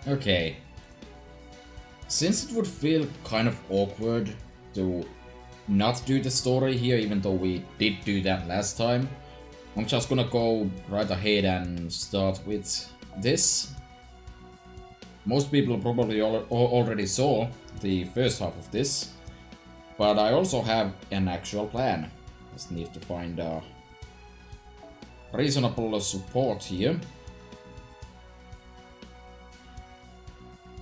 Okay. Since it would feel kind of awkward to not do the story here, even though we did do that last time, I'm just gonna go right ahead and start with this. Most people probably already saw the first half of this, but I also have an actual plan. Just need to find reasonable support here.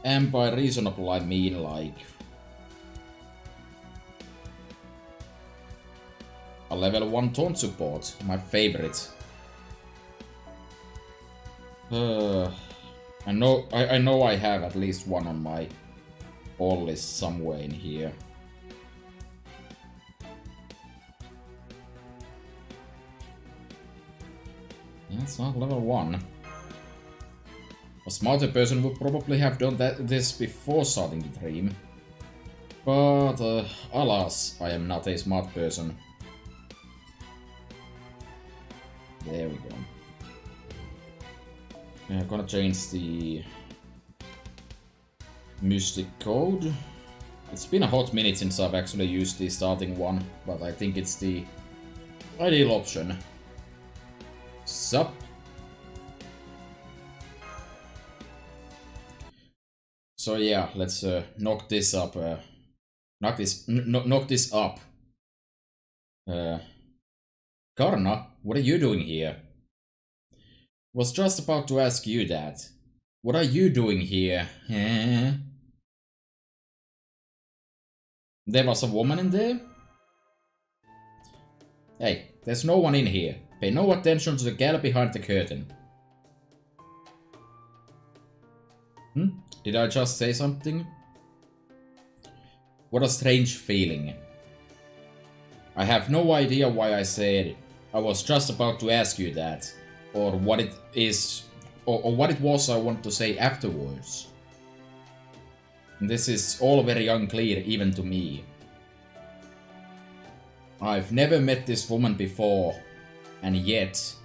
And by reasonable I mean like a level 1 taunt support, my favorite. I know I have at least one on my all list somewhere in here. That's not level 1. A smarter person would probably have done this before starting the dream. But alas, I am not a smart person. There we go. I'm gonna change the mystic code. It's been a hot minute since I've actually used the starting one, but I think it's the ideal option. Sup? So yeah, let's knock this up. Knock this up. Karna, what are you doing here? Was just about to ask you that. What are you doing here? There was a woman in there? Hey, there's no one in here. Pay no attention to the gal behind the curtain. Did I just say something? What a strange feeling. I have no idea why I said I was just about to ask you that, or what it is, or what it was I want to say afterwards. This is all very unclear even to me. I've never met this woman before, and yet,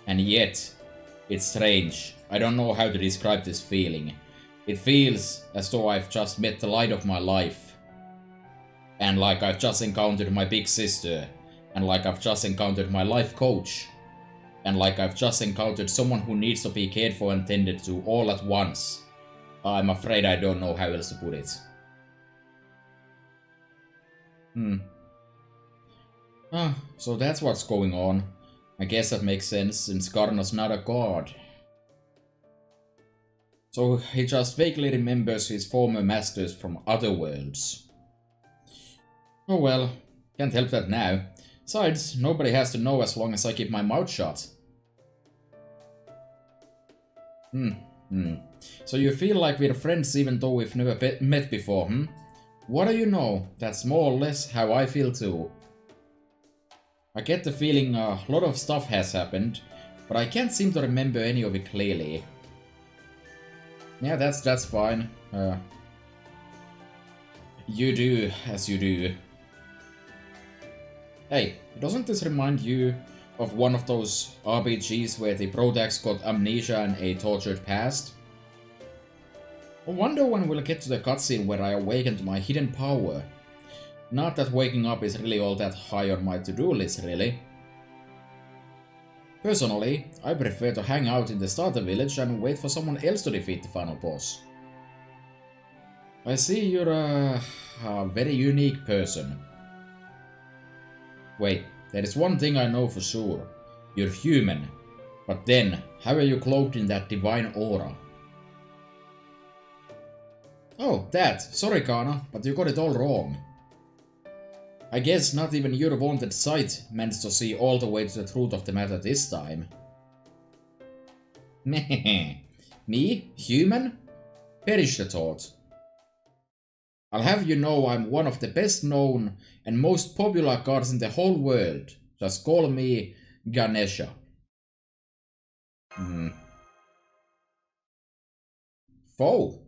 it's strange. I don't know how to describe this feeling. It feels as though I've just met the light of my life. And like I've just encountered my big sister. And like I've just encountered my life coach. And like I've just encountered someone who needs to be cared for and tended to all at once. I'm afraid I don't know how else to put it. So that's what's going on. I guess that makes sense since Karna's not a god. So he just vaguely remembers his former masters from other worlds. Oh well, can't help that now. Besides, nobody has to know as long as I keep my mouth shut. So you feel like we're friends even though we've never met before, What do you know? That's more or less how I feel too. I get the feeling a lot of stuff has happened, but I can't seem to remember any of it clearly. Yeah, that's fine. You do as you do. Hey, doesn't this remind you of one of those RPGs where the protagonist got amnesia and a tortured past? I wonder when we'll get to the cutscene where I awakened my hidden power. Not that waking up is really all that high on my to-do list, really. Personally, I prefer to hang out in the starter village and wait for someone else to defeat the final boss. I see you're a very unique person. Wait, there is one thing I know for sure. You're human. But then, how are you cloaked in that divine aura? Oh, that. Sorry, Kana, but you got it all wrong. I guess not even your wanted sight managed to see all the way to the truth of the matter this time. Meh. Me? Human? Perish the thought. I'll have you know I'm one of the best known and most popular gods in the whole world. Just call me Ganesha. Foe?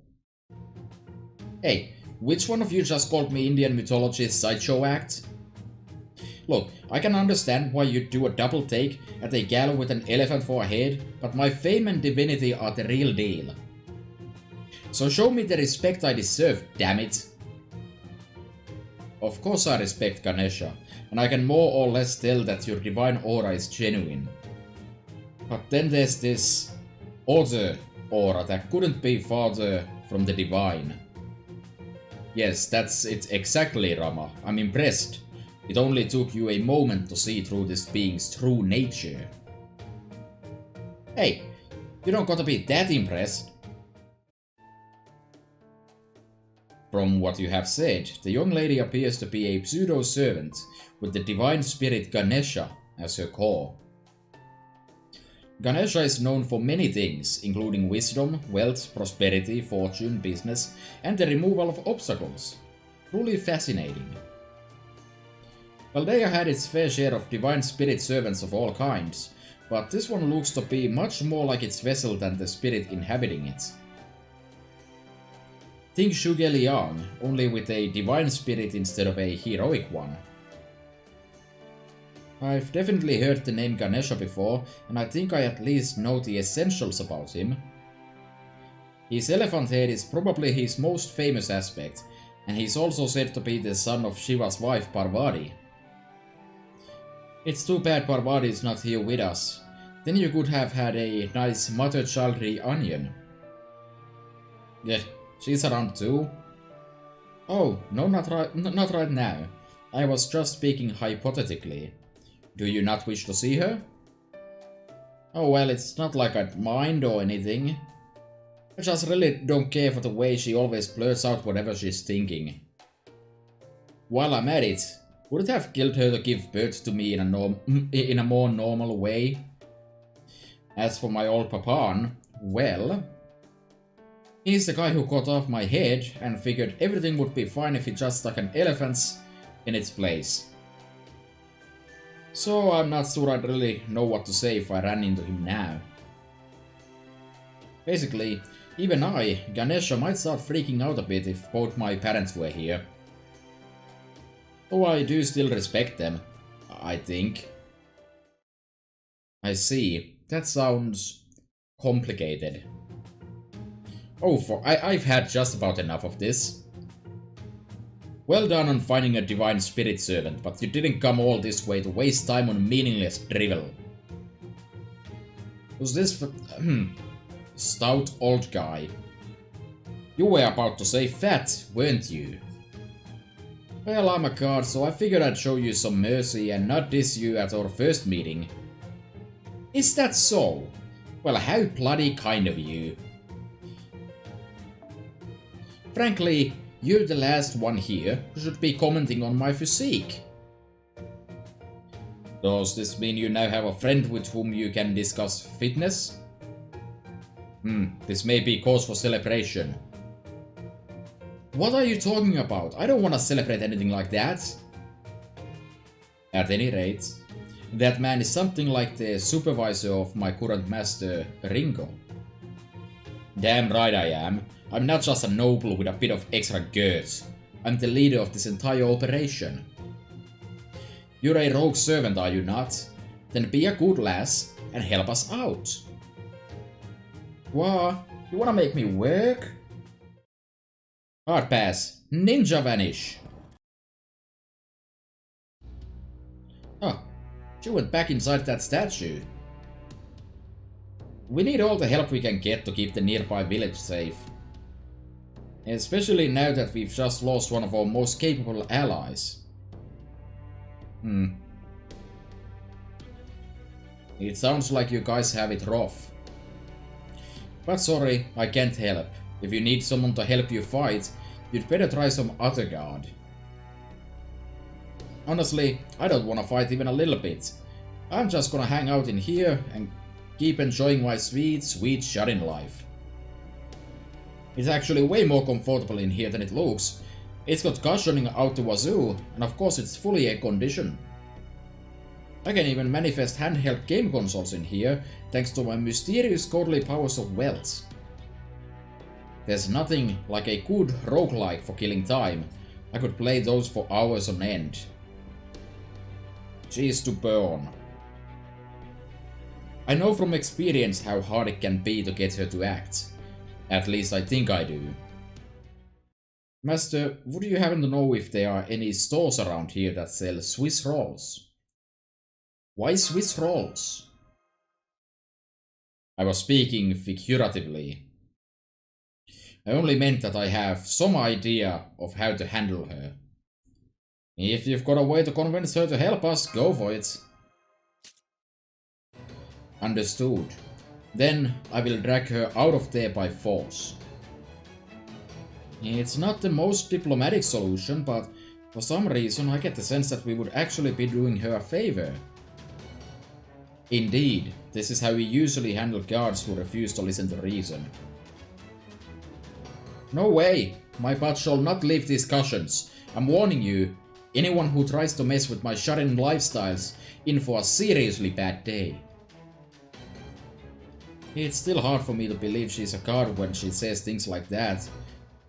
Hey, which one of you just called me Indian mythology's sideshow act? Look, I can understand why you'd do a double take at a gal with an elephant for a head, but my fame and divinity are the real deal. So show me the respect I deserve, damn it. Of course I respect Ganesha, and I can more or less tell that your divine aura is genuine. But then there's this other aura that couldn't be farther from the divine. Yes, that's it exactly, Rama. I'm impressed. It only took you a moment to see through this being's true nature. Hey, you don't gotta be that impressed. From what you have said, the young lady appears to be a pseudo-servant with the divine spirit Ganesha as her core. Ganesha is known for many things, including wisdom, wealth, prosperity, fortune, business, and the removal of obstacles. Truly fascinating. Paldea had its fair share of divine spirit servants of all kinds, but this one looks to be much more like its vessel than the spirit inhabiting it. Think Zhuge Liang, only with a divine spirit instead of a heroic one. I've definitely heard the name Ganesha before, and I think I at least know the essentials about him. His elephant head is probably his most famous aspect, and he's also said to be the son of Shiva's wife Parvati. It's too bad Parvati is not here with us. Then you could have had a nice mother-child reunion. Yeah, she's around too. Oh, no, not right now. I was just speaking hypothetically. Do you not wish to see her? Oh well, it's not like I'd mind or anything. I just really don't care for the way she always blurts out whatever she's thinking. While I'm at it, would it have killed her to give birth to me in a more normal way? As for my old papan, well, he's the guy who cut off my head and figured everything would be fine if he just stuck an elephant in its place. So I'm not sure I'd really know what to say if I ran into him now. Basically, even I, Ganesha, might start freaking out a bit if both my parents were here. Though I do still respect them, I think. I see. That sounds complicated. Oh, I've had just about enough of this. Well done on finding a divine spirit servant, but you didn't come all this way to waste time on meaningless drivel. Who's this stout old guy? You were about to say fat, weren't you? Well, I'm a god, so I figured I'd show you some mercy and not diss you at our first meeting. Is that so? Well, how bloody kind of you. Frankly, you're the last one here who should be commenting on my physique. Does this mean you now have a friend with whom you can discuss fitness? This may be cause for celebration. What are you talking about? I don't want to celebrate anything like that. At any rate, that man is something like the supervisor of my current master, Ringo. Damn right I am. I'm not just a noble with a bit of extra girth. I'm the leader of this entire operation. You're a rogue servant, are you not? Then be a good lass and help us out. What? You wanna make me work? Hard pass. Ninja vanish. Oh, she went back inside that statue. We need all the help we can get to keep the nearby village safe. Especially now that we've just lost one of our most capable allies. It sounds like you guys have it rough. But sorry, I can't help. If you need someone to help you fight, you'd better try some other god. Honestly, I don't wanna fight even a little bit. I'm just gonna hang out in here and keep enjoying my sweet, sweet shut-in life. It's actually way more comfortable in here than it looks. It's got cushioning out the wazoo, and of course it's fully air conditioned. I can even manifest handheld game consoles in here, thanks to my mysterious godly powers of wealth. There's nothing like a good roguelike for killing time. I could play those for hours on end. Cheese to burn. I know from experience how hard it can be to get her to act. At least I think I do. Master, would you happen to know if there are any stores around here that sell Swiss rolls? Why Swiss rolls? I was speaking figuratively. I only meant that I have some idea of how to handle her. If you've got a way to convince her to help us, go for it. Understood. Then I will drag her out of there by force. It's not the most diplomatic solution, but for some reason I get the sense that we would actually be doing her a favor. Indeed, this is how we usually handle guards who refuse to listen to reason. No way! My butt shall not leave these cushions. I'm warning you, anyone who tries to mess with my shut-in lifestyle's in for a seriously bad day. It's still hard for me to believe she's a guard when she says things like that,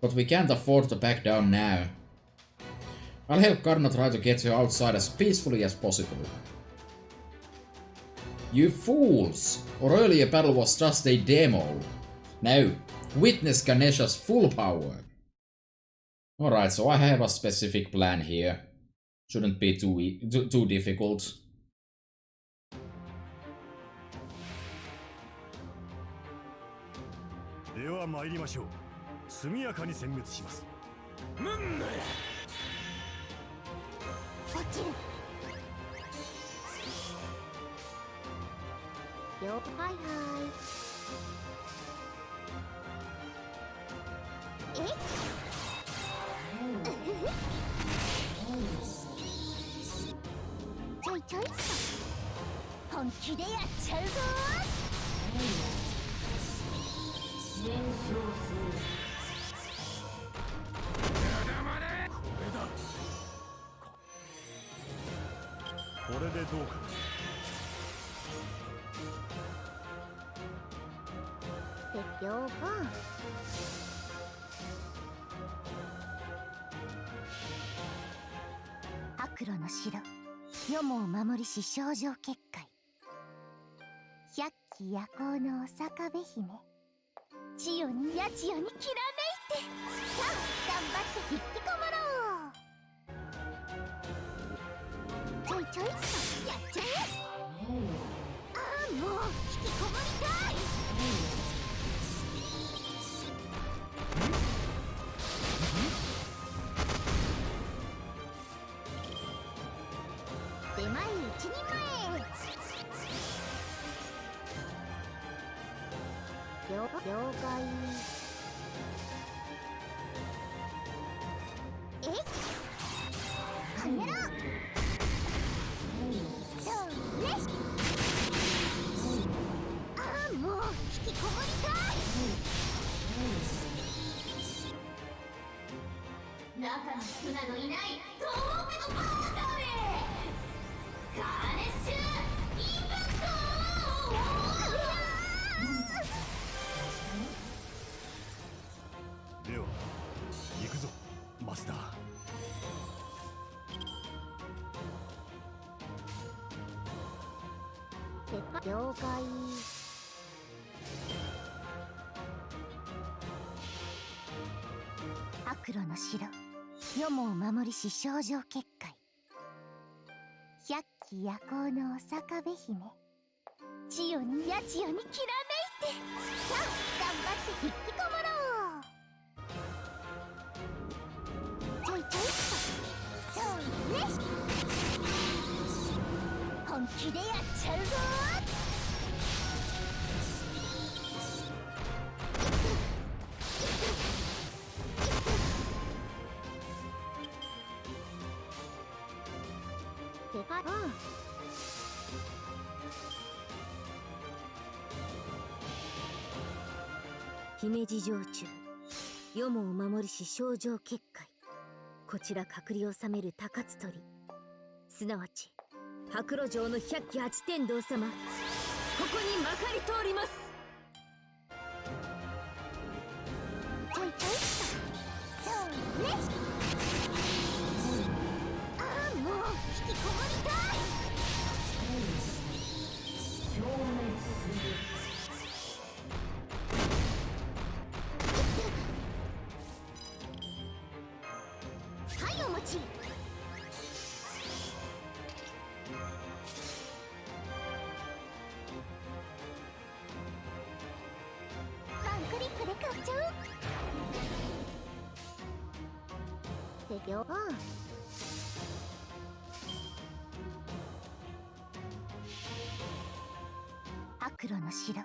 but we can't afford to back down now. I'll help Karna try to get her outside as peacefully as possible. You fools! Our earlier battle was just a demo. Now, witness Ganesha's full power. Alright, so I have a specific plan here. Shouldn't be too difficult. では参りましょう。速やかに殲滅します。落ちる。了解はい。え？ちょいちょいっと本気でやっちゃうぞ。これでどうか。鉄橋か。悪路の城、世もを守りし少女結界。百鬼夜行のお坂部姫。千代にやちよにきらめいて。さあ、頑張って引きこもろう。ちょいちょいっとやっちゃえ。ああ、もう引きこもりたい。出前一人前。了解。えっはめろ。そうね。ああ、もう引きこもりたい。中に人などいないと思ってのバーカーでガーネッシュインパクト。では行くぞマスター。了解。悪路の城、世もを守りし少女結界。百鬼夜行のお坂部姫。千代にやちよにきらめいて。さあ、頑張って引きこもろう。ちょいちょいっと。そうね。本気でやっちゃうぞ。姫路城中、世もを守りし少女結界。こちら隔離を治める高津鳥、すなわち白露城の百鬼八天道様、ここにまかり通ります。ちょいちょいっと。そうね。ああ、もう引きこもりたい。消滅する。手よ。悪路の城、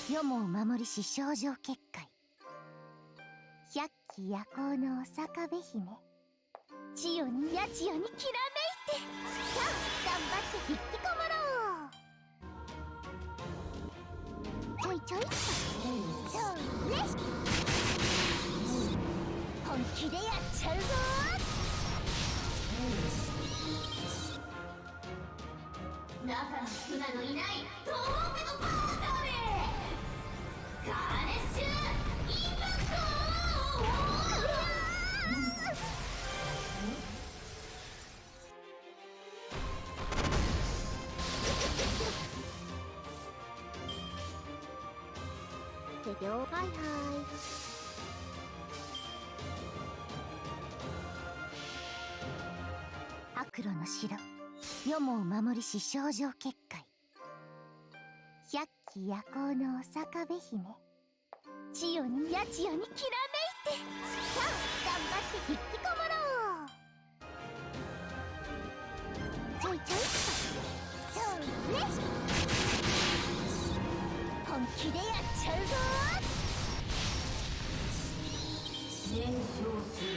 世も守りし少女結界。百鬼夜行のお坂部姫、千代にやちよにきらめいて、さあ頑張って引きこもろう。ちょいちょいっと、そうね、本気でやっちゃうぞ。中の船のいない遠くのパーカーでガーネッシュインパクト。手了解。はい悪路の城、世も守りし少女結界。百鬼夜行のお坂部姫、千代にやちよにきらめいて、さあ頑張って引きこもろう。ちょいちょいっと、そうね、本気でやっちゃうぞ。燃焼する。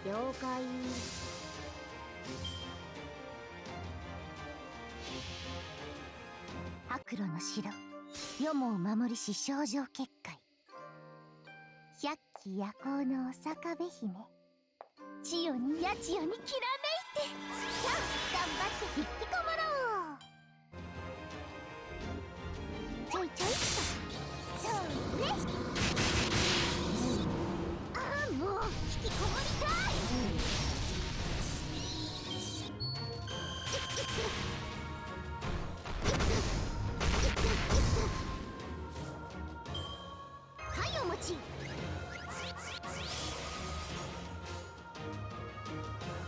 了解。悪路の城、世も守りし少女結界。百鬼夜行のお坂部姫、千代にやちよにきらめいて、さあ頑張って引きこもろう。ちょいちょいっと、そうね、ああもう引きこもりたい。はいお待ち。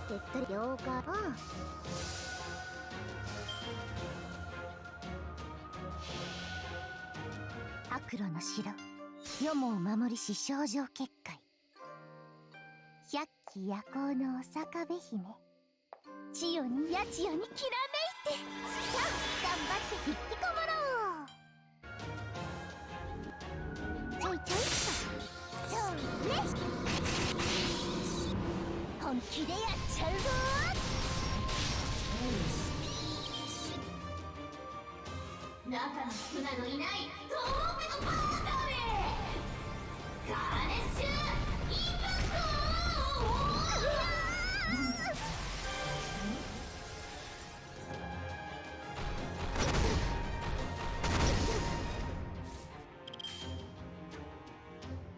手っ取り了解。悪路の城、世も守りし少女結界。百鬼夜行のお坂部姫、千代にやちよにきらめいて、さあ頑張って引きこもろう。ちょいちょいっと、そうね、本気でやっちゃうぞ。中の船のいない遠くのパーカーでガーネッシュインパクト。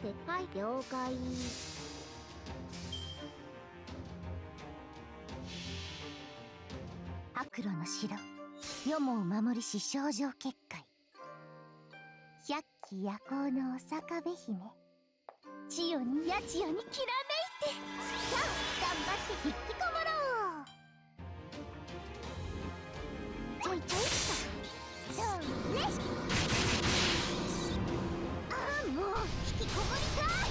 撤廃了解。悪路の城、世も守りし少女結界。百鬼夜行のお坂部姫、千代にやちよにきらめいて、さあ頑張って引きこもろう。ちょいちょいっと、そうね、ああもう引きこもりたい。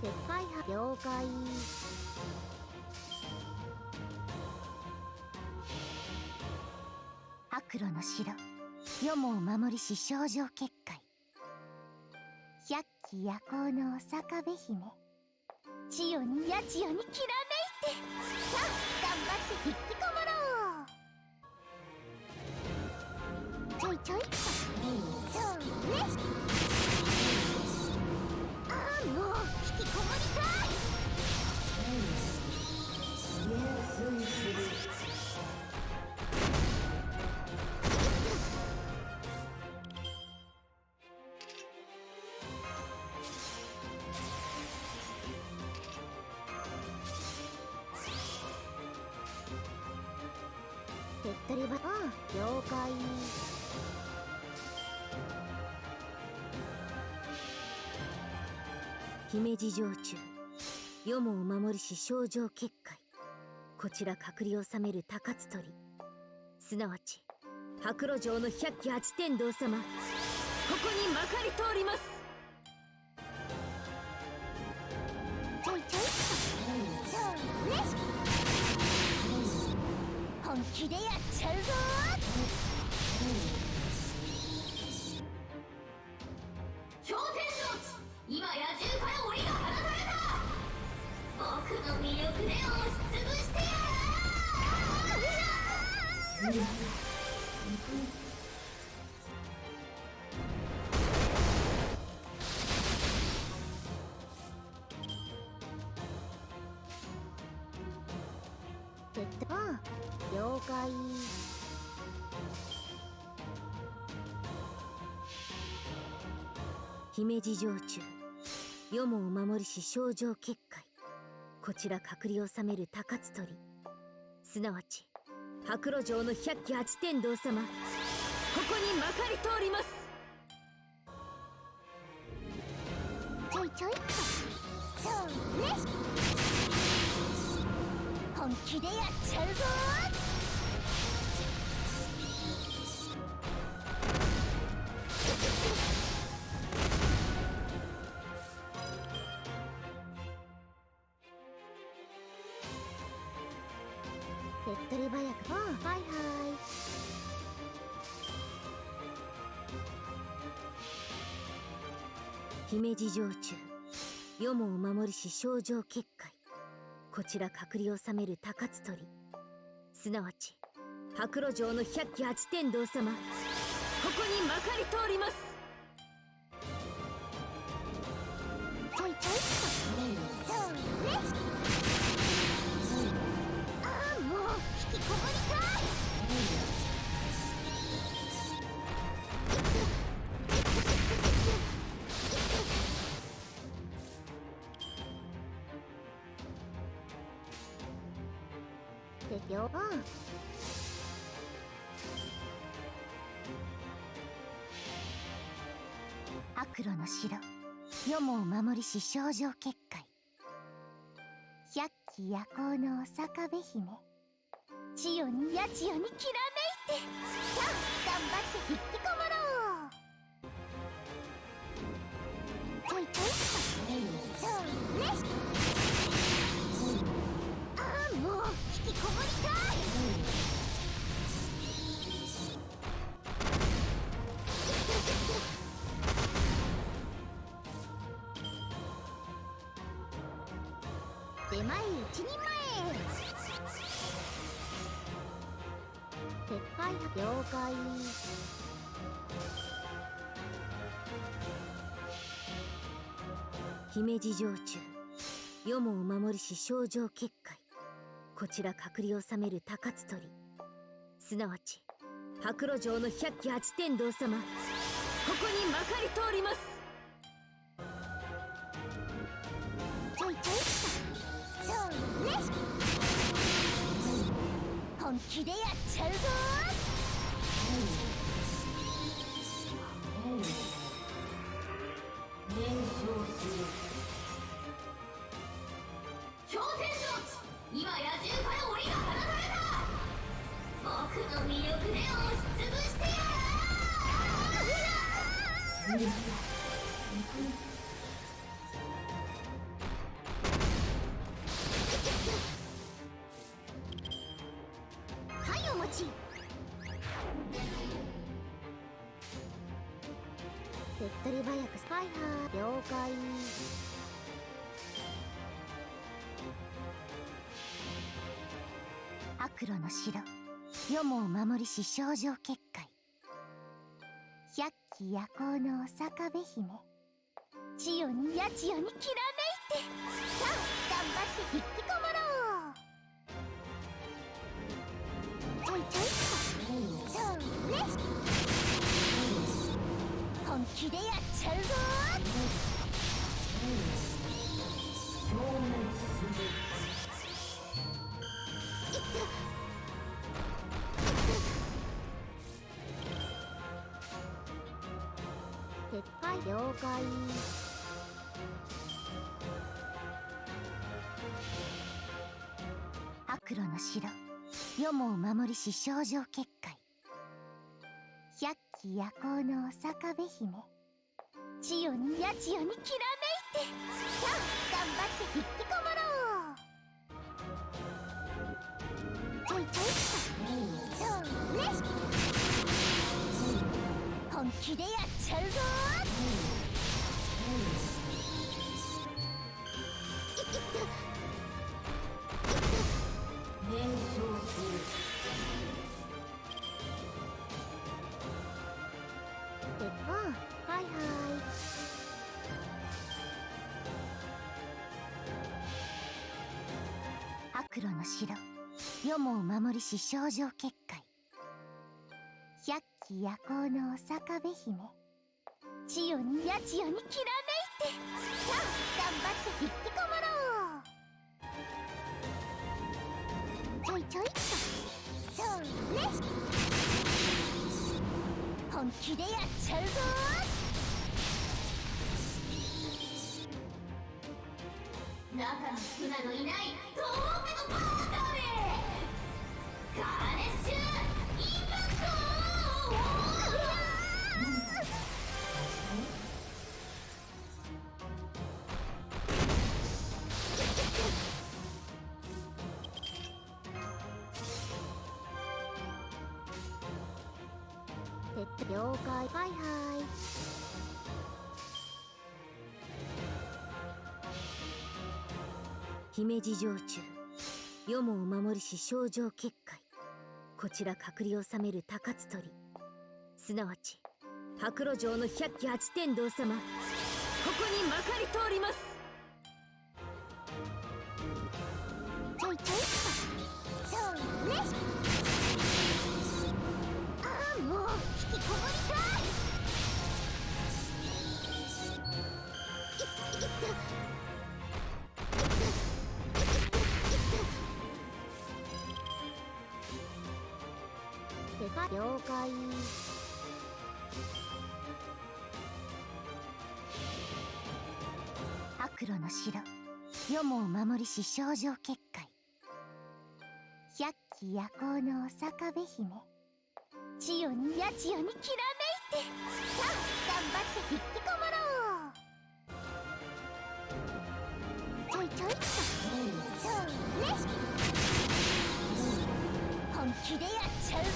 撤廃派了解。悪路の城、世も守りし少女結界。百鬼夜行のお坂部姫、千代にやちよにきらめいて、さあ頑張って引きこもろう。ちょいちょいっと、そうね、ああもう引きこもりたい。手っ取りば、了解。姫路城中、世もお守りし症状結界。こちら隔離を治める高津鳥、すなわち白露城の百鬼八天道様、ここにまかり通ります。ちょいちょいそうね、本気でやっちゃうぞ。氷天上地、今野獣から檻が放たれた。僕の魅力で押しつぶしてやる。了解。姫路城中、世もお守りし症状結界。こちら隔離を治める高津鳥、すなわち白露城の百鬼八天道様、ここにまかり通ります。ちょいちょいそうね、本気でやっちゃうぞ。手っ取り早く。はいはい。姫路城中、世もお守りし症状結界。こちら隔離を治める高津鳥、すなわち白露城の百鬼八天道様、ここにまかり通ります。ちょいちょいそうね。ああ、もう引きこもりたい。でよ。悪路の城、世もお守りし症状結界。百鬼夜行のお坂部姫、千代に八千代にきらめいて、さあ頑張って引きこもろう。ちょいちょいそうね。ああ、もう引きこもりたい。出前一人前。撤廃了解。姫路城中、世もお守りし症状結界。こちら隔離を治める高津鳥、すなわち白露城の百鬼八天道様、ここにまかり通ります。ちょいちょいそうね。本気でやっちゃうぞ。氷天上地、今野獣から檻が放たれた。僕の魅力で押しつぶしてやる。はい、お待ち。手っ取り早く。はいはい、了解。悪路の城、世もお守りし症状結界。百鬼夜行のお坂部姫、千代に八千代にきらめいて、さあ頑張って引きこもろう。ちょいちょいそうね。本気でやっちゃうぞ。撤廃了解。白の城よもを守りし少女結界百鬼夜行のお坂部姫千代に八千代にきらめいてさあ頑張って引きこもろうちょいちょいっとそうね本気でやっちゃうぞはいはい白露の城よもを守りし少女結界百鬼夜行のお坂部姫千代に八千代にきらめいてさあ頑張って引きこもろうちょいちょいっとそうね本気でやっちゃうぞ中に船のいない遠くのパーカーでガーネッシュインパクト了解はいはい姫路城中よもを守りし少女結界こちら隔離を治める高津鳥すなわち白露城の百鬼八天道様ここにまかり通りますちょいちょいっとそうねああもう引きこもりたい了解白露の城よもを守りし少女結界百鬼夜行のお坂部姫千代に八千代にきらめいてさあ頑張って引きこもろうちょいちょいっとそうね本気でやっちゃうぞ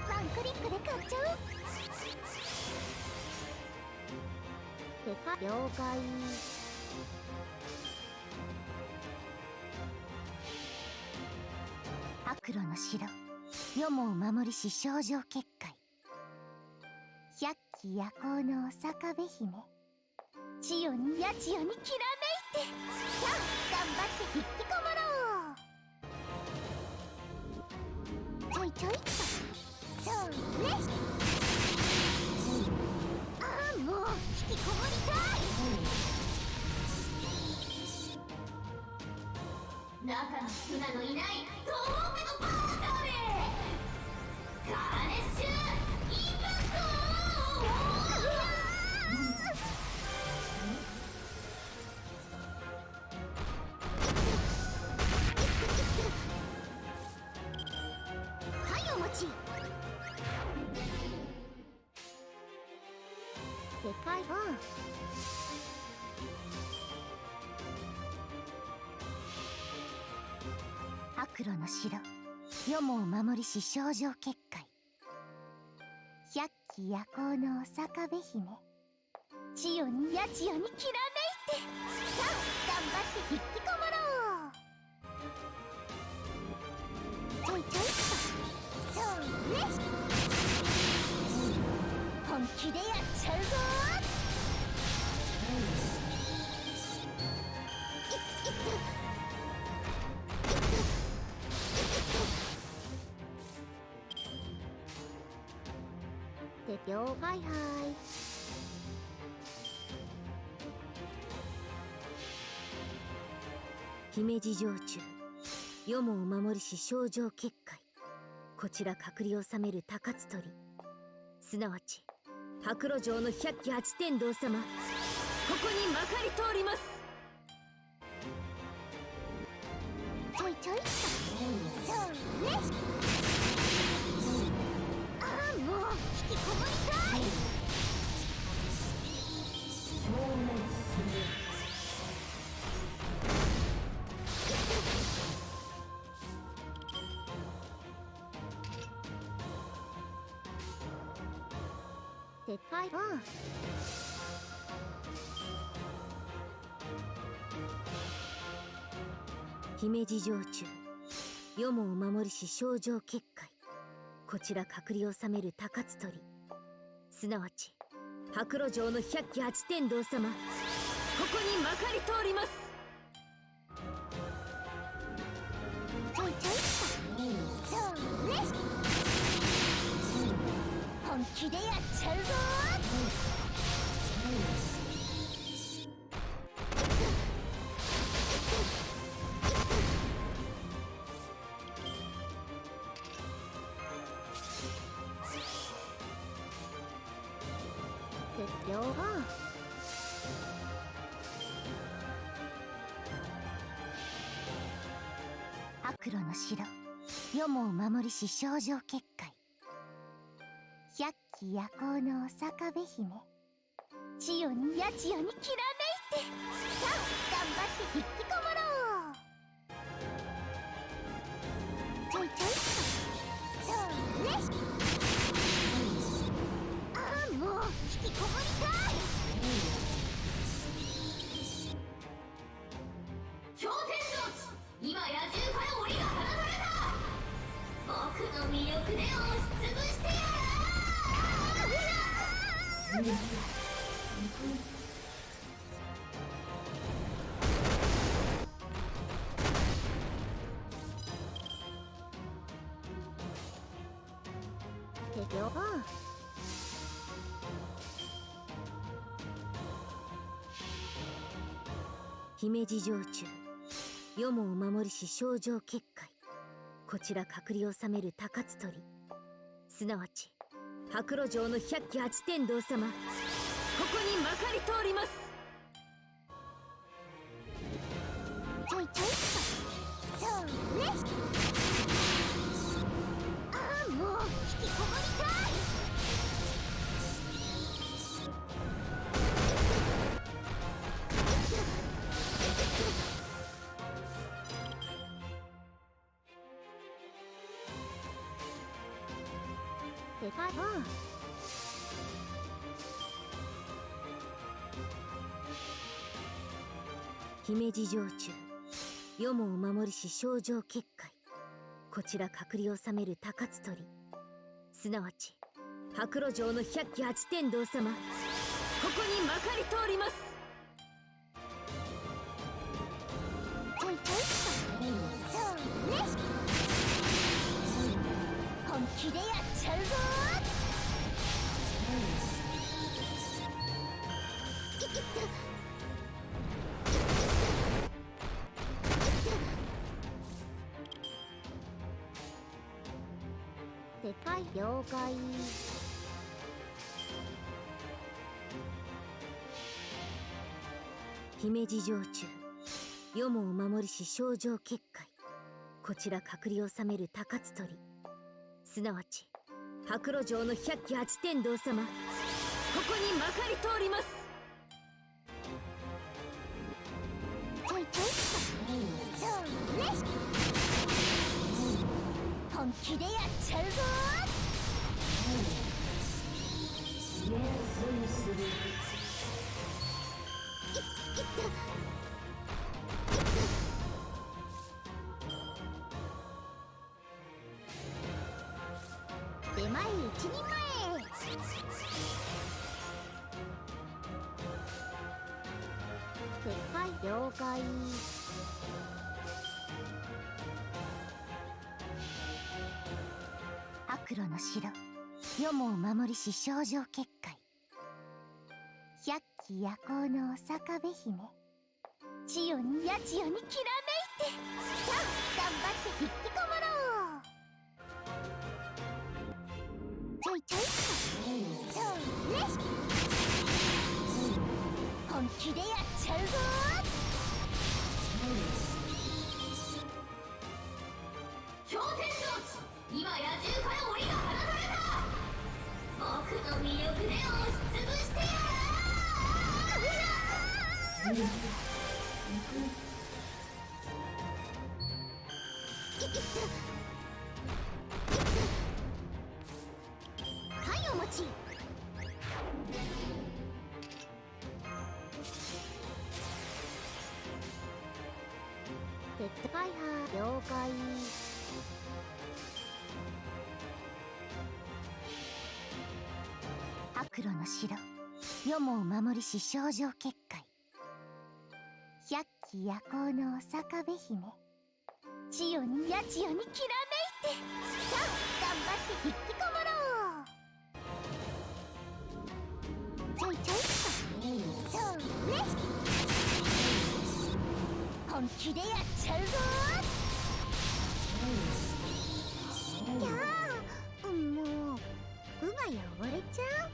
ワンクリックで買っちゃう了解白露の城よもを守りし少女結界百鬼夜行のお坂部姫千代に八千代にきらめいてさあ頑張って引きこもろうちょいちょいっとそうねああもう引きこもりたい中に船のいない遠くのパーカーでガーネッシュインパクトはいお待ちでかいわ白露の城よもを守りし少女結界百鬼夜行のお坂部姫千代に八千代にきらめいてさあ頑張って引きこもろうちょいちょいっとそうね本気でやっちゃうぞ了解はい姫路城中よもを守りし少女結界こちら隔離を治める高津鳥、すなわち白露城の百鬼八天道様、ここにまかり通ります。ちょいちょいっとそうね。ああ、もう引きこもりたい。でかい。姫路城中、世もお守りし症状結界、こちら隔離を治める高津鳥、すなわち白露城の百鬼八天道様、ここにまかり通ります。ちょいちょいっとそうね。本気でやっちゃうぞ。両方悪路の城、世もお守りし症状結界、百鬼夜行のお坂部姫、千代に八千代にきらめいて、さあ頑張って引きこもろう。ちょいちょいっとそうね。ああ、もう引きこもりたい。氷天道地、今野獣から檻が放たれた。僕の魅力で押しつぶしてやる。で両方姫路城中、世もお守りし症状結界、こちら隔離を治める高津鳥、すなわち白露城の百鬼八天道様、ここにまかり通ります。ちょいちょいっとそうね。ああ、もう引きこもりたい。でかい。姫路城中、世もお守りし症状結界、こちら隔離を治める高津鳥、すなわち白露城の百鬼八天道様、ここにまかり通ります。ちょいちょいっとそうね。本気でやっちゃうぞ。いっでかい。了解。姫路城中、世もお守りし症状結界、こちら隔離を治める高津鳥、すなわち白露城の百鬼八天道様、ここにまかり通ります。ちょいちょいっとそうね。本気でやっちゃうぞ。出前一人前。でかい。了解。悪路の城、世もお守りし症状結界、百鬼夜行のお坂部姫、千代に八千代にきらめいて、さあ頑張って引きこもろう。ちょいっとそうね本気でやっちゃうぞ氷点の地今野獣から檻が放たれた僕の魅力で押しつぶしてやるはいお待ちはいはい了解悪路の城よもを守りし少女結界百鬼夜行のお坂部姫千代に八千代にきらめいてさあ頑張って引きこもろうちょいちょいっとそうね本気でやっちゃうぞきゃあもう服が汚れちゃう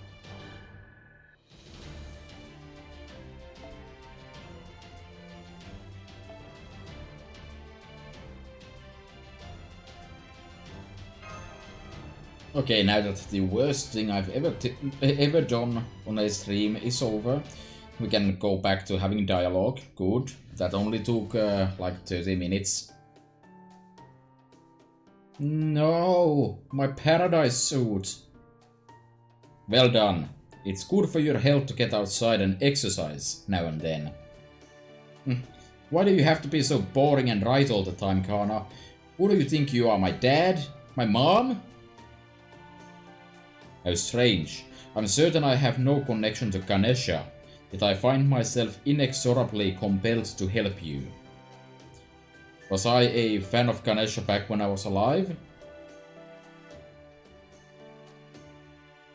Okay, now that the worst thing I've ever done on a stream is over, we can go back to having dialogue. Good. That only took like 30 minutes. No, my paradise suit. Well done. It's good for your health to get outside and exercise now and then. Why do you have to be so boring and right all the time, Kana? Who do you think you are, my dad? My mom? How strange. I'm certain I have no connection to Ganesha, yet I find myself inexorably compelled to help you. Was I a fan of Ganesha back when I was alive?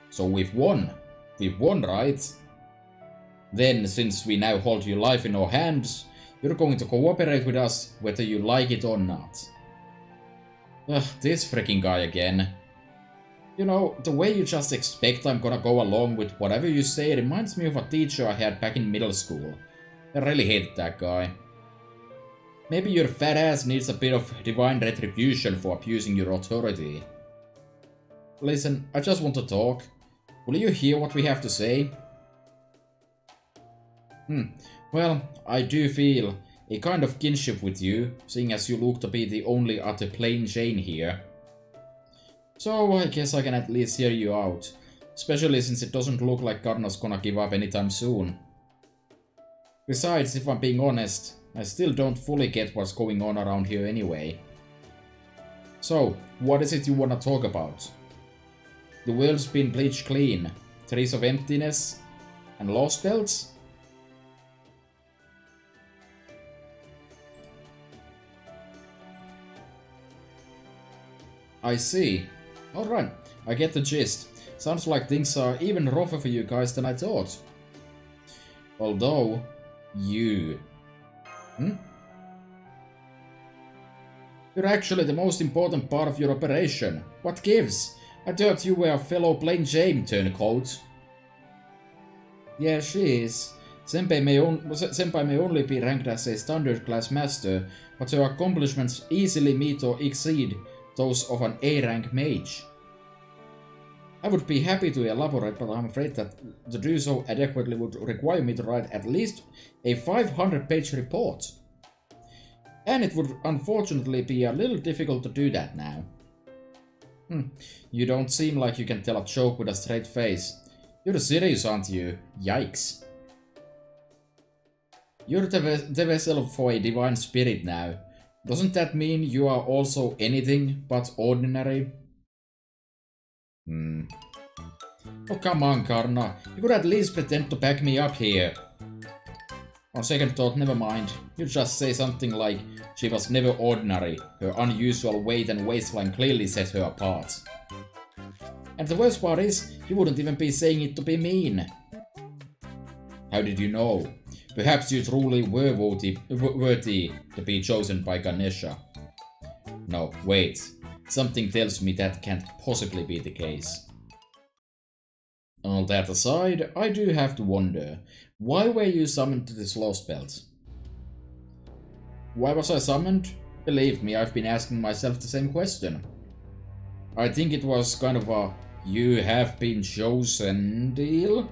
So we've won. We've won, right? Then, since we now hold your life in our hands, you're going to cooperate with us whether you like it or not. Ugh, this freaking guy again. You know, the way you just expect I'm gonna go along with whatever you say reminds me of a teacher I had back in middle school. I really hated that guy. Maybe your fat ass needs a bit of divine retribution for abusing your authority. Listen, I just want to talk. Will you hear what we have to say? Well, I do feel a kind of kinship with you, seeing as you look to be the only other plain Jane here. So I guess I can at least hear you out, especially since it doesn't look like Karna's gonna give up anytime soon. Besides, if I'm being honest, I still don't fully get what's going on around here anyway. So, what is it you wanna talk about? The world's been bleached clean, trees of emptiness, and lost belts? I see. Alright, I get the gist. Sounds like things are even rougher for you guys than I thought. Although, you... You're actually the most important part of your operation. What gives? I thought you were a fellow plain Jane turncoat. Yeah, she is. Senpai may only be ranked as a standard class master, but her accomplishments easily meet or exceed those of an A-rank mage. I would be happy to elaborate, but I'm afraid that to do so adequately would require me to write at least a 500-page report. And it would unfortunately be a little difficult to do that now. You don't seem like you can tell a joke with a straight face. You're serious, aren't you? Yikes. You're the vessel for a divine spirit now. Doesn't that mean you are also anything but ordinary? Oh, come on, Karna. You could at least pretend to back me up here. On second thought, never mind. You just say something like, she was never ordinary. Her unusual weight and waistline clearly set her apart. And the worst part is, you wouldn't even be saying it to be mean. How did you know? Perhaps you truly were worthy to be chosen by Ganesha. No, wait. Something tells me that can't possibly be the case. All that aside, I do have to wonder, why were you summoned to this Lost Belt? Why was I summoned? Believe me, I've been asking myself the same question. I think it was kind of a "you have been chosen" deal.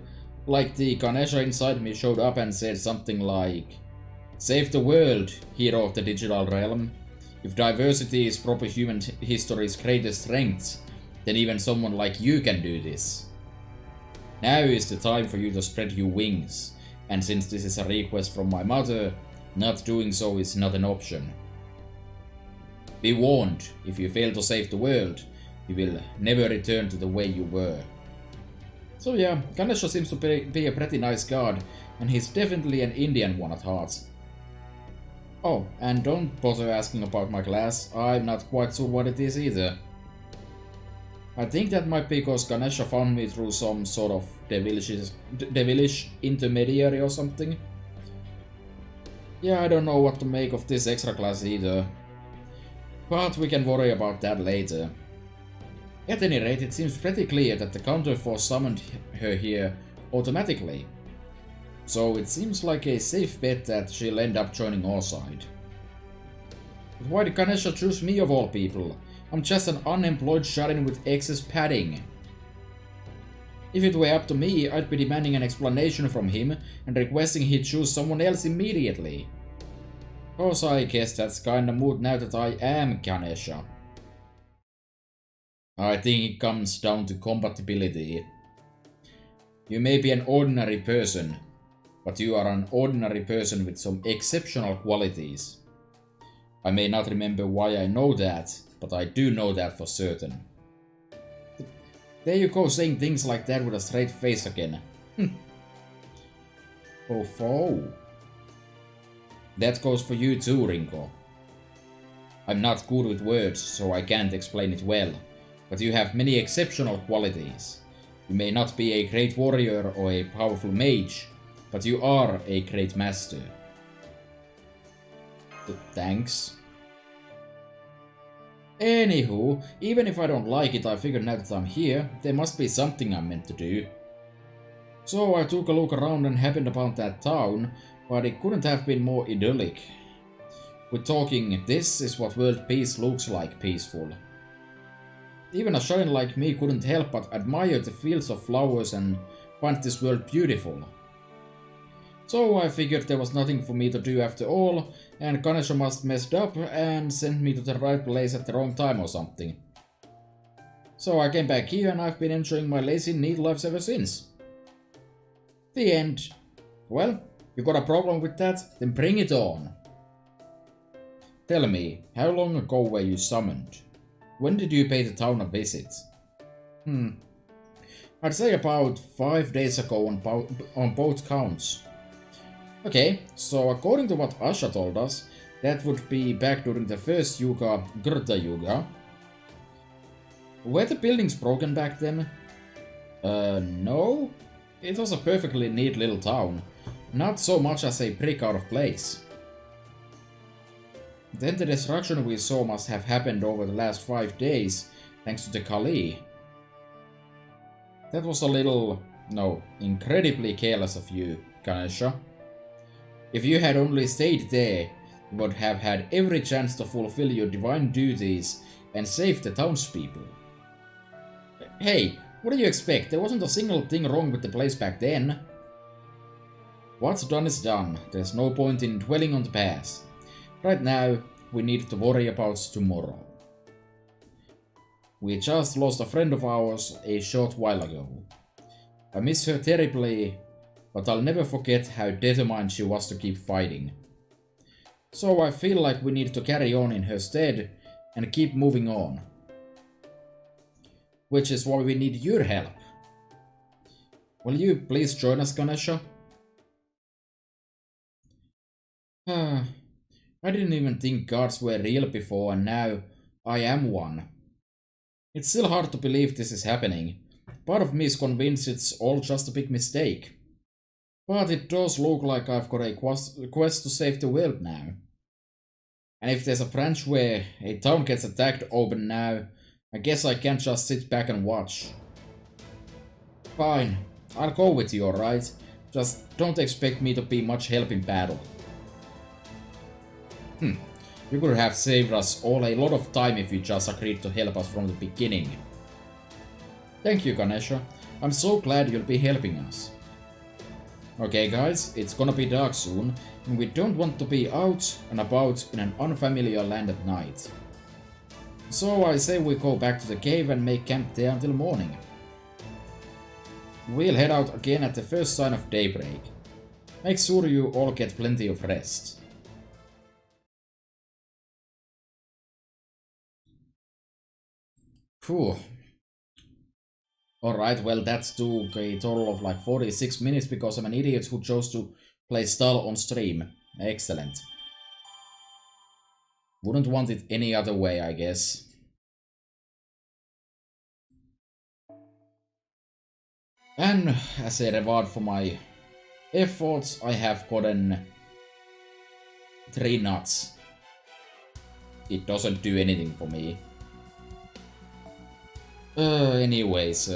Like the Ganesha inside me showed up and said something like, "Save the world, hero of the digital realm. If diversity is proper human history's greatest strength, then even someone like you can do this. Now is the time for you to spread your wings, and since this is a request from my mother, not doing so is not an option. Be warned, if you fail to save the world, you will never return to the way you were." So yeah, Ganesha seems to be a pretty nice god, and he's definitely an Indian one at heart. Oh, and don't bother asking about my class, I'm not quite sure what it is either. I think that might be because Ganesha found me through some sort of devilish intermediary or something. Yeah, I don't know what to make of this extra class either. But we can worry about that later. At any rate, it seems pretty clear that the counterforce summoned her here automatically. So it seems like a safe bet that she'll end up joining our side. But why did Ganesha choose me of all people? I'm just an unemployed shut-in with excess padding. If it were up to me, I'd be demanding an explanation from him and requesting he choose someone else immediately. Cause I guess that's kinda moot now that I am Ganesha. I think it comes down to compatibility. You may be an ordinary person, but you are an ordinary person with some exceptional qualities. I may not remember why I know that, but I do know that for certain. There you go, saying things like that with a straight face again. Oh. That goes for you too, Rinko. I'm not good with words, so I can't explain it well, but you have many exceptional qualities. You may not be a great warrior or a powerful mage, but you are a great master. Thanks. Anywho, even if I don't like it, I figured now that I'm here, there must be something I'm meant to do. So I took a look around and happened upon that town, but it couldn't have been more idyllic. We're talking, this is what world peace looks like, peaceful. Even a shine like me couldn't help but admire the fields of flowers and find this world beautiful. So I figured there was nothing for me to do after all, and Ganesha must messed up and sent me to the right place at the wrong time or something. So I came back here and I've been enjoying my lazy, neat life ever since. The end. Well, you got a problem with that? Then bring it on. Tell me, how long ago were you summoned? When did you pay the town a visit? I'd say about 5 days ago on both counts. Okay, so according to what Asha told us, that would be back during the first Yuga, Gurda Yuga. Were the buildings broken back then? No. It was a perfectly neat little town. Not so much as a brick out of place. Then the destruction we saw must have happened over the last 5 days, thanks to the Kali. That was a little, no, incredibly careless of you, Ganesha. If you had only stayed there, you would have had every chance to fulfill your divine duties and save the townspeople. Hey, what do you expect? There wasn't a single thing wrong with the place back then. What's done is done. There's no point in dwelling on the past. Right now, we need to worry about tomorrow. We just lost a friend of ours a short while ago. I miss her terribly, but I'll never forget how determined she was to keep fighting. So I feel like we need to carry on in her stead and keep moving on. Which is why we need your help. Will you please join us, Ganesha? I didn't even think gods were real before, and now I am one. It's still hard to believe this is happening. Part of me is convinced it's all just a big mistake. But it does look like I've got a quest to save the world now. And if there's a branch where a town gets attacked open now, I guess I can't just sit back and watch. Fine, I'll go with you, alright? Just don't expect me to be much help in battle. You could have saved us all a lot of time if you just agreed to help us from the beginning. Thank you, Ganesha. I'm so glad you'll be helping us. Okay guys, it's gonna be dark soon, and we don't want to be out and about in an unfamiliar land at night. So I say we go back to the cave and make camp there until morning. We'll head out again at the first sign of daybreak. Make sure you all get plenty of rest. Phew. Alright, well that took a total of like 46 minutes because I'm an idiot who chose to play stall on stream. Excellent. Wouldn't want it any other way, I guess. And as a reward for my efforts, I have gotten 3 nuts. It doesn't do anything for me. Anyways,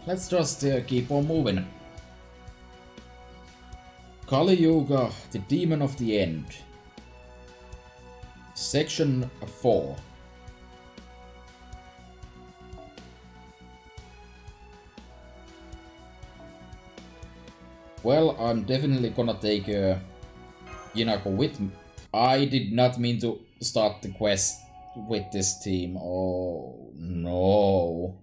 let's just keep on moving. Kali Yuga, the Demon of the End. Section 4. Well, I'm definitely gonna take Yinako with me. I did not mean to start the quest with this team. Oh no.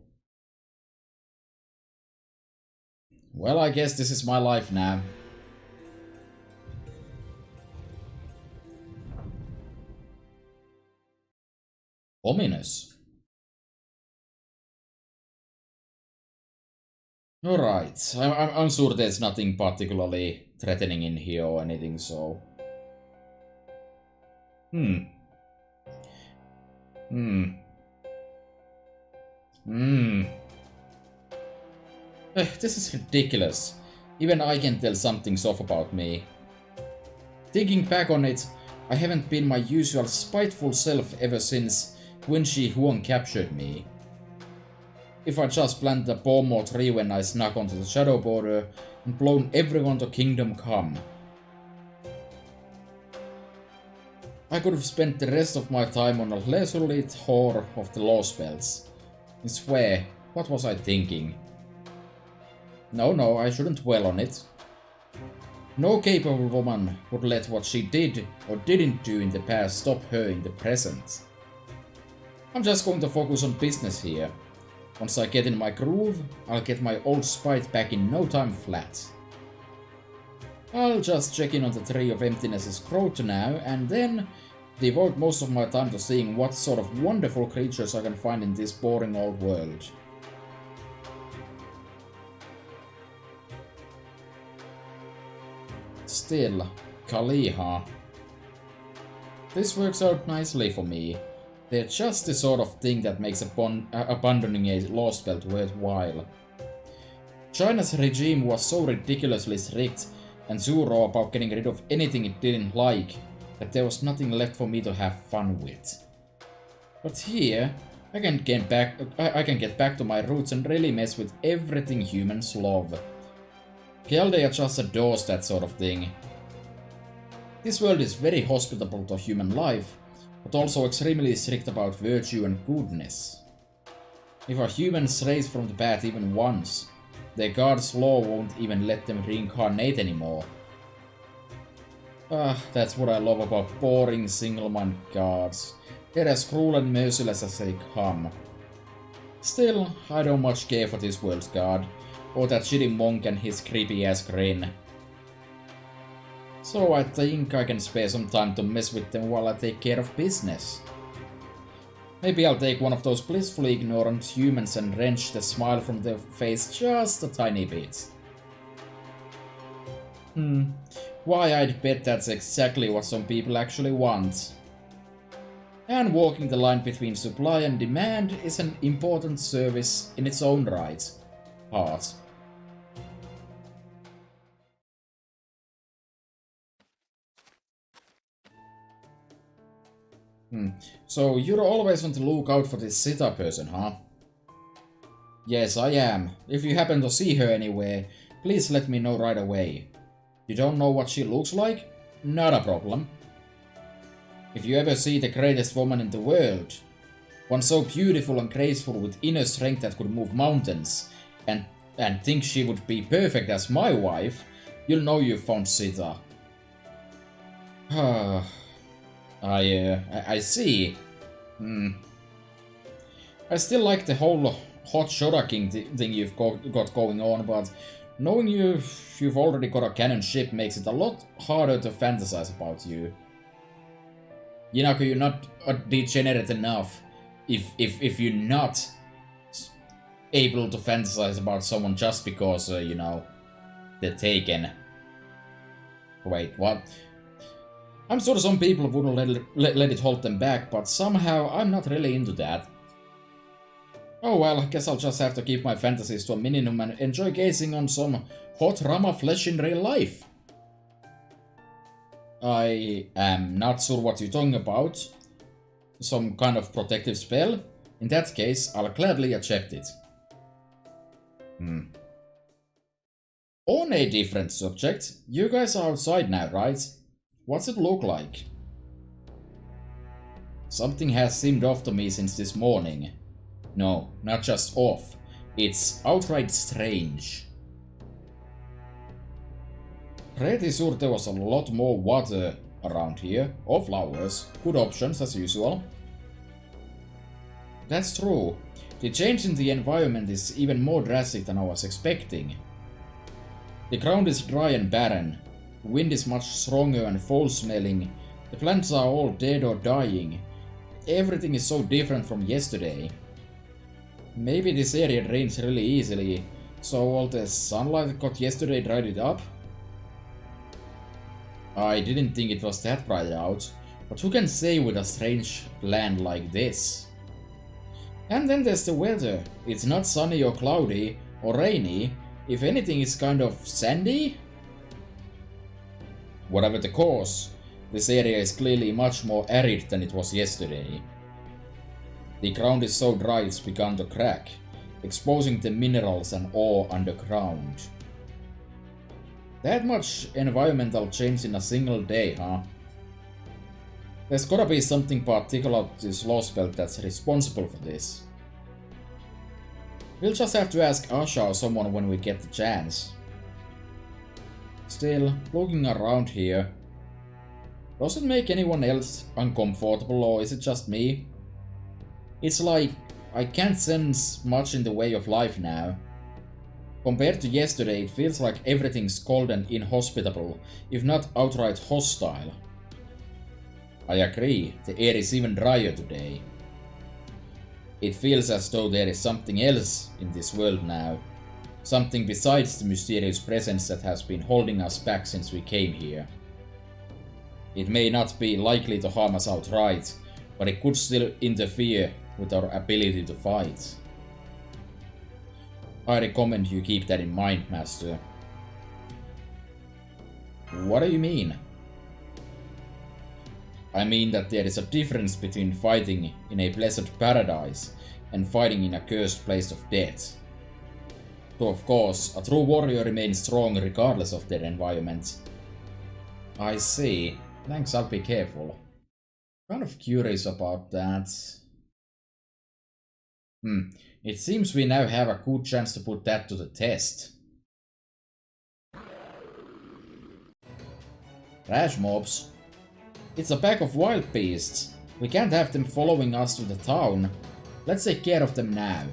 Well, I guess this is my life now. Ominous. Alright, I'm sure there's nothing particularly threatening in here or anything, so... This is ridiculous. Even I can tell something's off about me. Thinking back on it, I haven't been my usual spiteful self ever since Wen Shi Huang captured me. If I just planted a bomb or three when I snuck onto the shadow border and blown everyone to Kingdom Come. I could have spent the rest of my time on a leisurely tour of the law spells. I swear, what was I thinking? No, I shouldn't dwell on it. No capable woman would let what she did or didn't do in the past stop her in the present. I'm just going to focus on business here. Once I get in my groove, I'll get my old spite back in no time flat. I'll just check in on the Tree of Emptiness's growth now, and then devote most of my time to seeing what sort of wonderful creatures I can find in this boring old world. Still, Kaliha. This works out nicely for me. They're just the sort of thing that makes abandoning a law spell worthwhile. China's regime was so ridiculously strict and so raw about getting rid of anything it didn't like that there was nothing left for me to have fun with. But here, I can get back to my roots and really mess with everything humans love. Keldea just adores that sort of thing. This world is very hospitable to human life, but also extremely strict about virtue and goodness. If a human strays from the path even once, their god's law won't even let them reincarnate anymore. That's what I love about boring single-minded gods. They're as cruel and merciless as they come. Still, I don't much care for this world's god, or that shitty monk and his creepy-ass grin. So I think I can spare some time to mess with them while I take care of business. Maybe I'll take one of those blissfully ignorant humans and wrench the smile from their face just a tiny bit. Why, I'd bet that's exactly what some people actually want. And walking the line between supply and demand is an important service in its own right. Heart. So you're always on the lookout for this Sita person, huh? Yes, I am. If you happen to see her anywhere, please let me know right away. You don't know what she looks like? Not a problem. If you ever see the greatest woman in the world, one so beautiful and graceful with inner strength that could move mountains, and think she would be perfect as my wife, you'll know you've found Sita. I see. I still like the whole hot Shota King thing you've got going on, but knowing you've already got a canon ship makes it a lot harder to fantasize about you. Yinako, you're not degenerate enough if you're not able to fantasize about someone just because, you know, they're taken. Wait, what? I'm sure some people wouldn't let it hold them back, but somehow I'm not really into that. Oh well, I guess I'll just have to keep my fantasies to a minimum and enjoy gazing on some hot Rama flesh in real life. I am not sure what you're talking about. Some kind of protective spell? In that case, I'll gladly accept it. On a different subject, you guys are outside now, right? What's it look like? Something has seemed off to me since this morning. No, not just off. It's outright strange. Pretty sure there was a lot more water around here, or flowers. Good options as usual. That's true. The change in the environment is even more drastic than I was expecting. The ground is dry and barren. The wind is much stronger and foul-smelling. The plants are all dead or dying. Everything is so different from yesterday. Maybe this area drains really easily, so all the sunlight got yesterday dried it up? I didn't think it was that bright out, but who can say with a strange land like this? And then there's the weather. It's not sunny or cloudy or rainy. If anything, it's kind of sandy? Whatever the cause, this area is clearly much more arid than it was yesterday. The ground is so dry it's begun to crack, exposing the minerals and ore underground. That much environmental change in a single day, huh? There's gotta be something particular to this Lost Belt that's responsible for this. We'll just have to ask Asha or someone when we get the chance. Still, looking around here, does it make anyone else uncomfortable or is it just me? It's like I can't sense much in the way of life now. Compared to yesterday, it feels like everything's cold and inhospitable, if not outright hostile. I agree, the air is even drier today. It feels as though there is something else in this world now. Something besides the mysterious presence that has been holding us back since we came here. It may not be likely to harm us outright, but it could still interfere with our ability to fight. I recommend you keep that in mind, Master. What do you mean? I mean that there is a difference between fighting in a blessed paradise and fighting in a cursed place of death. Though of course, a true warrior remains strong regardless of their environment. I see. Thanks, I'll be careful. Kind of curious about that. It seems we now have a good chance to put that to the test. Trash mobs? It's a pack of wild beasts. We can't have them following us to the town. Let's take care of them now.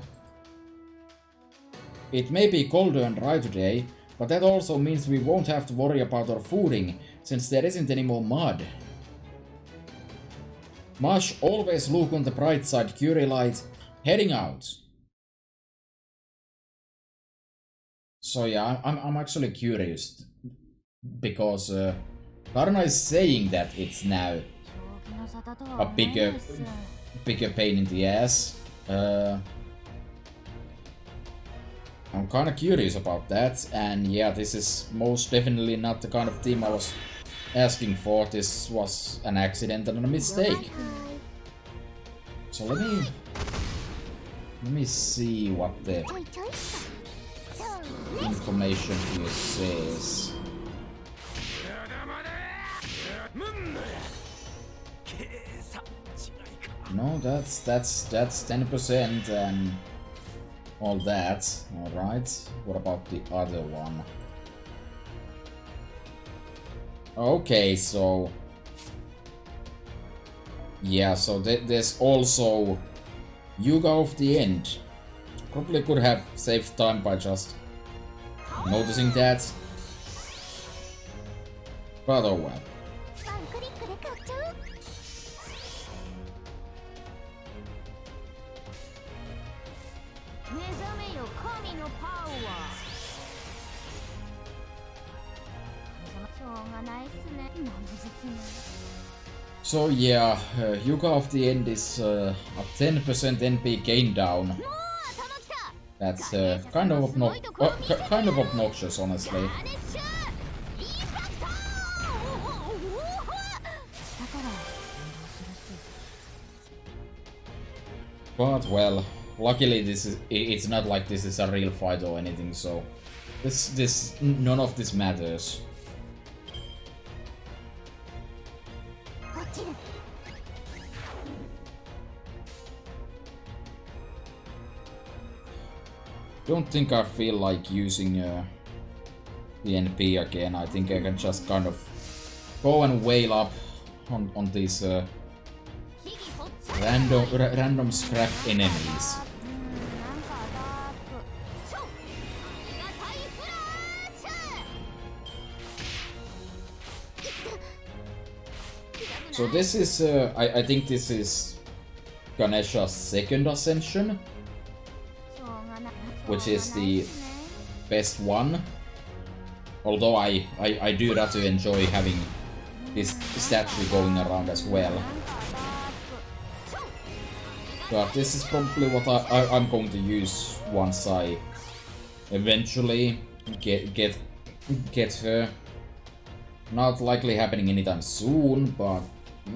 It may be colder and dry today, but that also means we won't have to worry about our fooding, since there isn't any more mud. Mush, always look on the bright side, Curilight. Heading out. So yeah, I'm actually curious, because Karna is saying that it's now a bigger pain in the ass. I'm kinda curious about that, and yeah, this is most definitely not the kind of team I was asking for. This was an accident and a mistake. So let Let me see what the ちょいちょいっとそうね information here says. 計算違いか No, that's 10% and all that. All right. What about the other one? Okay, so yeah, so there's also Yuga of the End. Probably could have saved time by just noticing that. But oh well. ワンクリックで買っちゃう目覚めよ神のパワーしょうがないっすねなんもできない So yeah, Yuga of the End is a 10% NP gain down. もう頭きた That's kind of kind of obnoxious, honestly. ガネッシュインパクトだからするし But well, luckily it's not like this is a real fight or anything, so none of this matters. 落ちる Don't think I feel like using the NP again. I think I can just kind of go and wail up on these 木々掘っちゃう random scrap enemies. なんかダークそうありがたいフラッシュ So this is I think this is Ganesha's second ascension, しょうがない which is しょうがない the っすね best one. Although I do rather enjoy having this statue going around as well. なんかダークそう But this is probably what I'm going to use once I eventually get her. Not likely happening anytime soon, but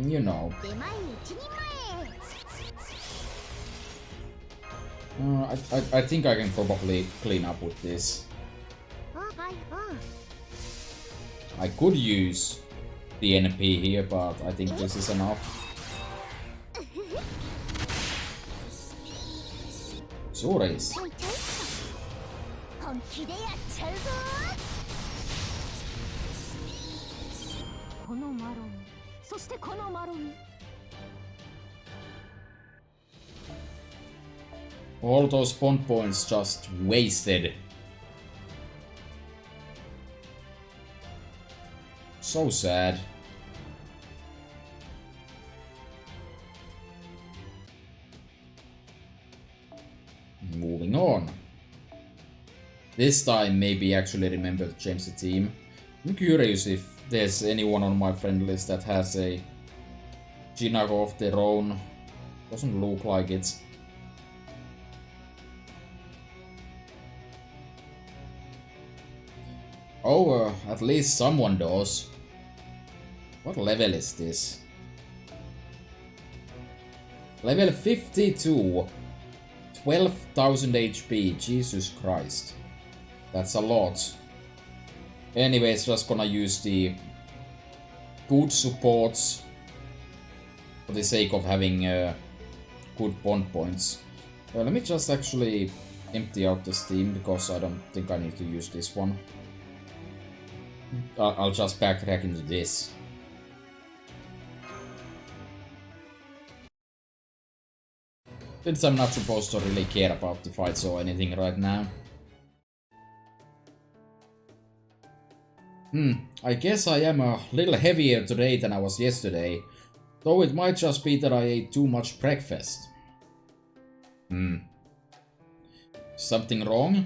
you know. 出前一人前 I think I can probably clean up with this. あはいうん I could use the NP here, but I think this is enough. Suris. ちょいちょいっと本気でやっちゃうぞこのマロンそしてこのマロン All those bond points just wasted. So sad. Moving on. This time maybe actually remember to change the team. I'm curious if there's anyone on my friend list that has a Jinago of their own. Doesn't look like it. Oh, at least someone does. What level is this? Level 52. 12,000 HP. Jesus Christ. That's a lot. Anyways, just gonna use the good supports for the sake of having good bond points. Let me just actually empty out the Steam because I don't think I need to use this one. I'll just backtrack into this. Since I'm not supposed to really care about the fights or anything right now. I guess I am a little heavier today than I was yesterday, though it might just be that I ate too much breakfast. Something wrong?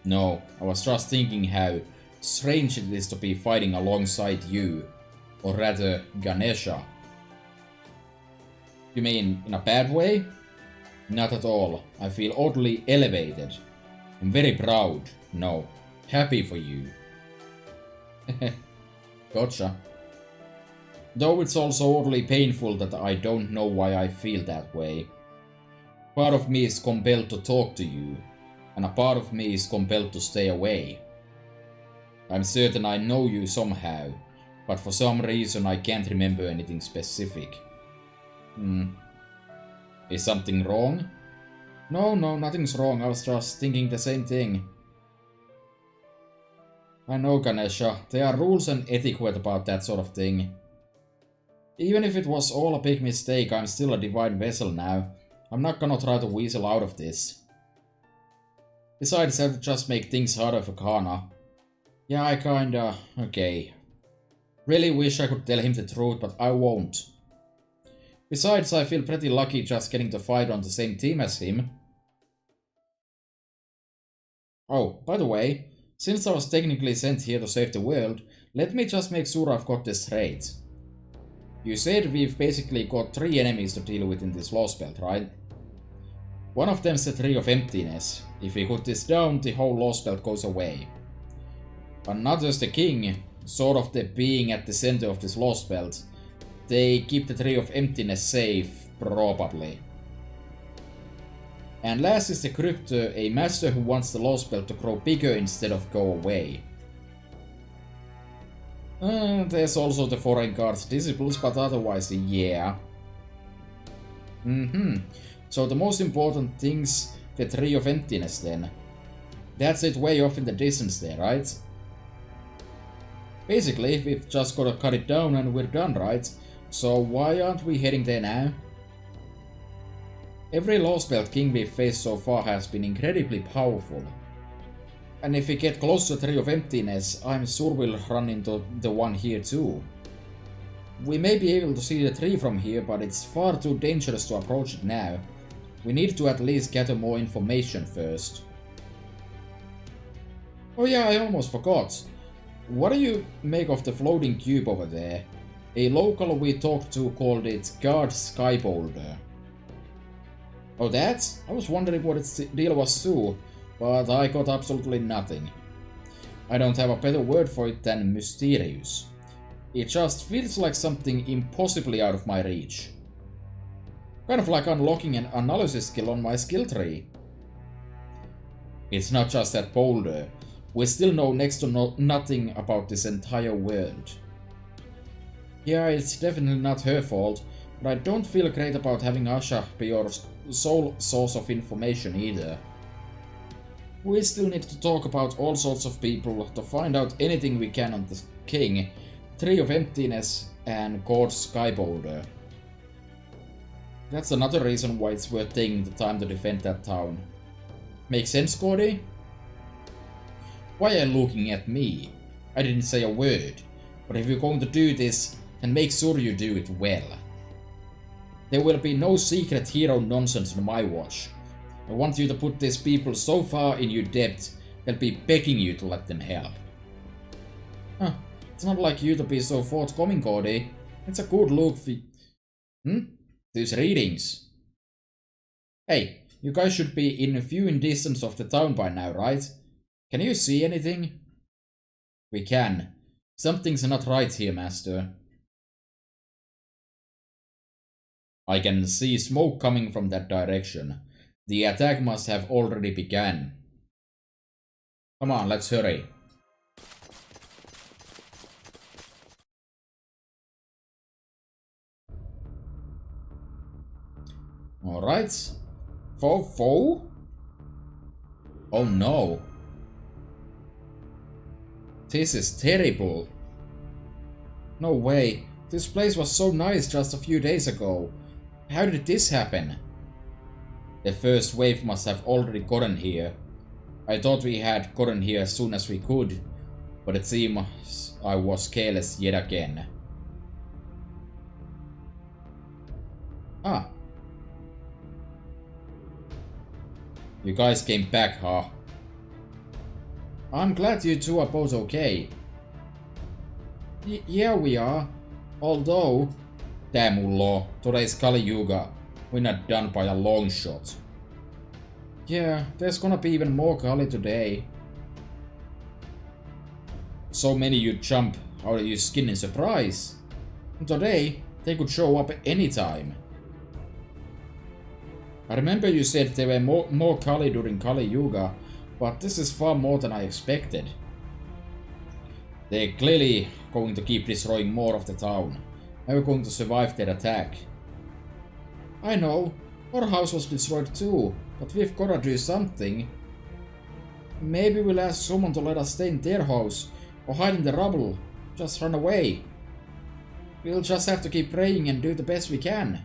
No, I was just thinking how strange it is to be fighting alongside you, or rather Ganesha. You mean in a bad way? Not at all. I feel oddly elevated. I'm very proud. No, happy for you. Gotcha. Though it's also oddly painful that I don't know why I feel that way. part of me is compelled to talk to you, and a part of me is compelled to stay away. I'm certain I know you somehow, but for some reason I can't remember anything specific. Is something wrong? No, nothing's wrong, I was just thinking the same thing. I know, Ganesha, there are rules and etiquette about that sort of thing. Even if it was all a big mistake, I'm still a divine vessel now. I'm not gonna try to weasel out of this. Besides, I would just make things harder for Kana. Yeah, I kinda... okay. Really wish I could tell him the truth, but I won't. Besides, I feel pretty lucky just getting to fight on the same team as him. Oh, by the way, since I was technically sent here to save the world, let me just make sure I've got this straight. You said we've basically got 3 enemies to deal with in this Lost Belt, right? One of them's the Tree of Emptiness. If we put this down, the whole Lost Belt goes away. Another's the King, sort of the being at the center of this Lost Belt. They keep the Tree of Emptiness safe, probably. And last is the Cryptor, a master who wants the Lost Belt to grow bigger instead of go away. There's also the Foreign Guard's disciples, but otherwise, yeah. So the most important thing's the Tree of Emptiness then. That's it way off in the distance there, right? Basically, we've just gotta cut it down and we're done, right? So why aren't we heading there now? Every Lost Belt king we've faced so far has been incredibly powerful. And if we get close to the Tree of Emptiness, I'm sure we'll run into the one here too. We may be able to see the tree from here, but it's far too dangerous to approach it now. We need to at least gather more information first. Oh yeah, I almost forgot. What do you make of the floating cube over there? A local we talked to called it Guard Sky Boulder. Oh, that? I was wondering what its deal was too, but I got absolutely nothing. I don't have a better word for it than mysterious. It just feels like something impossibly out of my reach. Kind of like unlocking an analysis skill on my skill tree. It's not just that boulder. We still know next to nothing about this entire world. Yeah, it's definitely not her fault, but I don't feel great about having Asha be your sole source of information either. We still need to talk about all sorts of people to find out anything we can on the King, Tree of Emptiness, and God Sky Boulder. That's another reason why it's worth taking the time to defend that town. Make sense, Cody? Why are you looking at me? I didn't say a word, but if you're going to do this, then make sure you do it well. There will be no secret hero nonsense on my watch. I want you to put these people so far in your debt, they'll be begging you to let them help. Huh, it's not like you to be so forthcoming, Cody. It's a good look for... These readings. Hey, you guys should be in a viewing distance of the town by now, right? Can you see anything? We can. Something's not right here, Master. I can see smoke coming from that direction. The attack must have already begun. Come on, let's hurry. Alright. Foe? Oh no. This is terrible. No way. This place was so nice just a few days ago. How did this happen? The first wave must have already gotten here. I thought we had gotten here as soon as we could, but it seems I was careless yet again. Ah. You guys came back, huh? I'm glad you two are both okay. Yeah, we are. Although... Damn Ullo, today's Kali Yuga. We're not done by a long shot. Yeah, there's gonna be even more Kali today. So many you jump out of your skin in surprise. And today, they could show up anytime. I remember you said there were more Kali during Kali Yuga, but this is far more than I expected. They're clearly going to keep destroying more of the town. Never going to survive their attack. I know, our house was destroyed too, but we've gotta do something. Maybe we'll ask someone to let us stay in their house, or hide in the rubble, just run away. We'll just have to keep praying and do the best we can.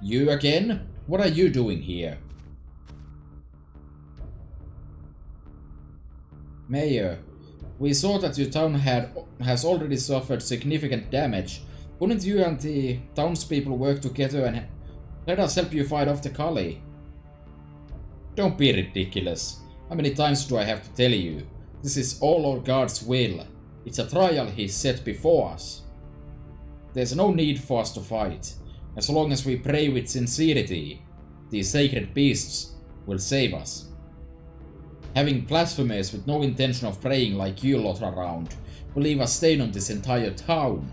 You again? What are you doing here? Mayor, we saw that your town has already suffered significant damage. Couldn't you and the townspeople work together and let us help you fight off the Kali? Don't be ridiculous. How many times do I have to tell you? This is all our God's will. It's a trial He set before us. There's no need for us to fight. As long as we pray with sincerity, these sacred beasts will save us. Having blasphemers with no intention of praying like you lot around will leave a stain on this entire town.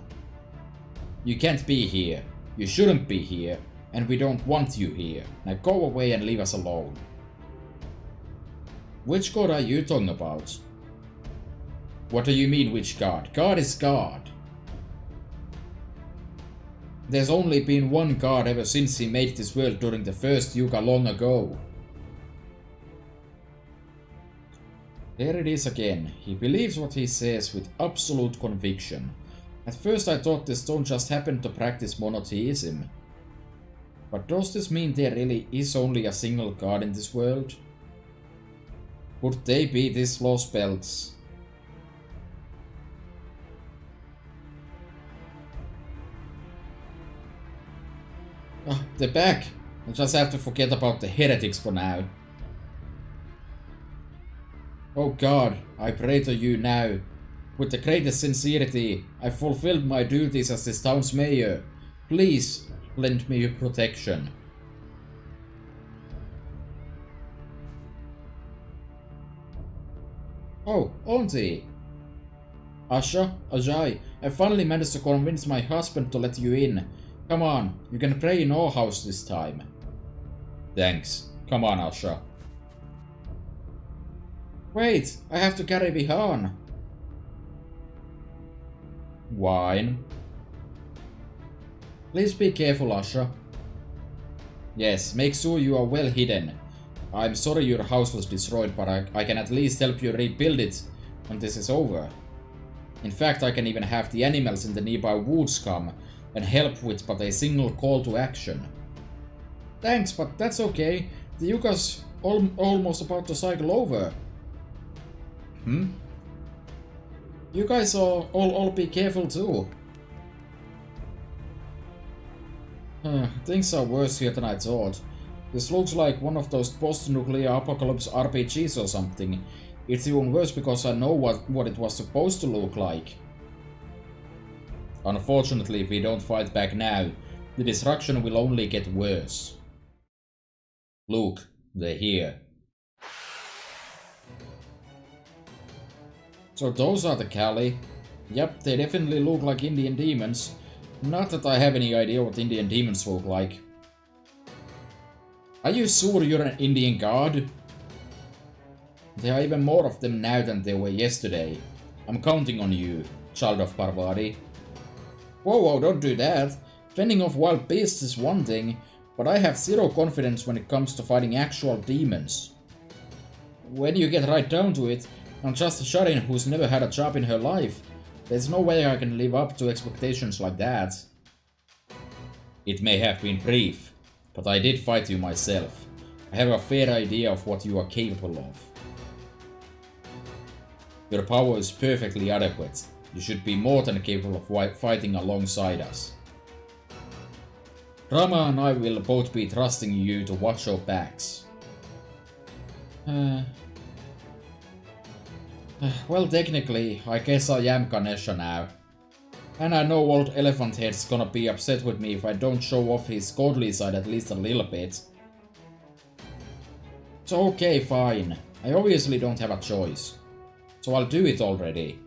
You can't be here, you shouldn't be here, and we don't want you here. Now go away and leave us alone. Which god are you talking about? What do you mean which god? God is God. There's only been one god ever since He made this world during the first Yuga long ago. There it is again. He believes what he says with absolute conviction. At first I thought the stone just happened to practice monotheism. But does this mean there really is only a single god in this world? Could they be these lost belts? Ah, they're back! I'll just have to forget about the heretics for now. Oh God, I pray to you now. With the greatest sincerity, I fulfilled my duties as this town's mayor. Please, lend me your protection. Oh, Auntie! Asha, Ajay, I finally managed to convince my husband to let you in. Come on, you can pray in our house this time. Thanks. Come on, Asha. Wait, I have to carry Vihan. Wine. Please be careful, Asha. Yes, make sure you are well hidden. I'm sorry your house was destroyed, but I can at least help you rebuild it when this is over. In fact, I can even have the animals in the nearby woods come and help with but a single call to action. Thanks, but that's okay. The Yuga's almost about to cycle over. You guys all be careful too. Things are worse here than I thought. This looks like one of those post-nuclear apocalypse RPGs or something. It's even worse because I know what it was supposed to look like. Unfortunately, if we don't fight back now, the destruction will only get worse. Look, they're here. So those are the Kali. Yep, they definitely look like Indian demons. Not that I have any idea what Indian demons look like. Are you sure you're an Indian god? There are even more of them now than there were yesterday. I'm counting on you, child of Parvati. Whoa, don't do that. Fending off wild beasts is one thing, but I have zero confidence when it comes to fighting actual demons. When you get right down to it, I'm just a shut-in who's never had a job in her life. There's no way I can live up to expectations like that. It may have been brief, but I did fight you myself. I have a fair idea of what you are capable of. Your power is perfectly adequate. You should be more than capable of fighting alongside us. Rama and I will both be trusting you to watch our backs. Well, technically, I guess I am Ganesha now. And I know old Elephant Head's gonna be upset with me if I don't show off his godly side at least a little bit. So okay, fine. I obviously don't have a choice. So I'll do it already.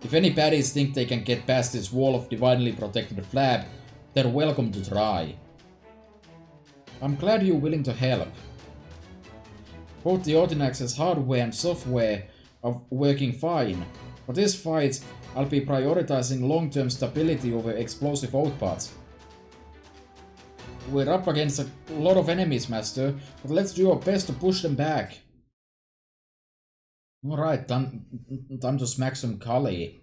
If any baddies think they can get past this wall of divinely protected flab, they're welcome to try. I'm glad you're willing to help. Both the Ordinax's hardware and software are working fine. For this fight, I'll be prioritizing long-term stability over explosive outputs. We're up against a lot of enemies, Master, but let's do our best to push them back. Alright, time to smack some Kali.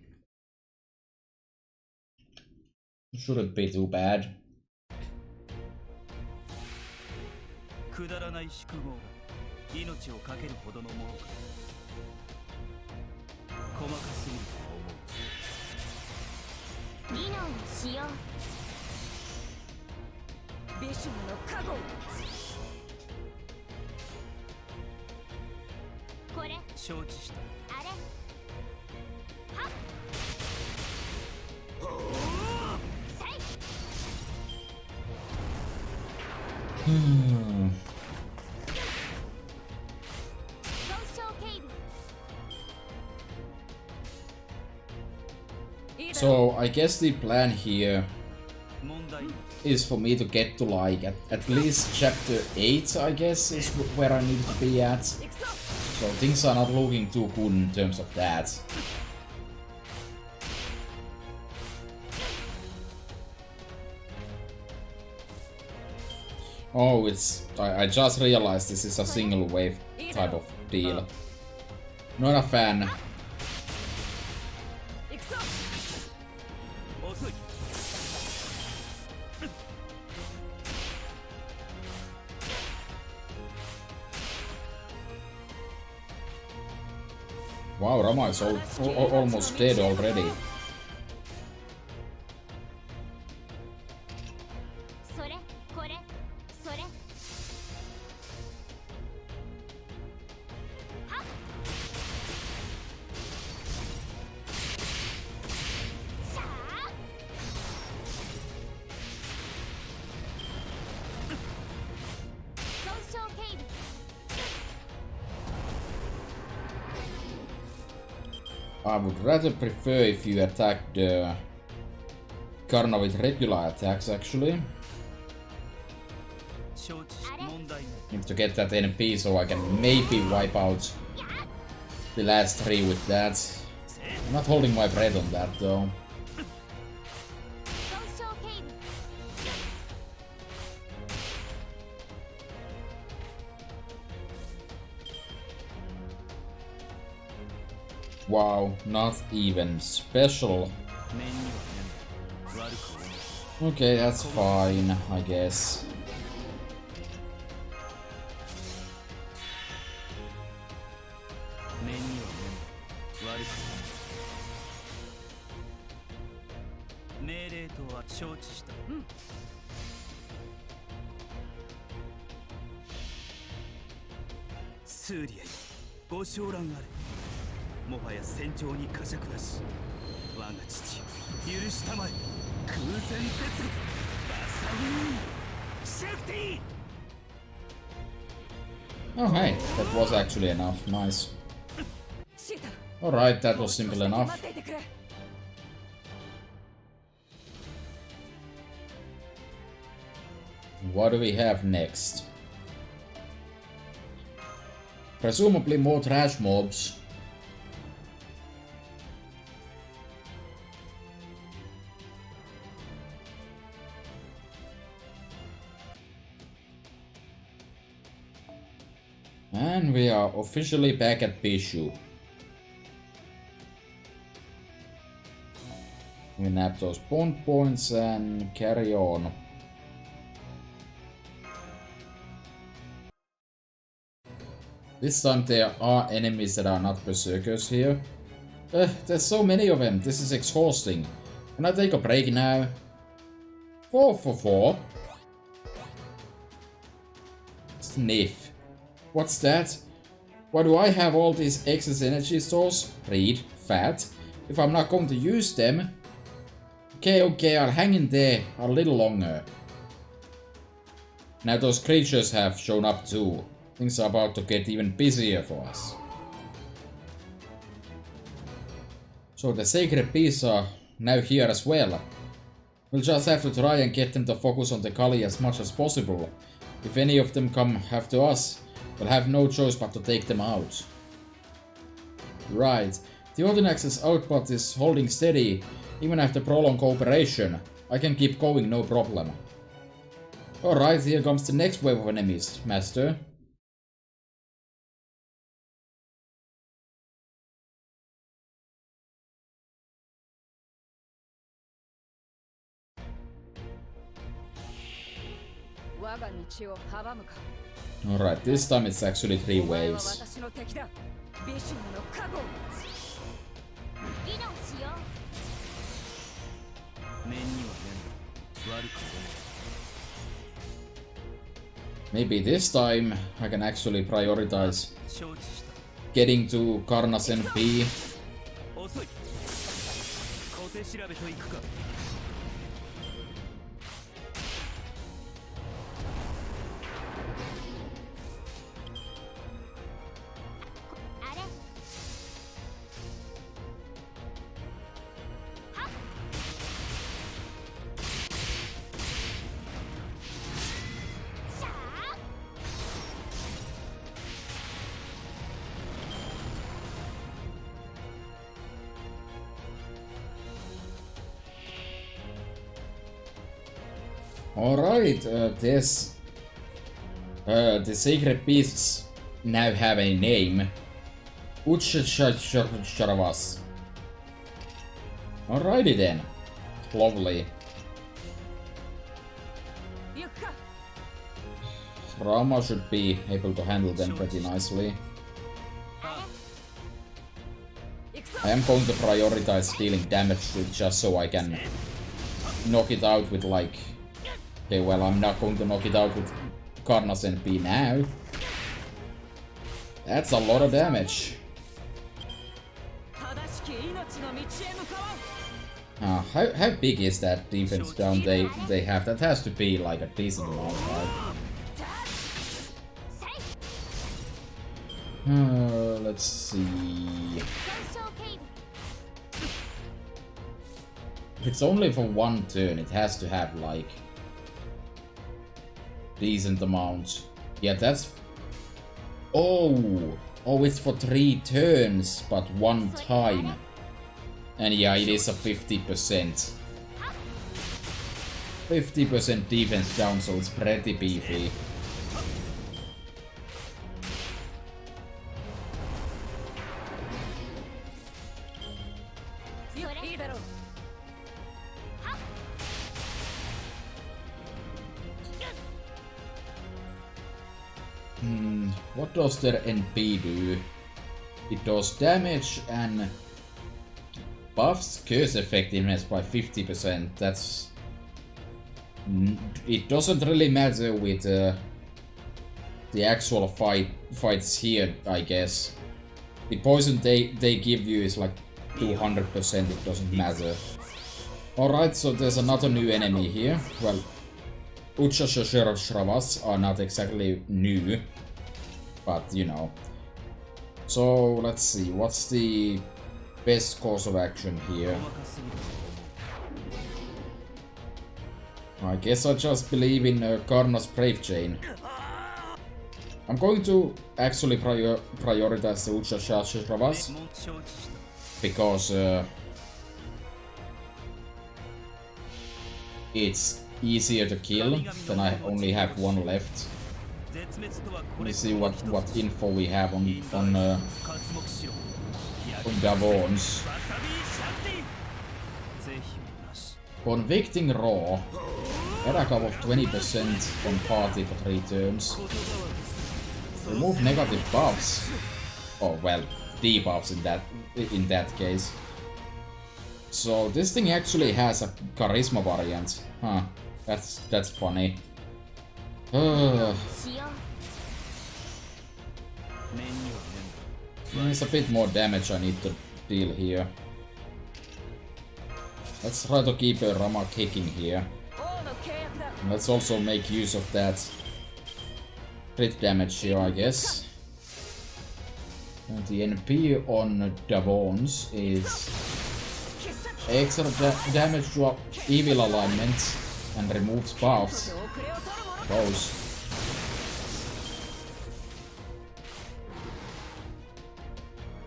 Shouldn't be too bad. くだらない宿業が命を懸けるほどのものか細かすぎると思う議論をしよう。ビシュムの加護これ承知したあれはっさい損傷警備 So, I guess the plan here 問題 is for me to get to like at least chapter 8, I guess, is where I need to be at. So things are not looking too good in terms of that. Oh, it's... I just realized this is a single wave type of deal. Not a fan. 行くぞ遅い Wow, Rama is almost dead already. それこれそれはっシャー損傷警備 I would rather prefer if you attack the Karna with regular attacks, actually. 承知し問題ない Need to get that NP so I can maybe wipe out the last 3 with that. I'm not holding my breath on that, though. 損傷警備 Wow, not even special. 面には念悪く思う Okay, that's fine, I guess. 面には念悪く思う命令とは承知したスーリアよご昇乱あれもはや戦場に呵責なし我が父許したまえ空前絶後バサリーシェフティ Oh hey, that was actually enough, nice. シータ Alright, that was simple 待 enough. っていてくれ What do we have next? Presumably more trash mobs. And we are officially back at Bishu. We nab those bond points and carry on. This time there are enemies that are not berserkers here. There's so many of them, this is exhausting. Can I take a break now? 4 for 4. Sniff. What's that? Why do I have all these excess energy stores? Read. Fat. If I'm not going to use them. Okay, I'll hang in there a little longer. Now those creatures have shown up too. Things are about to get even busier for us. So the sacred beasts are now here as well. We'll just have to try and get them to focus on the Kali as much as possible. If any of them come after us, we'll have no choice but to take them out. Right. The Ordinax's output is holding steady, even after prolonged operation. I can keep going, no problem. Alright, here comes the next wave of enemies, Master. Alright, this time it's actually 3 waves. 議論しよう。念には念悪く思 Maybe this time I can actually prioritize う承知した getting to Karnasen P. 遅い小手調べといくか あれ。はっ。しゃあ。Alright, there's... the sacred beasts now have a name. Uchcharavas. Alrighty then. Lovely. Rama should be able to handle them pretty nicely. I am going to prioritize dealing damage to it just so I can knock it out with like... Okay, well, I'm not going to knock it out with Karnasen P now. That's a lot of damage. How big is that defense down they have? That has to be like a decent amount, right? Let's see. If it's only for 1 turn, it has to have like decent amount. Yeah, that's... Oh, it's for 3 turns, but 1 time. And yeah, it is a 50%. 50% defense down, so it's pretty beefy. What does their NP do? It does damage and buffs curse effectiveness by 50%. That's... It doesn't really matter with the actual fights here, I guess. The poison they give you is like 200%, it doesn't matter. Alright, so there's another new enemy here. Well, Uchcharavas are not exactly new, but you know. So let's see, what's the best course of action here? I guess I just believe in Karna's Brave Chain. I'm going to actually prioritize the Uchcharavas because it's easier to kill, then I only have 1 left. Let me see what info we have on Davons. Convicting Raw. Eracap of 20% on party for 3 turns. Remove negative buffs. Oh well, debuffs in that case. So this thing actually has a charisma variant. Huh. That's funny. There's a bit more damage I need to deal here. Let's try to keep a Rama kicking here. Let's also make use of that crit damage here, I guess. And the NP on Davons is extra damage to evil alignments and removes buffs. Those.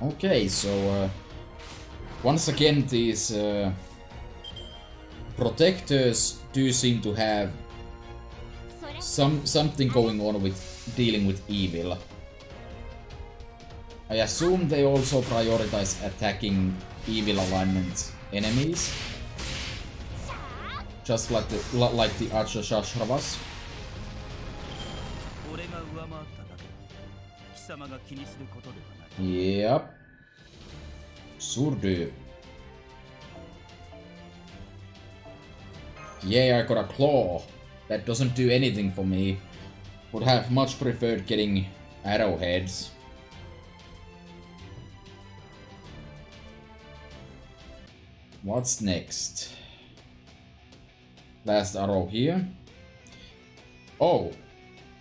Okay, so once again these protectors do seem to have something going on with dealing with evil. I assume they also prioritize attacking evil alignment enemies, just like the Achashashravas. 俺が上回っただけ貴様が気にすることではない Yep. Surdu. Yeah, I got a claw. That doesn't do anything for me. Would have much preferred getting arrowheads. What's next? Last arrow here. Oh,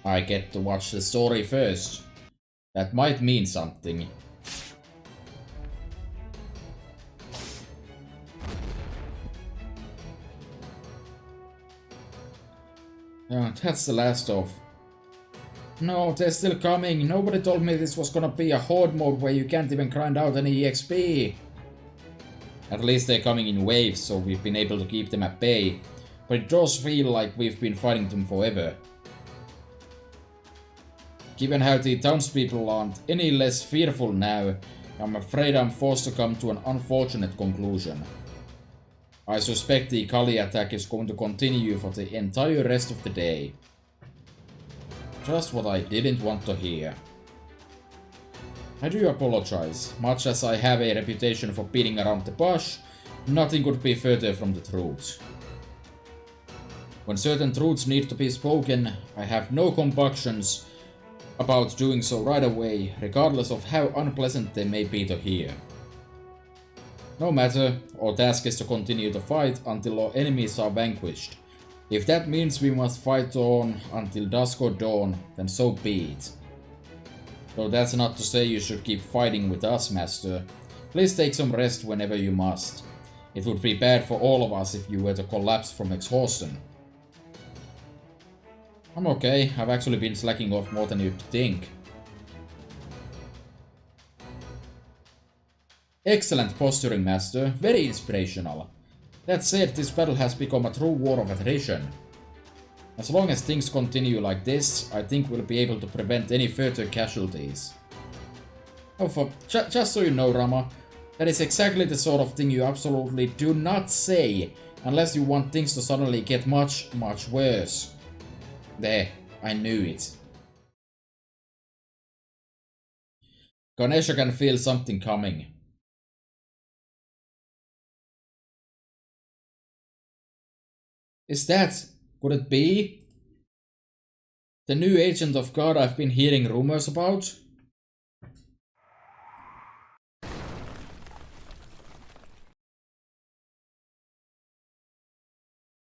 I get to watch the story first. That might mean something. That's the last of. No, they're still coming. Nobody told me this was gonna be a horde mode where you can't even grind out any EXP. At least they're coming in waves, so we've been able to keep them at bay. But it does feel like we've been fighting them forever. Given how the townspeople aren't any less fearful now, I'm afraid I'm forced to come to an unfortunate conclusion. I suspect the Kali attack is going to continue for the entire rest of the day. Just what I didn't want to hear. I do apologize. Much as I have a reputation for beating around the bush, nothing could be further from the truth. When certain truths need to be spoken, I have no compunctions about doing so right away, regardless of how unpleasant they may be to hear. No matter, our task is to continue to fight until our enemies are vanquished. If that means we must fight on until dusk or dawn, then so be it. Though that's not to say you should keep fighting with us, Master. Please take some rest whenever you must. It would be bad for all of us if you were to collapse from exhaustion. I'm okay, I've actually been slacking off more than you'd think. Excellent posturing, Master. Very inspirational. That said, this battle has become a true war of attrition. As long as things continue like this, I think we'll be able to prevent any further casualties. Oh, just so you know, Rama, that is exactly the sort of thing you absolutely do not say, unless you want things to suddenly get much, much worse. There, I knew it. Ganesha can feel something coming. Is that... could it be? The new agent of God I've been hearing rumors about?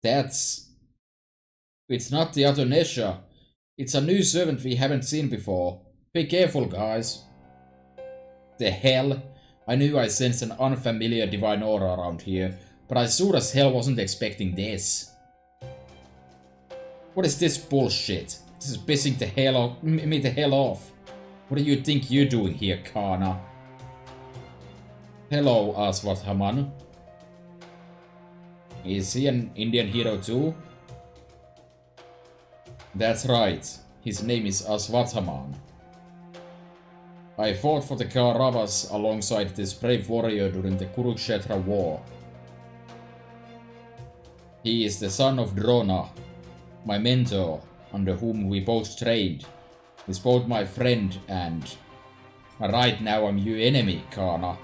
That's... it's not the other Nesha. It's a new servant we haven't seen before. Be careful, guys. The hell? I knew I sensed an unfamiliar divine aura around here, but I sure as hell wasn't expecting this. What is this bullshit? This is pissing me the hell off. What do you think you're doing here, Kana? Hello, Aswathaman. Is he an Indian hero too? That's right. His name is Aswathaman. I fought for the Kauravas alongside this brave warrior during the Kurukshetra war. He is the son of Drona, my mentor, under whom we both trained. He's both my friend and... right now I'm your enemy, Kana.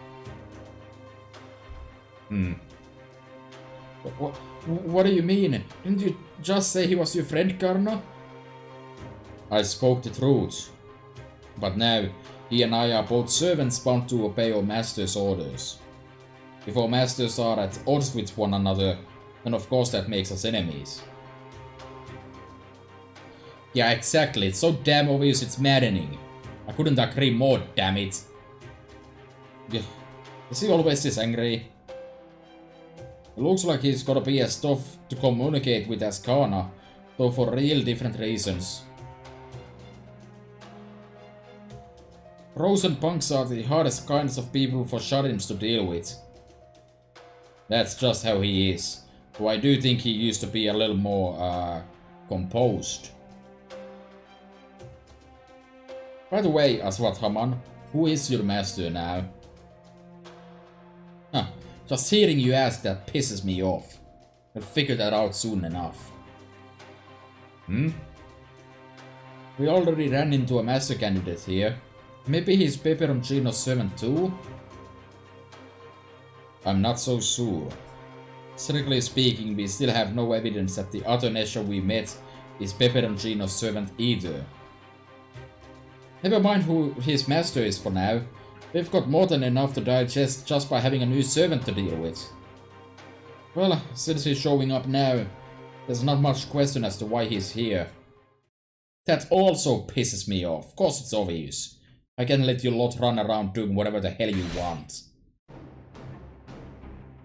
What do you mean? Didn't you just say he was your friend, Karna? I spoke the truth. But now, he and I are both servants bound to obey our master's orders. If our masters are at odds with one another, then of course that makes us enemies. Yeah, exactly. It's so damn obvious it's maddening. I couldn't agree more, damn it. Is he always this angry? It looks like he's gotta be as tough to communicate with as Kana, though for real different reasons. Pros and punks are the hardest kinds of people for shut-ins to deal with. That's just how he is. Though I do think he used to be a little more, composed. By the way, Aswathaman, who is your master now? Huh, just hearing you ask that pisses me off. I'll figure that out soon enough. Hmm? We already ran into a master candidate here. Maybe he's Peperoncino's servant too? I'm not so sure. Strictly speaking, we still have no evidence that the other Nesha we met is Peperoncino's servant either. Never mind who his master is for now. We've got more than enough to digest just by having a new servant to deal with. Well, since he's showing up now, there's not much question as to why he's here. That also pisses me off. Of course it's obvious. I can let you lot run around doing whatever the hell you want.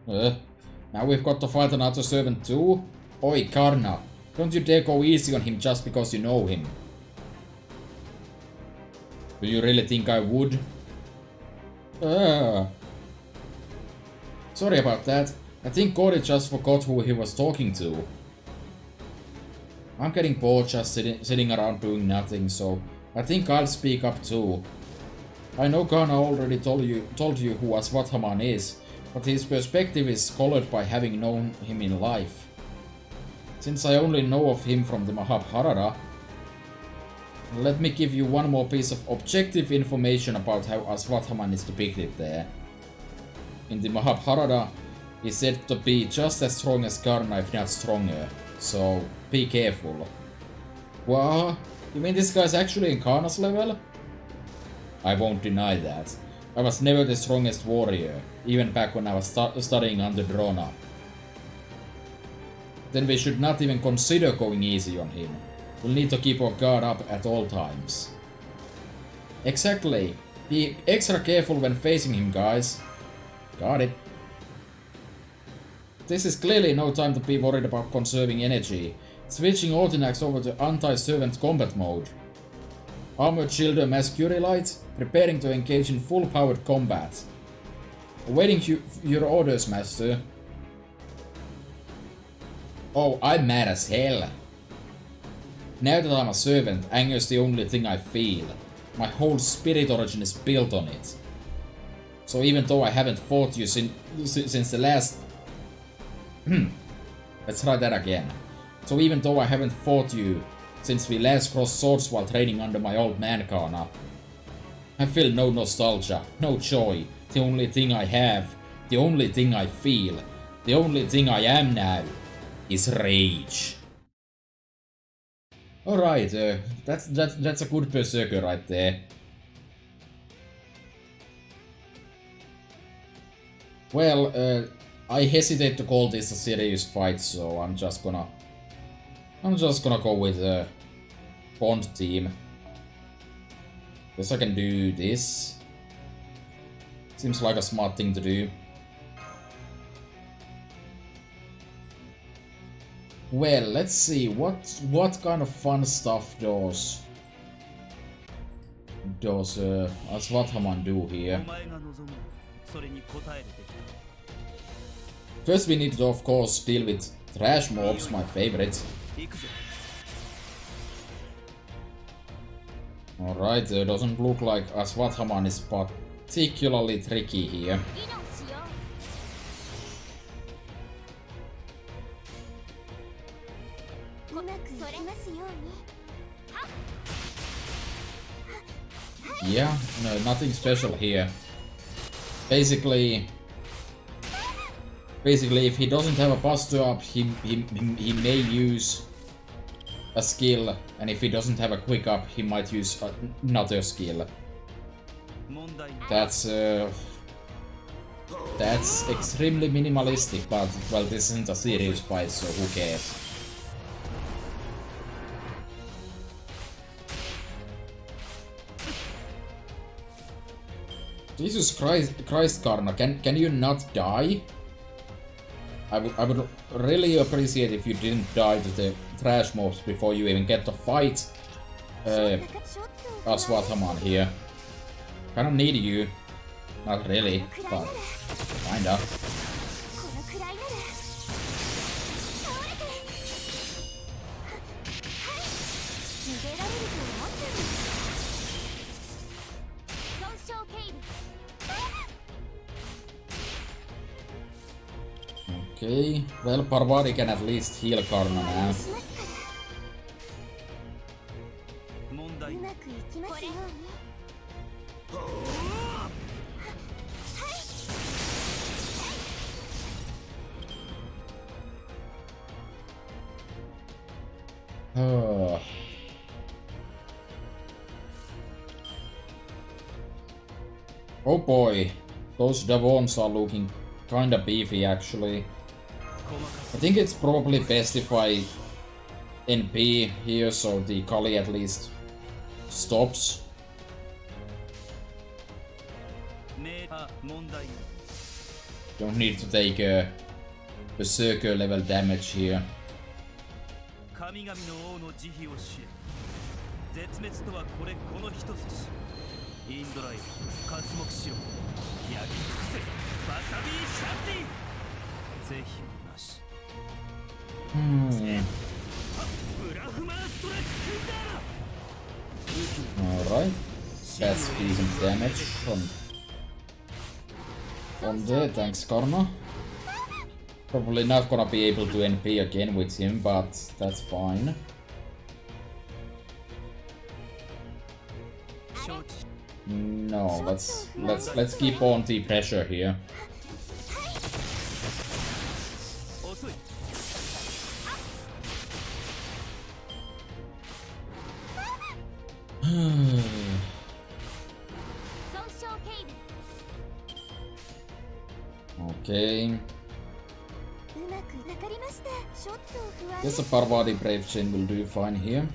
Now we've got to fight another servant too? Oi, Karna, don't you dare go easy on him just because you know him. Do you really think I would? Sorry about that. I think Cory just forgot who he was talking to. I'm getting bored just sitting around doing nothing, so I think I'll speak up too. I know Kana already told you who Aswathaman is, but his perspective is colored by having known him in life. Since I only know of him from the Mahabharata, let me give you one more piece of objective information about how Aswathaman is depicted there. In the Mahabharata, he's said to be just as strong as Karna, if not stronger, so be careful. What? You mean this guy's actually in Karna's level? I won't deny that. I was never the strongest warrior, even back when I was studying under Drona. Then we should not even consider going easy on him. We'll need to keep our guard up at all times. Exactly. Be extra careful when facing him, guys. Got it. This is clearly no time to be worried about conserving energy. Switching Ordinax over to anti-servant combat mode. Armored Shielder Mascurilite, preparing to engage in full-powered combat. Awaiting your orders, Master. Oh, I'm mad as hell. Now that I'm a servant, anger's the only thing I feel. My whole spirit origin is built on it. So even though I haven't fought you since the last... Let's try that again. So even though I haven't fought you since we last crossed swords while training under my old man Kana, I feel no nostalgia, no joy. The only thing I have, the only thing I feel, the only thing I am now, is rage. Alright, that's a good berserker right there. Well, I hesitate to call this a serious fight, so I'm just gonna go with the Bond team. Guess I can do this. Seems like a smart thing to do. Well, let's see what kind of fun stuff does Aswathaman do here. First we need to of course deal with trash mobs, my favorite. Alright, it doesn't look like Aswathaman is particularly tricky here. Yeah, no, nothing special here. Basically, if he doesn't have a buster up, he may use a skill, and if he doesn't have a quick up, he might use another skill. That's extremely minimalistic, but well, this isn't a serious fight, so who cares? Jesus Christ, Karna, can you not die? I would really appreciate if you didn't die to the trash mobs before you even get to fight Aswathaman here. Kind of need you. Not really, but kinda. このくらいなら倒れてはい逃げられると思ったの損傷警備 Okay, well, Parvati can at least heal Karna now. しますから問題うまくいきますように Oh boy, those Davons are looking kinda beefy actually. I think it's probably best if I NP here so the Kali at least stops. 問題 Don't need to take a Berserker level damage here. 神々の王の慈悲を知れ絶滅とはこの一筋インドライ活目しろ焼き尽くせバサビーシャフティ是非もなし ブラフマーストラックだ Alright, that's decent damage from there, thanks Karna. Probably not gonna be able to NP again with him, but that's fine. 承知 No, let's keep on the pressure here. 遅い 損傷警備 Okay. うまくかかりましたちょっと不安 Guess the Parvati Brave Chain will do fine here.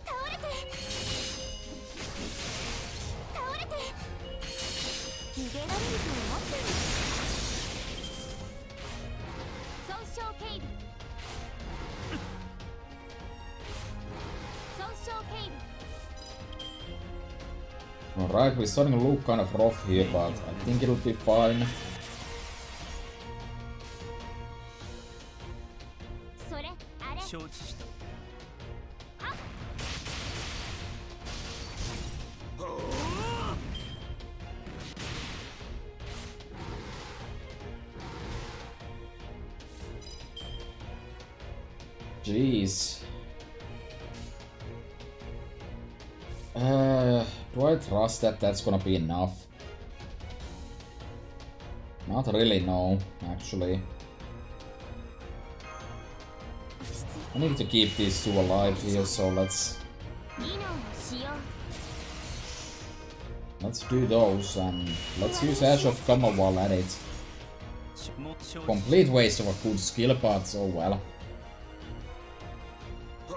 倒れて倒れて逃げられると思ったの損傷警備損傷警備 Alright, we're starting to look kind of rough here, but I think it'll be fine. それあれ承知した Jeez. Do I trust that that's gonna be enough? Not really, no, actually. I need to keep these two alive here, so let's 技能を使用 do those, and let's use Ash of Kama while at it. も承知 Complete waste of a good skill, but oh well.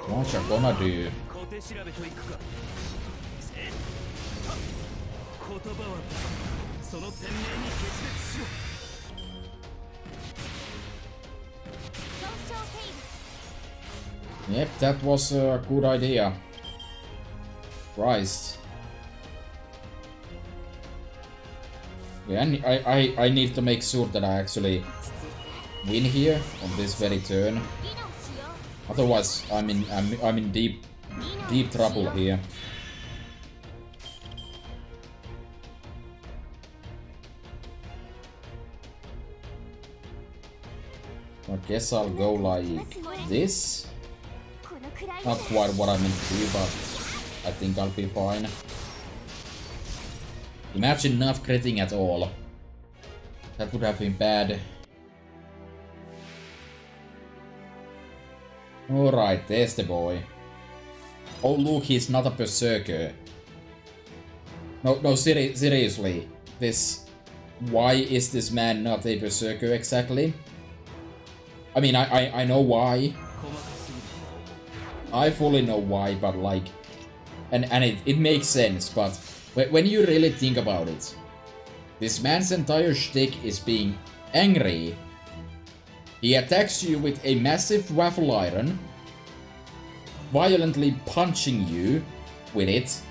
What you gonna do? 小手調べといくかせっ言葉はその天命に決別しろ損傷警備 Yep, that was a good idea. Christ. Yeah, I need to make sure that I actually win here on this very turn. 技能使用 Otherwise, I'm in deep trouble here. I guess I'll go like this. このくらい Not quite what I meant to do, but I think I'll be fine. Imagine not critting at all. That would have been bad. Alright, there's the boy. Oh look, he's not a berserker. No, seriously. Why is this man not a berserker exactly? I mean, I know why. 細かすぎる I fully know why, but like... And it makes sense, but when you really think about it, This man's entire shtick is being angry. He attacks you with a massive waffle iron, violently punching you with it.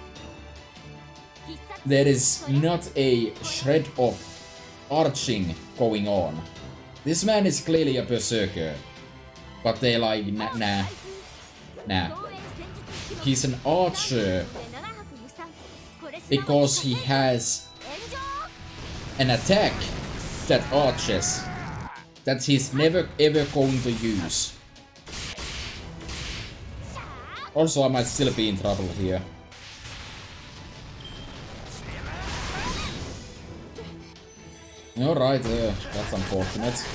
There is not a shred of arching going on. This man is clearly a berserker. But they like, nah. He's an archer because he has an attack that arches that he's never ever going to use. Also, I might still be in trouble here. Alright, that's unfortunate.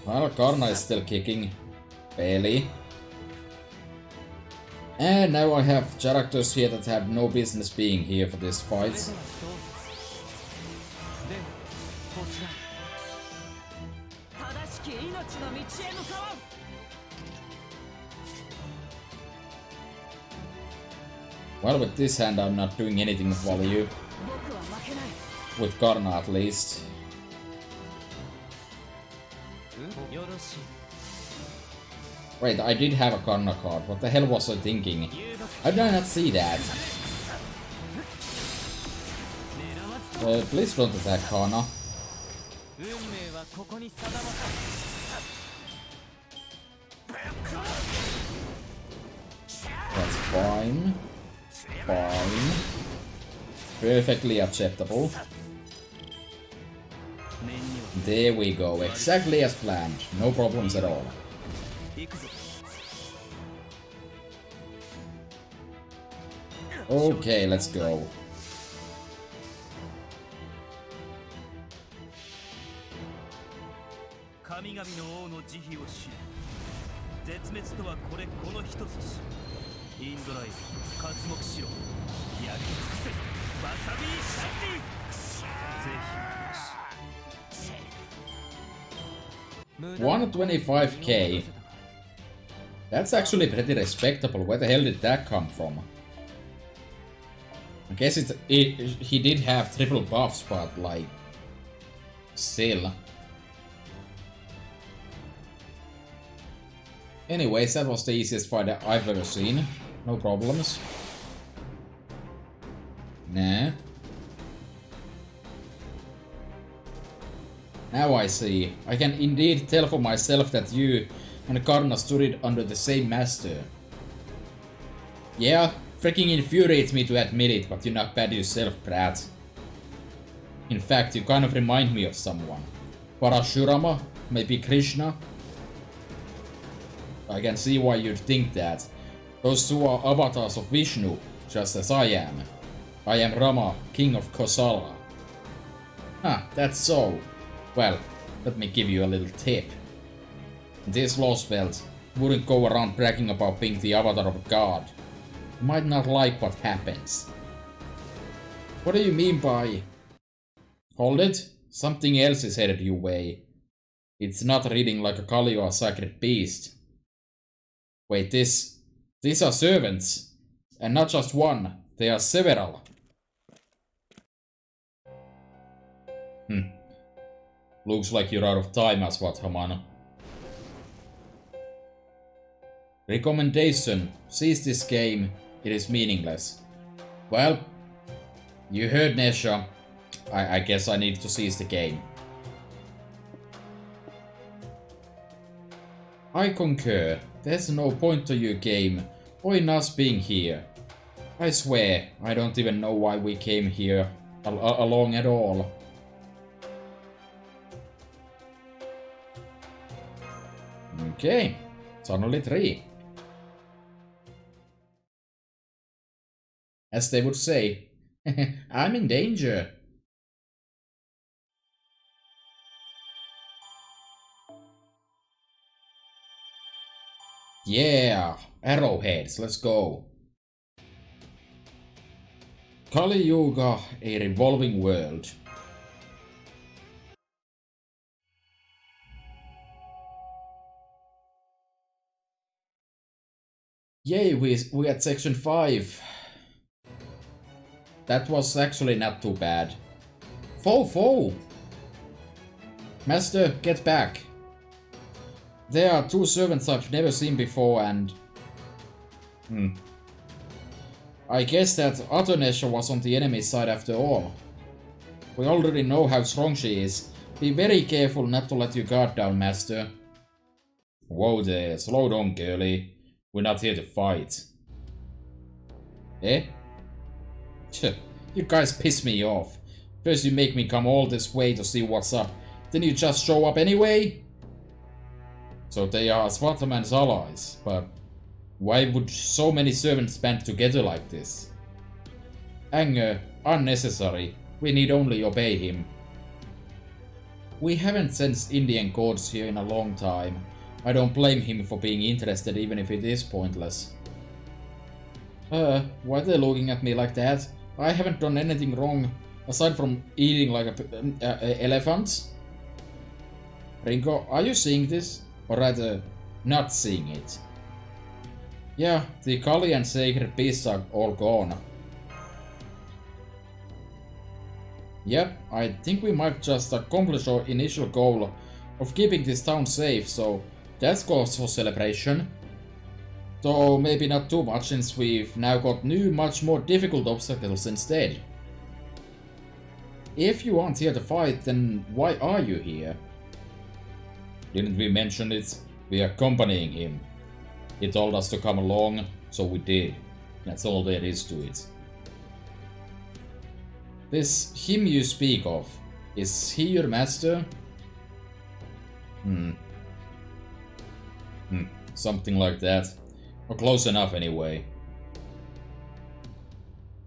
Well, Karna is still kicking. Barely. And now I have characters here that have no business being here for this fight. Well, with this hand I'm not doing anything of value. With Karna at least. Wait, I did have a Karna card. What the hell was I thinking? How did I not see that? Please don't attack Karna. That's fine. Fine. Perfectly acceptable. There we go, exactly as planned. No problems at all. Okay, let's go. $125k. That's actually pretty respectable. Where the hell did that come from? I guess he did have triple buffs, but like, still. Anyways, that was the easiest fight I've ever seen. No problems. Nah. Now I see. I can indeed tell for myself that you and Karna stood under the same master. Yeah, freaking infuriates me to admit it, but you're not bad yourself, brat. In fact, you kind of remind me of someone. Parashurama? Maybe Krishna? I can see why you'd think that. Those two are avatars of Vishnu, just as I am. I am Rama, king of Kosala. Huh, that's so. Well, let me give you a little tip. This lost belt wouldn't go around bragging about being the avatar of a god. You might not like what happens. What do you mean by... Hold it? Something else is headed your way. It's not reading like a Kali or a sacred beast. Wait, these are servants. And not just one, they are several. Looks like you're out of time, Aswat Hamana. Recommendation: cease this game, it is meaningless. Well, you heard Nesha. I guess I need to cease the game. I concur. There's no point to your game, or in us being here. I swear, I don't even know why we came here along at all. Okay, it's only 3. As they would say, I'm in danger. Yeah, arrowheads, let's go. Kali Yuga, a revolving world. Yay, we at section 5. that was actually not too bad. Foe! Master, get back. There are two servants I've never seen before and... I guess that Atonesha was on the enemy side after all. We already know how strong she is. Be very careful not to let your guard down, Master. Whoa there, slow down, girlie. We're not here to fight. Eh? Tch, you guys piss me off. First you make me come all this way to see what's up, then you just show up anyway? So they are Svartaman's allies, but why would so many servants band together like this? Anger, unnecessary. We need only obey him. We haven't sensed Indian gods here in a long time. I don't blame him for being interested even if it is pointless. Why are they looking at me like that? I haven't done anything wrong, aside from eating like a elephant. Ringo, are you seeing this? Or rather, not seeing it? Yeah, the Kali and sacred beasts are all gone. Yep, I think we might just accomplish our initial goal of keeping this town safe, so that's cause for celebration. Though maybe not too much since we've now got new, much more difficult obstacles instead. If you aren't here to fight, then why are you here? Didn't we mention it? We are accompanying him. He told us to come along, so we did. That's all there is to it. This him you speak of, is he your master? Something like that. Or close enough anyway.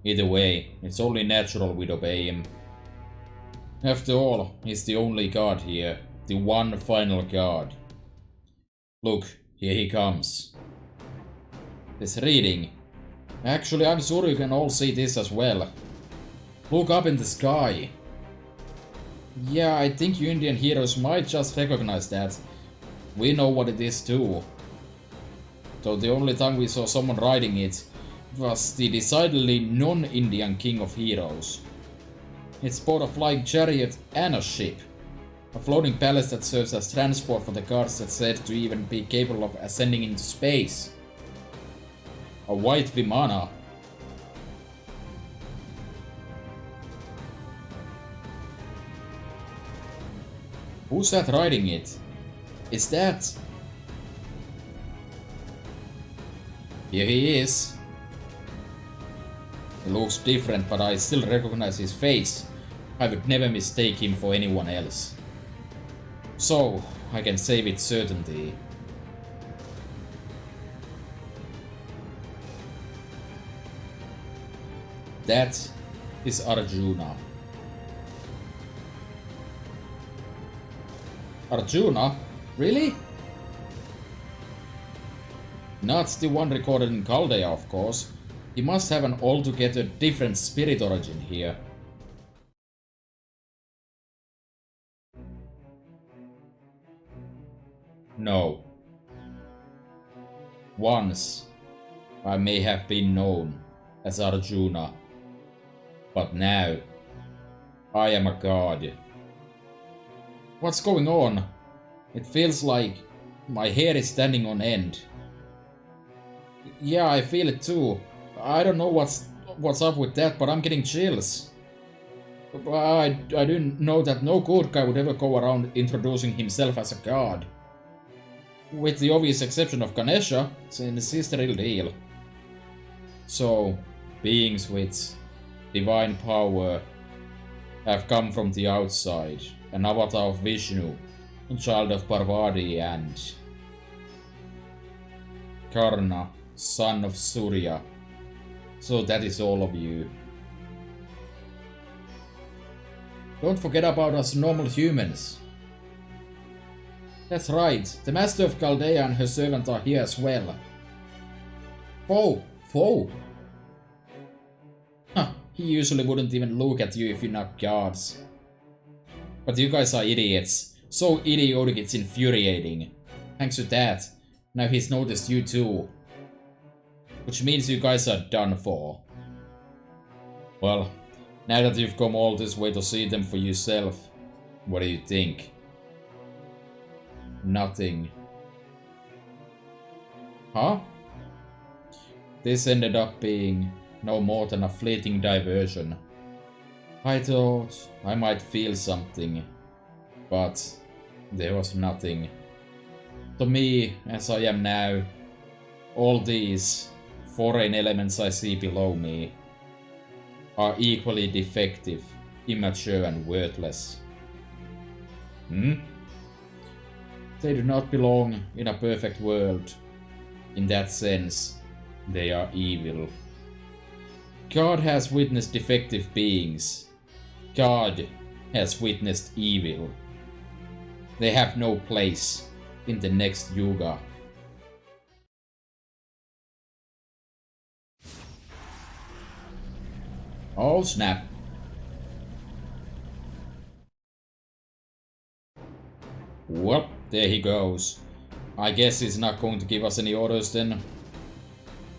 Either way, it's only natural we'd obey him. After all, he's the only god here. The one final god. Look, here he comes. This reading. Actually, I'm sure you can all see this as well. Look up in the sky. Yeah, I think you Indian heroes might just recognize that. We know what it is too. Though the only time we saw someone riding it was the decidedly non-Indian king of heroes. It's both a flying chariot and a ship. A floating palace that serves as transport for the gods that's said to even be capable of ascending into space. A white Vimana. Who's that riding it? Is that... Here he is. He looks different, but I still recognize his face. I would never mistake him for anyone else. So, I can say with certainty. That is Arjuna. Arjuna? Really? Not the one recorded in Chaldea, of course. He must have an altogether different spirit origin here. No. Once, I may have been known as Arjuna. But now, I am a god. What's going on? It feels like my hair is standing on end. Yeah, I feel it too. I don't know what's up with that, but I'm getting chills. I didn't know that no good guy would ever go around introducing himself as a god. With the obvious exception of Ganesha, since he's the real deal. So, beings with divine power have come from the outside, an avatar of Vishnu, a child of Parvati, and Karna, son of Surya. So that is all of you. Don't forget about us normal humans. That's right, the Master of Chaldea and her servant are here as well. Foe! Foe! Huh, he usually wouldn't even look at you if you're not guards. But you guys are idiots. So idiotic it's infuriating. Thanks to that, now he's noticed you too. Which means you guys are done for. Well, now that you've come all this way to see them for yourself, what do you think? Nothing. Huh? This ended up being no more than a fleeting diversion. I thought I might feel something, but there was nothing. To me, as I am now, all these foreign elements I see below me are equally defective, immature and worthless. Hmm? They do not belong in a perfect world. In that sense, they are evil. God has witnessed defective beings. God has witnessed evil. They have no place in the next Yuga. Oh snap. Well, there he goes. I guess he's not going to give us any orders then.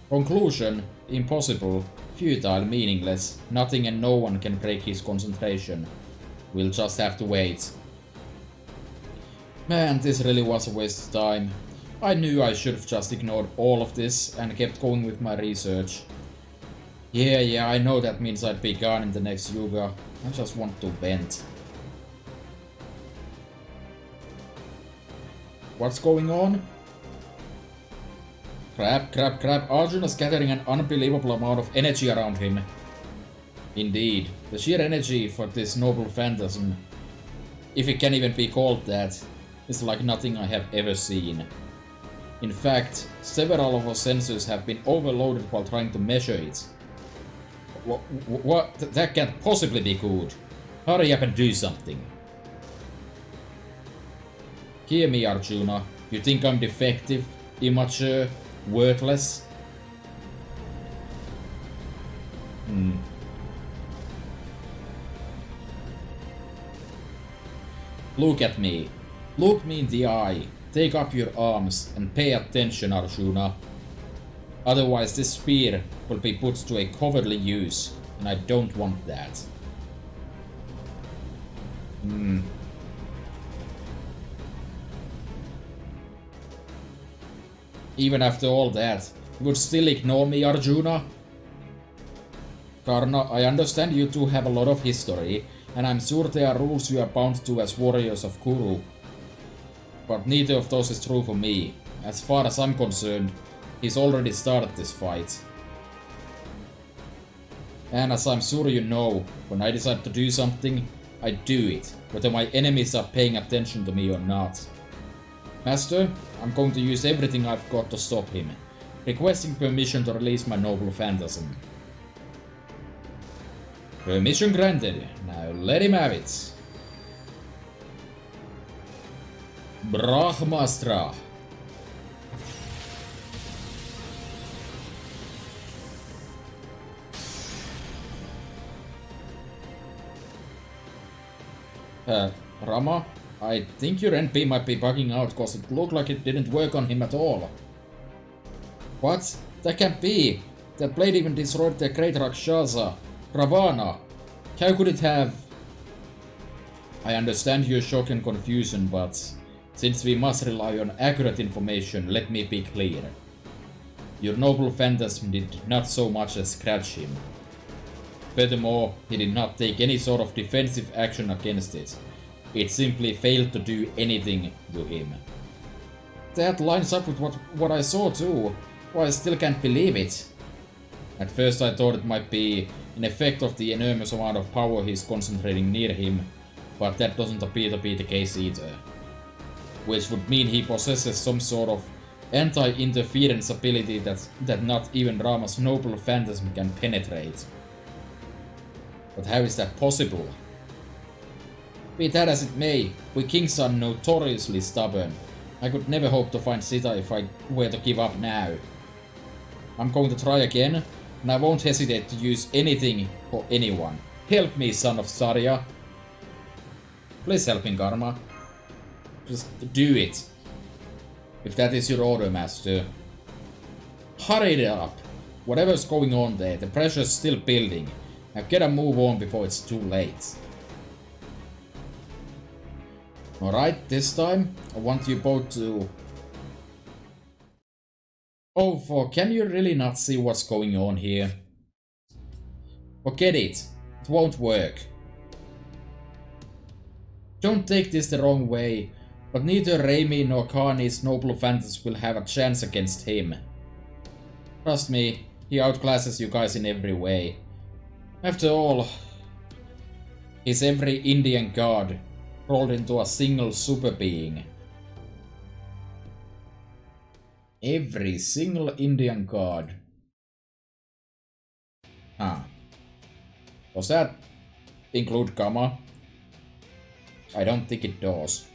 Conclusion: impossible, futile, meaningless. Nothing and no one can break his concentration. We'll just have to wait. Man, this really was a waste of time. I knew I should have just ignored all of this and kept going with my research. Yeah, I know that means I'd be gone in the next Yuga. I just want to vent. What's going on? Crap. Arjuna is gathering an unbelievable amount of energy around him. Indeed, the sheer energy for this noble phantasm, if it can even be called that, is like nothing I have ever seen. In fact, several of our sensors have been overloaded while trying to measure it. What? That can't possibly be good. Hurry up and do something. Hear me, Arjuna. You think I'm defective, immature, worthless? Look at me. Look me in the eye. Take up your arms and pay attention, Arjuna. Otherwise this spear will be put to a cowardly use, and I don't want that. Even after all that, you would still ignore me, Arjuna? Karna, I understand you two have a lot of history, and I'm sure there are rules you are bound to as warriors of Kuru. But neither of those is true for me. As far as I'm concerned, he's already started this fight. And as I'm sure you know, when I decide to do something, I do it, whether my enemies are paying attention to me or not. Master, I'm going to use everything I've got to stop him, requesting permission to release my noble phantasm. Permission granted. Now let him have it. Brahmastra. Rama, I think your NP might be bugging out cause it looked like it didn't work on him at all. What? That can't be. That blade even destroyed the great Rakshasa, Ravana. How could it have? I understand your shock and confusion, but since we must rely on accurate information, let me be clear. Your noble phantasm did not so much as scratch him. Furthermore, he did not take any sort of defensive action against it. It simply failed to do anything to him. That lines up with what I saw too. Well, I still can't believe it. At first I thought it might be an effect of the enormous amount of power he's concentrating near him, but that doesn't appear to be the case either. Which would mean he possesses some sort of anti-interference ability that not even Rama's noble phantasm can penetrate. But how is that possible? Be that as it may, we kings are notoriously stubborn. I could never hope to find Sita if I were to give up now. I'm going to try again, and I won't hesitate to use anything or anyone. Help me, son of Sarya. Please help me, Karma. Just do it. If that is your order, master. Hurry it up. Whatever's going on there, the pressure's still building. Now get a move on before it's too late. Alright, this time I want you both to... Oh fuck, can you really not see what's going on here? Forget it. It won't work. Don't take this the wrong way, but neither Raimi nor Kani's noble phantoms will have a chance against him. Trust me, he outclasses you guys in every way. After all, he's every Indian god rolled into a single super being. Every single Indian god. Ah. Does that include Kama? I don't think it does.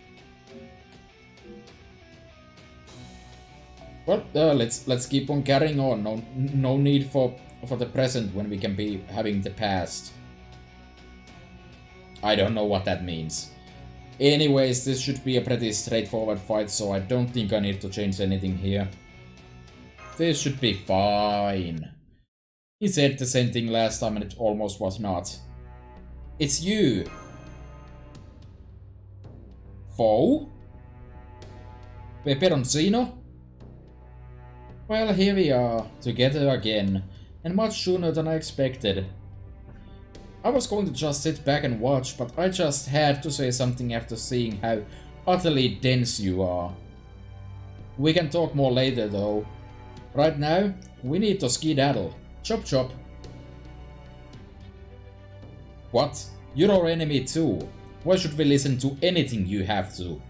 Well, let's keep on carrying on. No need for the present when we can be having the past. I don't know what that means. Anyways, this should be a pretty straightforward fight, so I don't think I need to change anything here. This should be fine. He said the same thing last time and it almost was not. It's you! Foe? Peperoncino? Well, here we are, together again, and much sooner than I expected. I was going to just sit back and watch, but I just had to say something after seeing how utterly dense you are. We can talk more later though. Right now, we need to skedaddle. Chop chop. What? You're our enemy too. Why should we listen to anything you have to?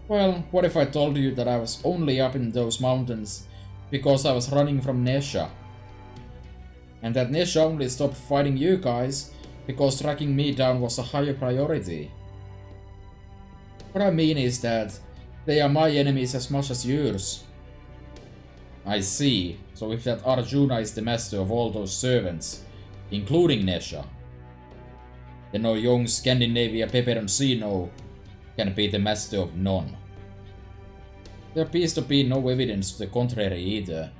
Well, what if I told you that I was only up in those mountains because I was running from Nesha? And that Nesha only stopped fighting you guys because tracking me down was a higher priority. What I mean is that they are my enemies as much as yours. I see. So if that Arjuna is the master of all those servants, including Nesha, then our young Scandinavia Peperoncino can be the master of none. There appears to be no evidence to the contrary either.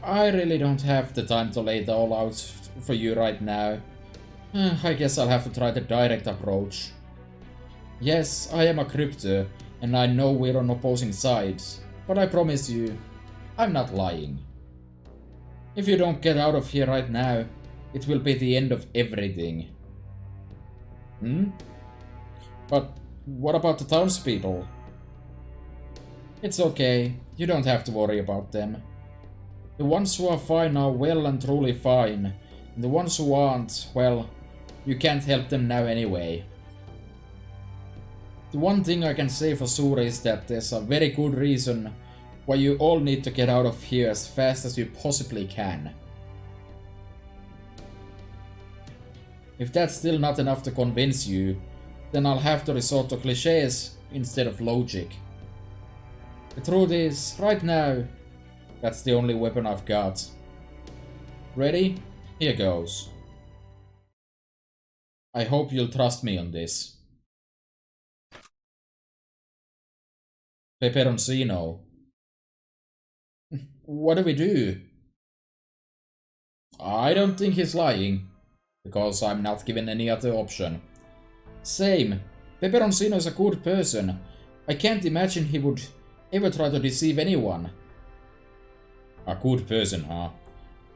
I really don't have the time to lay it all out for you right now. I guess I'll have to try the direct approach. Yes, I am a crypto, and I know we're on opposing sides, but I promise you, I'm not lying. If you don't get out of here right now, it will be the end of everything. But what about the townspeople? It's okay, you don't have to worry about them. The ones who are fine are well and truly fine, and the ones who aren't, well, you can't help them now anyway. The one thing I can say for sure is that there's a very good reason why you all need to get out of here as fast as you possibly can. If that's still not enough to convince you, then I'll have to resort to clichés instead of logic. The truth is, right now, that's the only weapon I've got. Ready? Here goes. I hope you'll trust me on this. Peperoncino. What do we do? I don't think he's lying, because I'm not given any other option. Same. Peperoncino is a good person. I can't imagine he would ever try to deceive anyone. A good person, huh?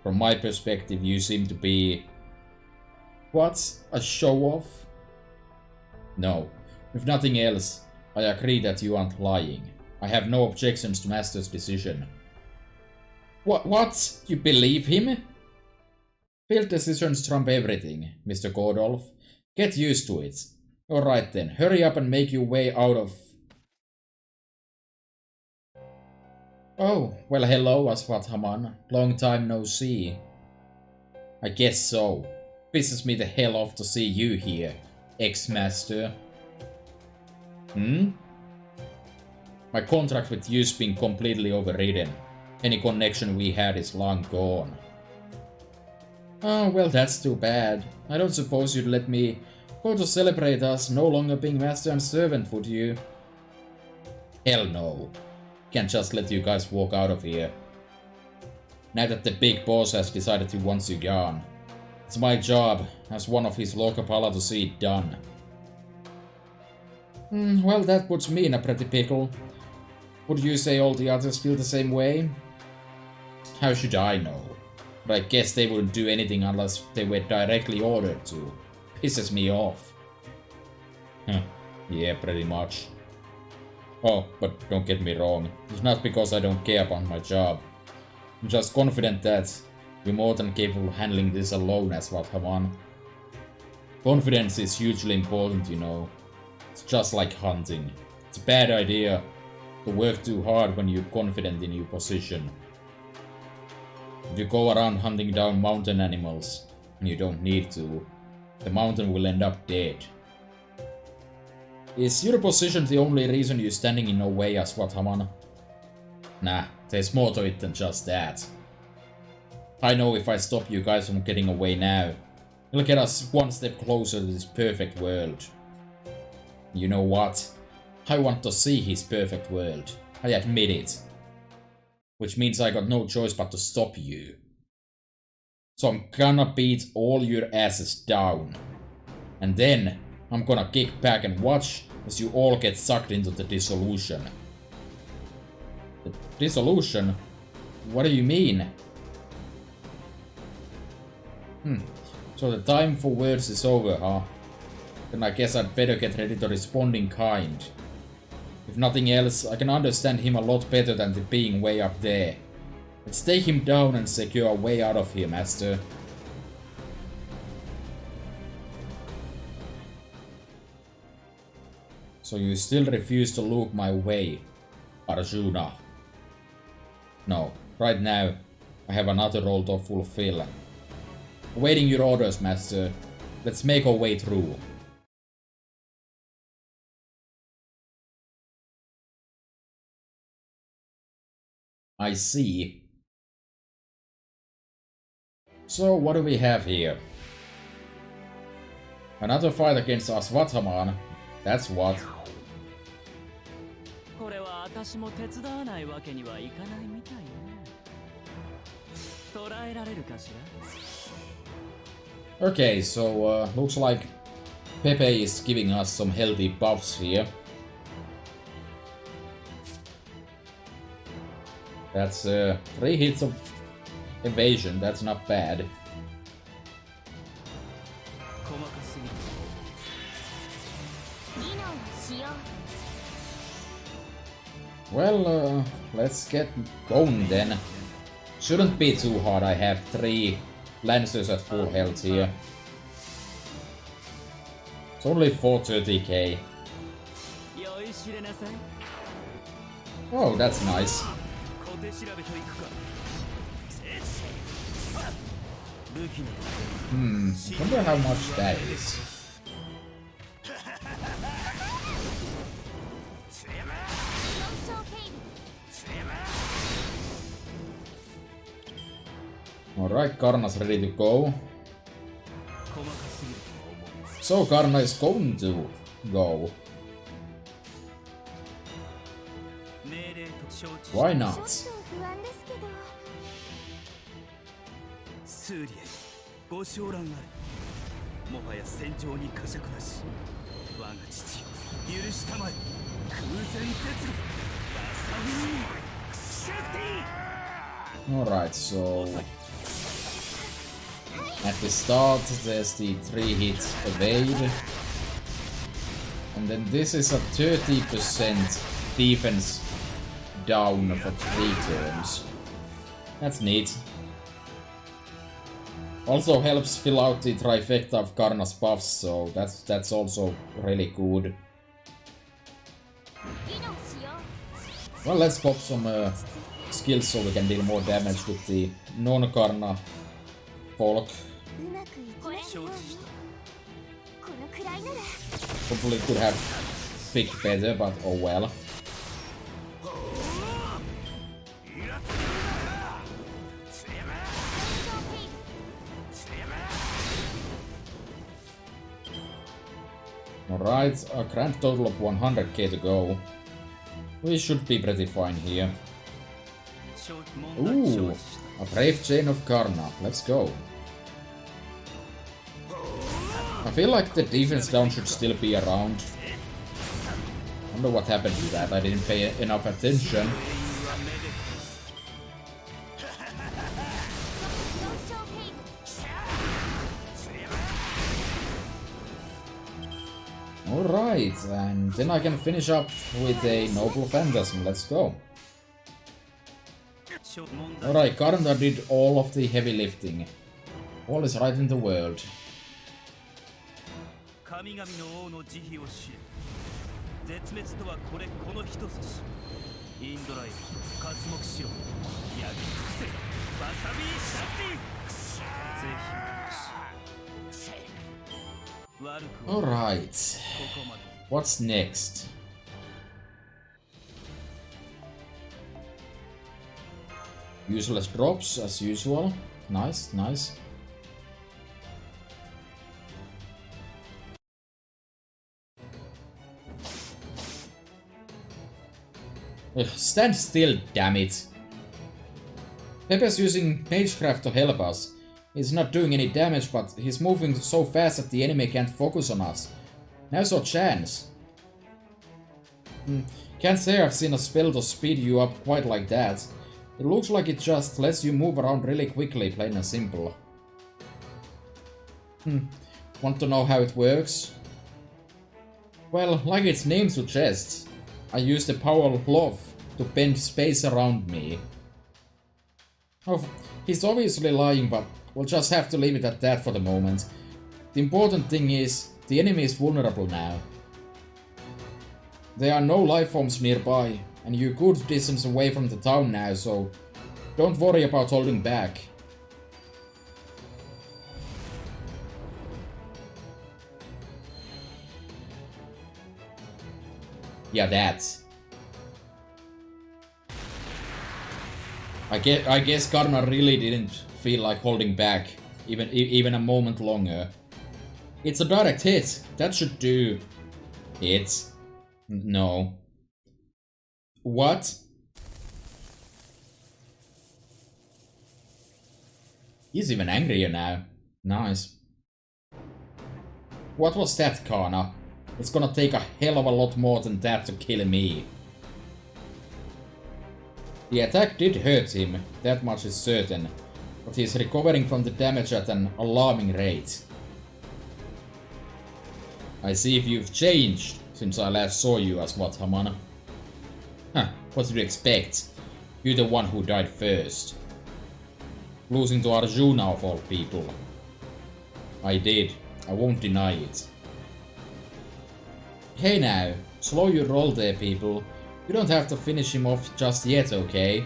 From my perspective, you seem to be... What? A show-off? No. If nothing else, I agree that you aren't lying. I have no objections to Master's decision. What? You believe him? Field decisions trump everything, Mr. Gordolf. Get used to it. Alright then, hurry up and make your way out of... Oh, well hello Aswathaman. Long time no see. I guess so. Pisses me the hell off to see you here, ex-master. My contract with you's been completely overridden. Any connection we had is long gone. Oh, well that's too bad. I don't suppose you'd let me go to celebrate us no longer being master and servant, would you? Hell no. Can't just let you guys walk out of here. Now that the big boss has decided he wants you gone. It's my job, as one of his Lokapala, to see it done. Well, that puts me in a pretty pickle. Would you say all the others feel the same way? How should I know? But I guess they wouldn't do anything unless they were directly ordered to. Pisses me off. Yeah, pretty much. Oh, but don't get me wrong. It's not because I don't care about my job. I'm just confident that we're more than capable of handling this alone as Vathaman. Confidence is hugely important, you know. It's just like hunting. It's a bad idea to work too hard when you're confident in your position. If you go around hunting down mountain animals, and you don't need to, the mountain will end up dead. Is your position the only reason you're standing in no way as Vathaman? Nah, there's more to it than just that. I know if I stop you guys from getting away now, it'll get us one step closer to this perfect world. You know what? I want to see his perfect world. I admit it. Which means I got no choice but to stop you. So I'm gonna beat all your asses down. And then I'm gonna kick back and watch as you all get sucked into the dissolution. The dissolution? What do you mean? So the time for words is over, huh? Then I guess I'd better get ready to respond in kind. If nothing else, I can understand him a lot better than the being way up there. Let's take him down and secure a way out of here, Master. So you still refuse to look my way, Arjuna? No, right now, I have another role to fulfill. Awaiting your orders, Master. Let's make our way through. I see. So what do we have here? Another fight against Aswathaman. That's what. これは私も手伝わないわけにはいかないみたいね。捕らえられるかしら? Okay, so looks like Pepe is giving us some healthy buffs here. That's 3 hits of evasion, that's not bad. Well, let's get going then. Shouldn't be too hard, I have 3 Lancers at full health here. It's only 430k. Oh, that's nice. Wonder how much that is. Alright, Karna's ready to go. So Karna is going to go. Why not? Alright, so at the start there's the 3 hits evade, and then this is a 30% defense down for 3 turns. That's neat. Also helps fill out the trifecta of Karna's buffs, so that's also really good. Well, let's pop some skills so we can deal more damage with the non-Karna folk. Probably could have picked better, but oh well. Alright, a grand total of 100k to go. We should be pretty fine here. Ooh, a brave chain of Karna. Let's go. I feel like the defense down should still be around. I don't know what happened to that, I didn't pay enough attention. Alright, and then I can finish up with a Noble Phantasm, let's go. Alright, Karna did all of the heavy lifting. All is right in the world. 神々の王の慈悲を知る。絶滅とはこの一筋。インドライブ、刮目しろ。焼き尽くせ。わさびシャティ。ぜひ。悪くは。Alright. What's next? Useless drops as usual. Nice, nice. Ugh, stand still, damn it. Pepe's using Magecraft to help us. He's not doing any damage, but he's moving so fast that the enemy can't focus on us. Now's our chance. Can't say I've seen a spell to speed you up quite like that. It looks like it just lets you move around really quickly, plain and simple. Want to know how it works? Well, like its name suggests, I use the power of love to bend space around me. Oh, he's obviously lying, but we'll just have to leave it at that for the moment. The important thing is, the enemy is vulnerable now. There are no life forms nearby, and you're good distance away from the town now, so don't worry about holding back. Yeah, that. I guess Karna really didn't feel like holding back even a moment longer. It's a direct hit. That should do it. No. What? He's even angrier now. Nice. What was that, Karna? It's gonna take a hell of a lot more than that to kill me. The attack did hurt him, that much is certain, but he's recovering from the damage at an alarming rate. I see if you've changed since I last saw you as what, Hamana? Huh, what did you expect? You're the one who died first. Losing to Arjuna of all people. I did, I won't deny it. Hey now, slow your roll there, people. You don't have to finish him off just yet, okay?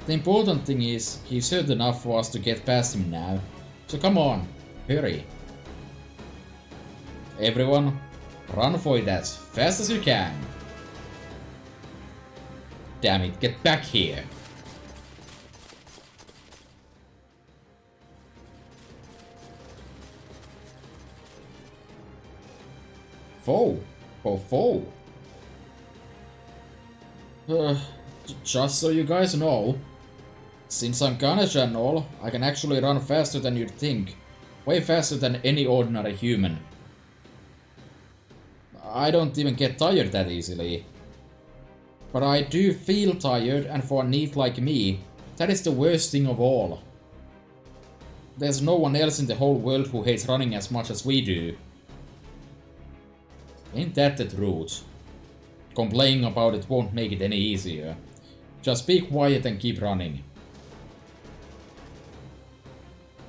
The important thing is, he's hurt enough for us to get past him now. So come on, hurry. Everyone, run for it as fast as you can. Damn it, get back here. Foe. Oh, foe. Just so you guys know, since I'm Ganesha and all, I can actually run faster than you'd think. Way faster than any ordinary human. I don't even get tired that easily. But I do feel tired, and for a neat like me, that is the worst thing of all. There's no one else in the whole world who hates running as much as we do. Ain't that the truth? Complaining about it won't make it any easier. Just be quiet and keep running.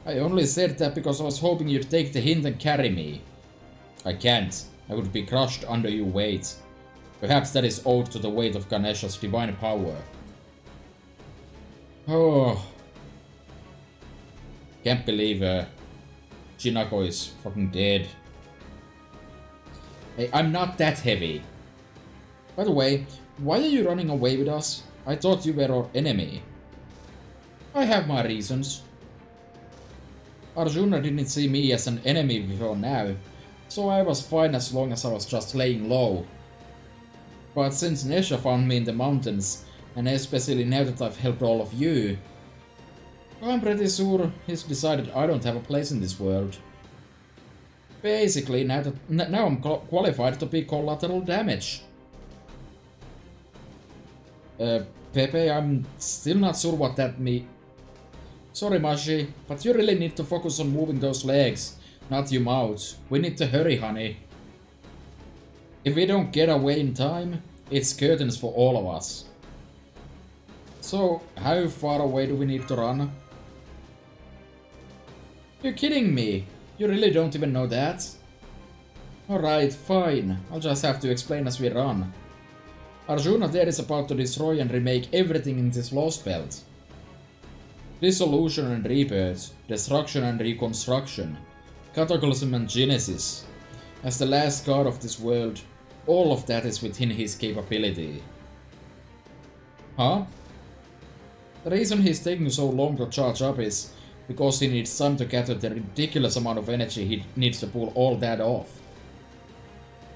I only said that because I was hoping you'd take the hint and carry me. I can't. I would be crushed under your weight. Perhaps that is owed to the weight of Ganesha's divine power. Oh. Can't believe Shinako is fucking dead. Hey, I'm not that heavy. By the way, why are you running away with us? I thought you were our enemy. I have my reasons. Arjuna didn't see me as an enemy before now, so I was fine as long as I was just laying low. But since Nesha found me in the mountains, and especially now that I've helped all of you, I'm pretty sure he's decided I don't have a place in this world. Basically, now I'm qualified to be collateral damage. Pepe, I'm still not sure what that means. Sorry, Mashi, but you really need to focus on moving those legs, not your mouth. We need to hurry, honey. If we don't get away in time, it's curtains for all of us. So, how far away do we need to run? You're kidding me! You really don't even know that? Alright, fine. I'll just have to explain as we run. Arjuna there is about to destroy and remake everything in this Lost Belt. Dissolution and rebirth, destruction and reconstruction, cataclysm and genesis. As the last god of this world, all of that is within his capability. Huh? The reason he's taking so long to charge up is because he needs time to gather the ridiculous amount of energy he needs to pull all that off.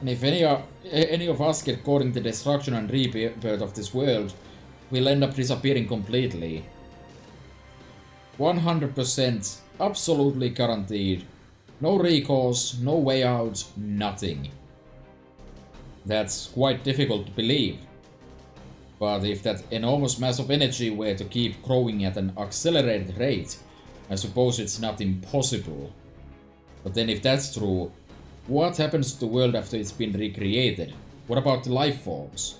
And if any of us get caught in the destruction and rebirth of this world, we'll end up disappearing completely. 100%, absolutely guaranteed. No recourse, no way out, nothing. That's quite difficult to believe. But if that enormous mass of energy were to keep growing at an accelerated rate, I suppose it's not impossible. But then if that's true, what happens to the world after it's been recreated? What about the life forms?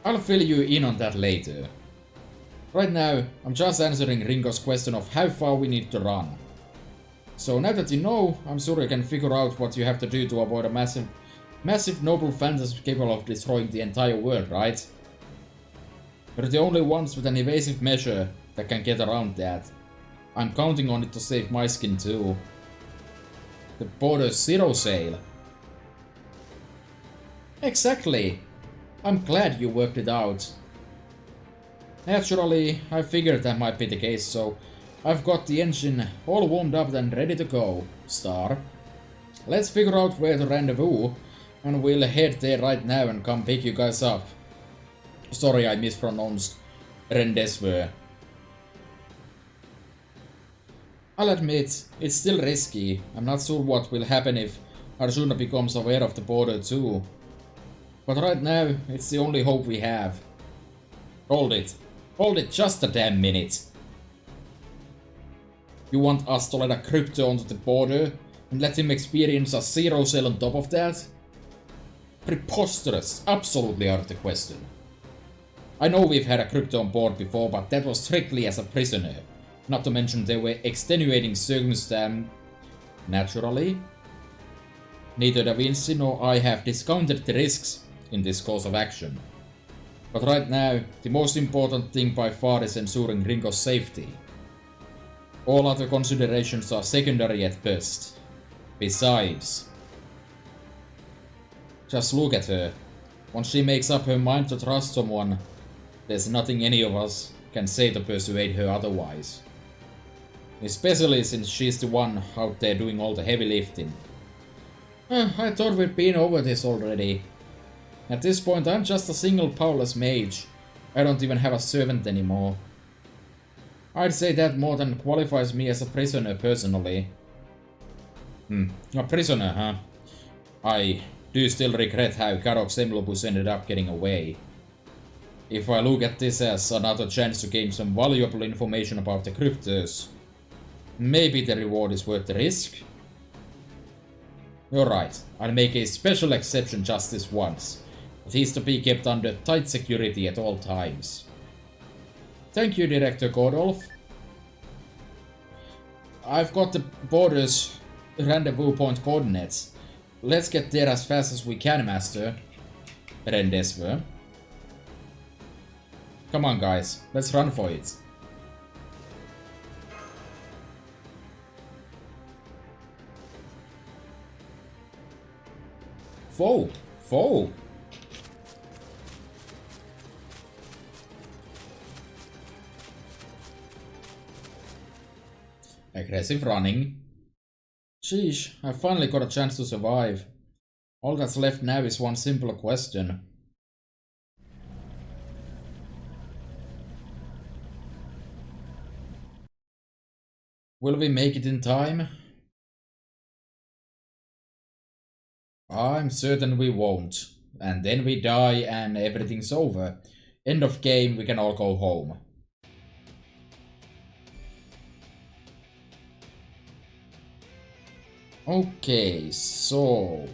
I'll fill you in on that later. Right now, I'm just answering Ringo's question of how far we need to run. So now that you know, I'm sure you can figure out what you have to do to avoid a massive noble phantasm capable of destroying the entire world, right? We're the only ones with an evasive measure that can get around that. I'm counting on it to save my skin too. The border zero sale. Exactly. I'm glad you worked it out. Naturally, I figured that might be the case, so I've got the engine all warmed up and ready to go, Star. Let's figure out where to rendezvous, and we'll head there right now and come pick you guys up. Sorry, I mispronounced rendezvous. I'll admit, it's still risky. I'm not sure what will happen if Arjuna becomes aware of the border too. But right now, it's the only hope we have. Hold it. Hold it just a damn minute. You want us to let a crypto onto the border and let him experience a zero cell on top of that? Preposterous. Absolutely out of the question. I know we've had a crypto on board before, but that was strictly as a prisoner. Not to mention there were extenuating circumstances. Naturally. Neither Da Vinci nor I have discounted the risks in this course of action. But right now, the most important thing by far is ensuring Ringo's safety. All other considerations are secondary at best. Besides, just look at her. Once she makes up her mind to trust someone, there's nothing any of us can say to persuade her otherwise. Especially since she's the one out there doing all the heavy lifting. I thought we'd been over this already. At this point, I'm just a single powerless mage. I don't even have a servant anymore. I'd say that more than qualifies me as a prisoner personally. A prisoner, huh? I do still regret how Karok's Emlopus ended up getting away. If I look at this as another chance to gain some valuable information about the cryptos, maybe the reward is worth the risk? You're right, I'll make a special exception just this once. But he's to be kept under tight security at all times. Thank you, Director Gordolf. I've got the border's rendezvous point coordinates. Let's get there as fast as we can, Master. Rendezvous. Come on, guys. Let's run for it. Foe. Foe. Aggressive running. Sheesh, I finally got a chance to survive. All that's left now is one simple question. Will we make it in time? I'm certain we won't. And then we die and everything's over. End of game, we can all go home. Okay, so...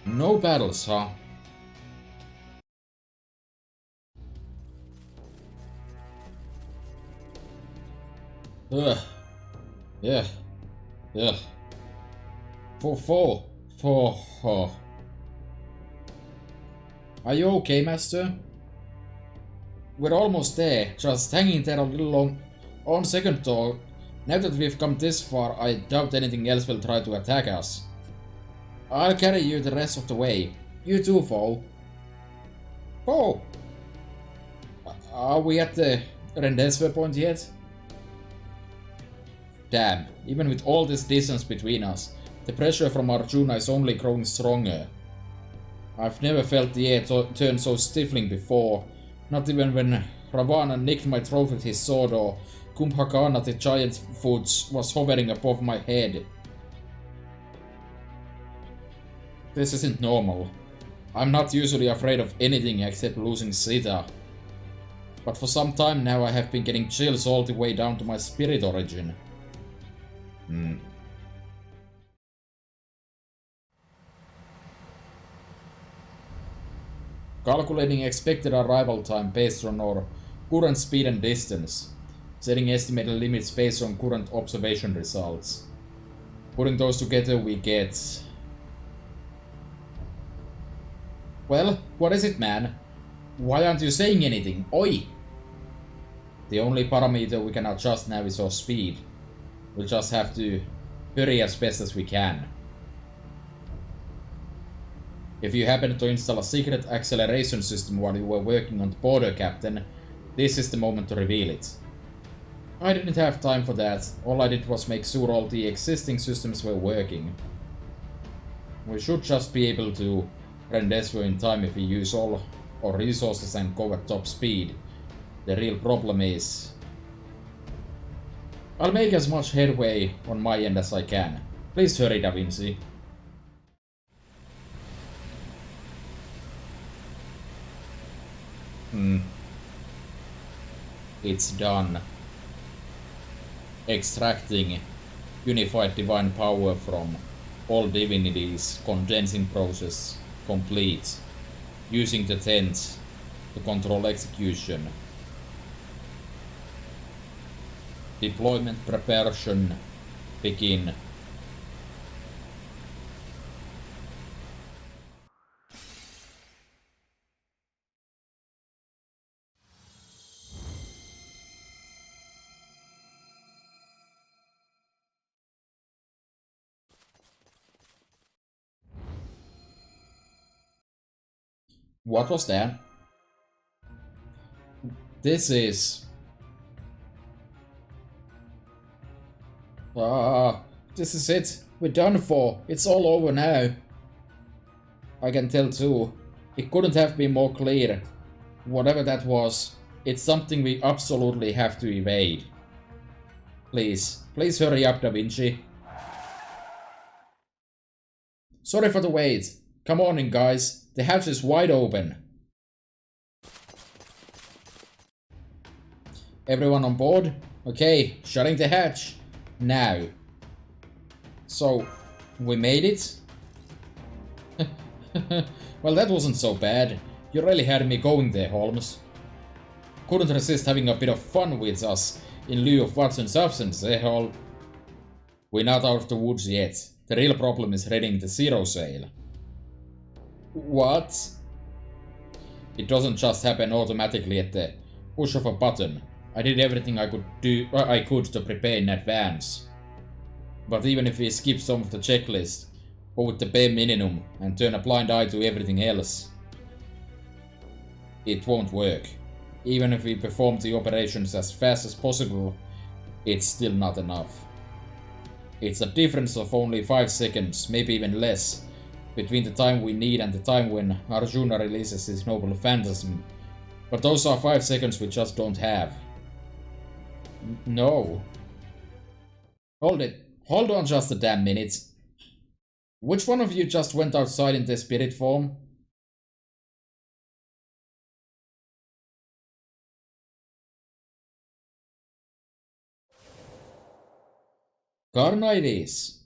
no battles, huh? Ugh. Yeah. Ugh. For. Oh. Are you okay, Master? We're almost there, just hanging there a little long. On second thought, now that we've come this far, I doubt anything else will try to attack us. I'll carry you the rest of the way. You too, Foe. Foe! Are we at the Rendezvous point yet? Damn, even with all this distance between us, the pressure from Arjuna is only growing stronger. I've never felt the air turn so stifling before, not even when Ravana nicked my throat with his sword or Kumbhakana the giant foot was hovering above my head. This isn't normal. I'm not usually afraid of anything except losing Sita. But for some time now I have been getting chills all the way down to my spirit origin. Calculating expected arrival time based on our current speed and distance. Setting estimated limits based on current observation results. Putting those together we get... well, what is it, man? Why aren't you saying anything? Oi! The only parameter we can adjust now is our speed. We'll just have to hurry as best as we can. If you happen to install a secret acceleration system while you were working on the border, Captain, this is the moment to reveal it. I didn't have time for that. All I did was make sure all the existing systems were working. We should just be able to rendezvous in time if we use all our resources and go at top speed. The real problem is... I'll make as much headway on my end as I can. Please hurry, Da Vinci. It's done. Extracting unified divine power from all divinities, condensing process complete. Using the tent to control execution. Deployment preparation begin. What was that? This is... this is it. We're done for. It's all over now. I can tell too. It couldn't have been more clear. Whatever that was, it's something we absolutely have to evade. Please hurry up, Da Vinci. Sorry for the wait. Come on in, guys. The hatch is wide open. Everyone on board? Okay, shutting the hatch. Now. So, we made it? Well, that wasn't so bad. You really had me going there, Holmes. Couldn't resist having a bit of fun with us in lieu of Watson's absence, eh, Hol? We're not out of the woods yet. The real problem is reading the zero sail. What? It doesn't just happen automatically at the push of a button. I did everything I could to prepare in advance. But even if we skip some of the checklist, go with the bare minimum and turn a blind eye to everything else, it won't work. Even if we perform the operations as fast as possible, it's still not enough. It's a difference of only 5 seconds, maybe even less, between the time we need and the time when Arjuna releases his noble phantasm. But those are 5 seconds we just don't have. No. Hold it. Hold on just a damn minute. Which one of you just went outside in the spirit form? Karna it is.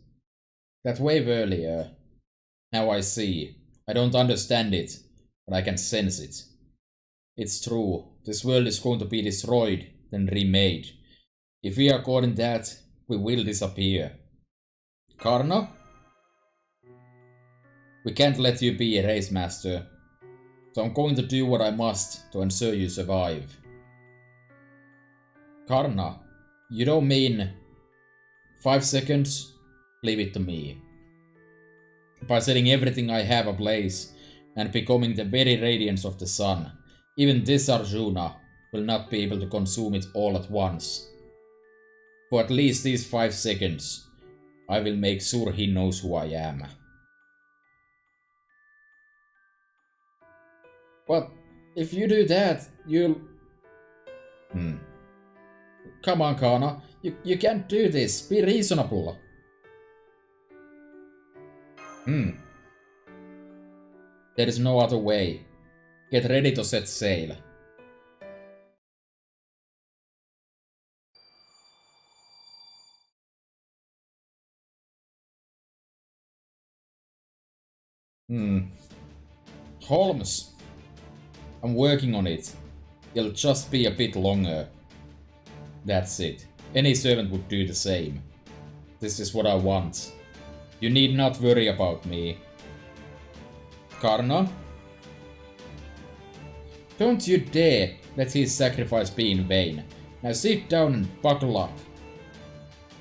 That wave earlier. Now I see. I don't understand it, but I can sense it. It's true. This world is going to be destroyed, then remade. If we are caught in that, we will disappear. Karna? We can't let you be a race master. So I'm going to do what I must to ensure you survive. Karna, you don't mean 5 seconds? Leave it to me. By setting everything I have ablaze and becoming the very radiance of the sun, even this Arjuna will not be able to consume it all at once. For at least these 5 seconds, I will make sure he knows who I am. But if you do that, you'll... Come on, Kana. You can't do this. Be reasonable. There is no other way. Get ready to set sail. Holmes. I'm working on it. It'll just be a bit longer. That's it. Any servant would do the same. This is what I want. You need not worry about me. Karna? Don't you dare let his sacrifice be in vain. Now sit down and buckle up.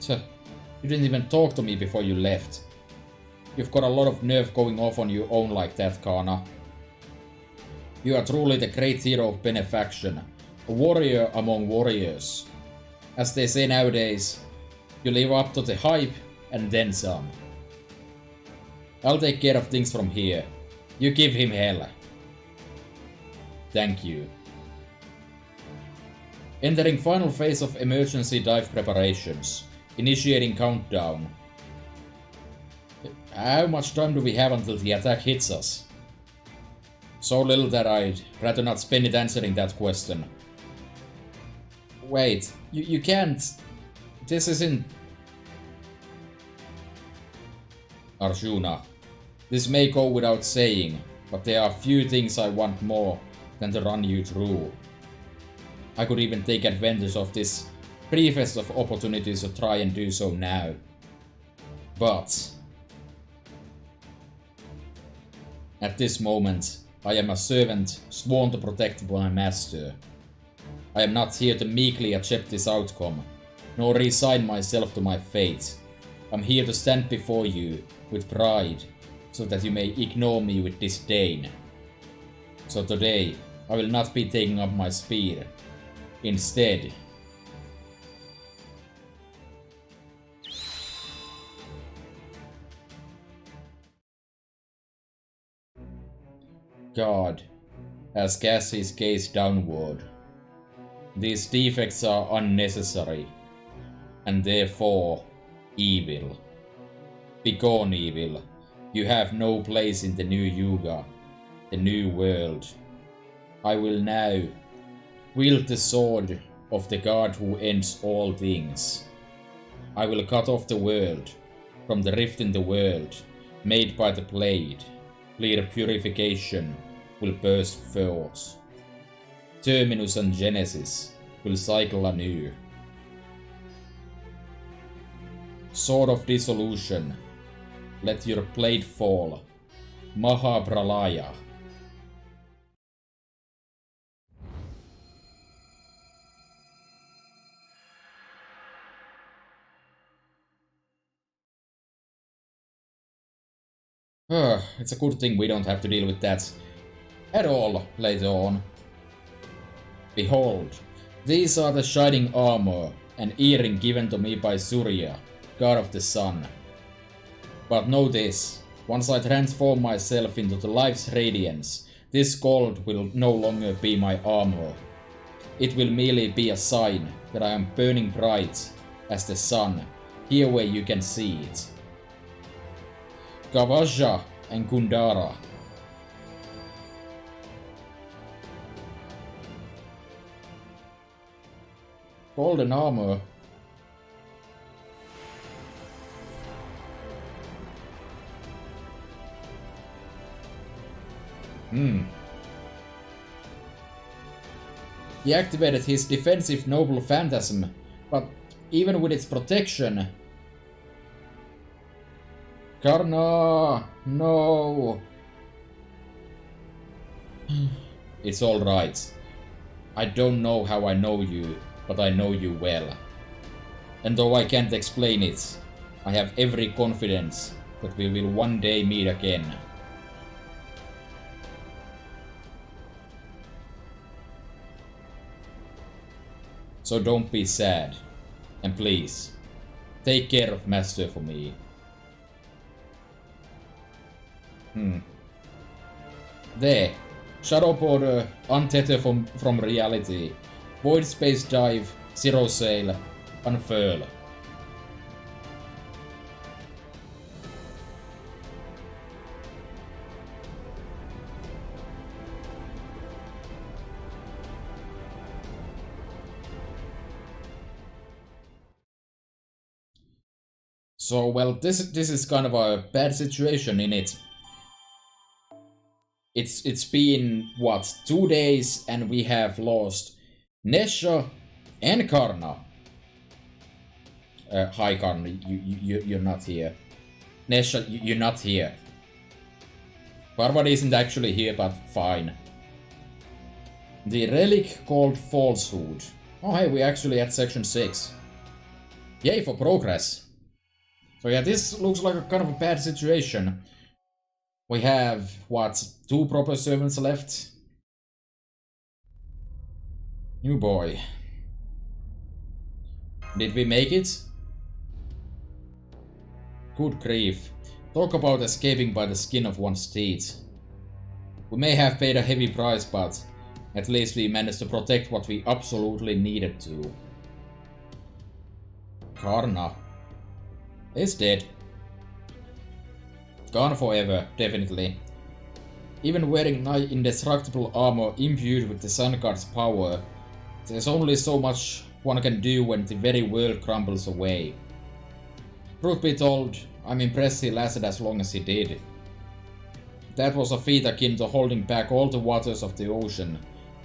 You didn't even talk to me before you left. You've got a lot of nerve going off on your own like that, Karna. You are truly the great hero of benefaction, a warrior among warriors. As they say nowadays, you live up to the hype and then some. I'll take care of things from here. You give him hell. Thank you. Entering final phase of emergency dive preparations. Initiating countdown. How much time do we have until the attack hits us? So little that I'd rather not spend it answering that question. Wait, you can't... This isn't... Arjuna. This may go without saying, but there are few things I want more than to run you through. I could even take advantage of this briefest of opportunities to try and do so now. But... at this moment, I am a servant sworn to protect my master. I am not here to meekly accept this outcome, nor resign myself to my fate. I'm here to stand before you with pride, so that you may ignore me with disdain. So today, I will not be taking up my spear. Instead, God has cast his gaze downward. These defects are unnecessary, and therefore evil. Begone, evil. You have no place in the new Yuga, the new world. I will now wield the sword of the God who ends all things. I will cut off the world from the rift in the world made by the blade. Clear purification will burst forth. Terminus and Genesis will cycle anew. Sword of Dissolution, let your blade fall. Mahapralaya. It's a good thing we don't have to deal with that at all later on. Behold, these are the shining armor and earring given to me by Surya, god of the sun. But know this, once I transform myself into the life's radiance, this gold will no longer be my armor. it will merely be a sign that I am burning bright as the sun, here where you can see it. Kavaja and Gundara. Golden armor. He activated his defensive noble phantasm, but even with its protection... Karna! No! It's alright. I don't know how I know you, but I know you well. And though I can't explain it, I have every confidence that we will one day meet again. So don't be sad. And please, take care of Master for me. There. Shadow border, untether from reality. Void space dive, zero sail, unfurl. So, well, this is kind of a bad situation in it. It's been, what, 2 days and we have lost Nesha and Karna. Hi Karna, you're not here. Nesha, you're not here. Parvati isn't actually here, but fine. The relic called Falsehood. Oh hey, we actually at section 6. Yay for progress. So yeah, this looks like a kind of a bad situation. We have, what, 2 proper servants left? New boy. Did we make it? Good grief. Talk about escaping by the skin of one's teeth. We may have paid a heavy price, but at least we managed to protect what we absolutely needed to. Karna is dead. Gone forever, definitely. Even wearing nigh indestructible armor imbued with the Sun God's power, there's only so much one can do when the very world crumbles away. Truth be told, I'm impressed he lasted as long as he did. That was a feat akin to holding back all the waters of the ocean,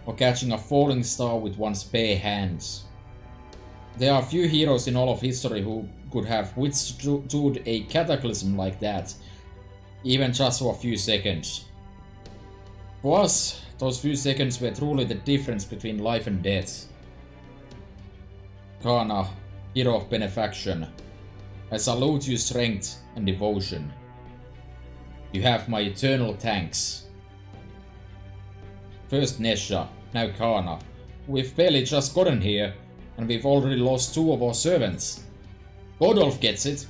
or catching a falling star with one's bare hands. There are few heroes in all of history who could have withstood a cataclysm like that, even just for a few seconds. For us, those few seconds were truly the difference between life and death. Karna, hero of benefaction, I salute your strength and devotion. You have my eternal thanks. First Nesha, now Karna. We've barely just gotten here, and we've already lost 2 of our servants. Godolph gets it.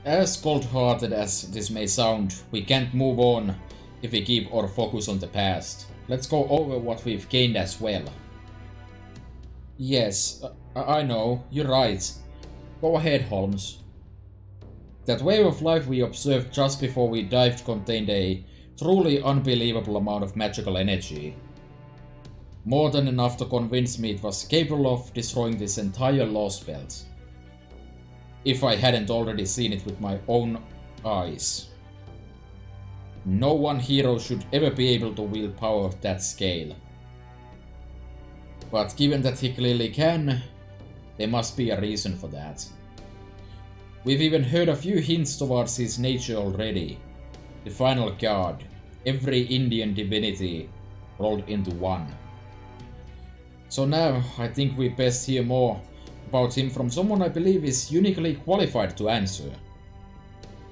As cold-hearted as this may sound, we can't move on if we keep our focus on the past. Let's go over what we've gained as well. Yes, I know, you're right. Go ahead, Holmes. That wave of life we observed just before we dived contained a truly unbelievable amount of magical energy. More than enough to convince me it was capable of destroying this entire Lost Belt. If I hadn't already seen it with my own eyes. No one hero should ever be able to wield power of that scale. But given that he clearly can, there must be a reason for that. We've even heard a few hints towards his nature already. The final god, every Indian divinity, rolled into one. So now, I think we best hear more about him from someone I believe is uniquely qualified to answer.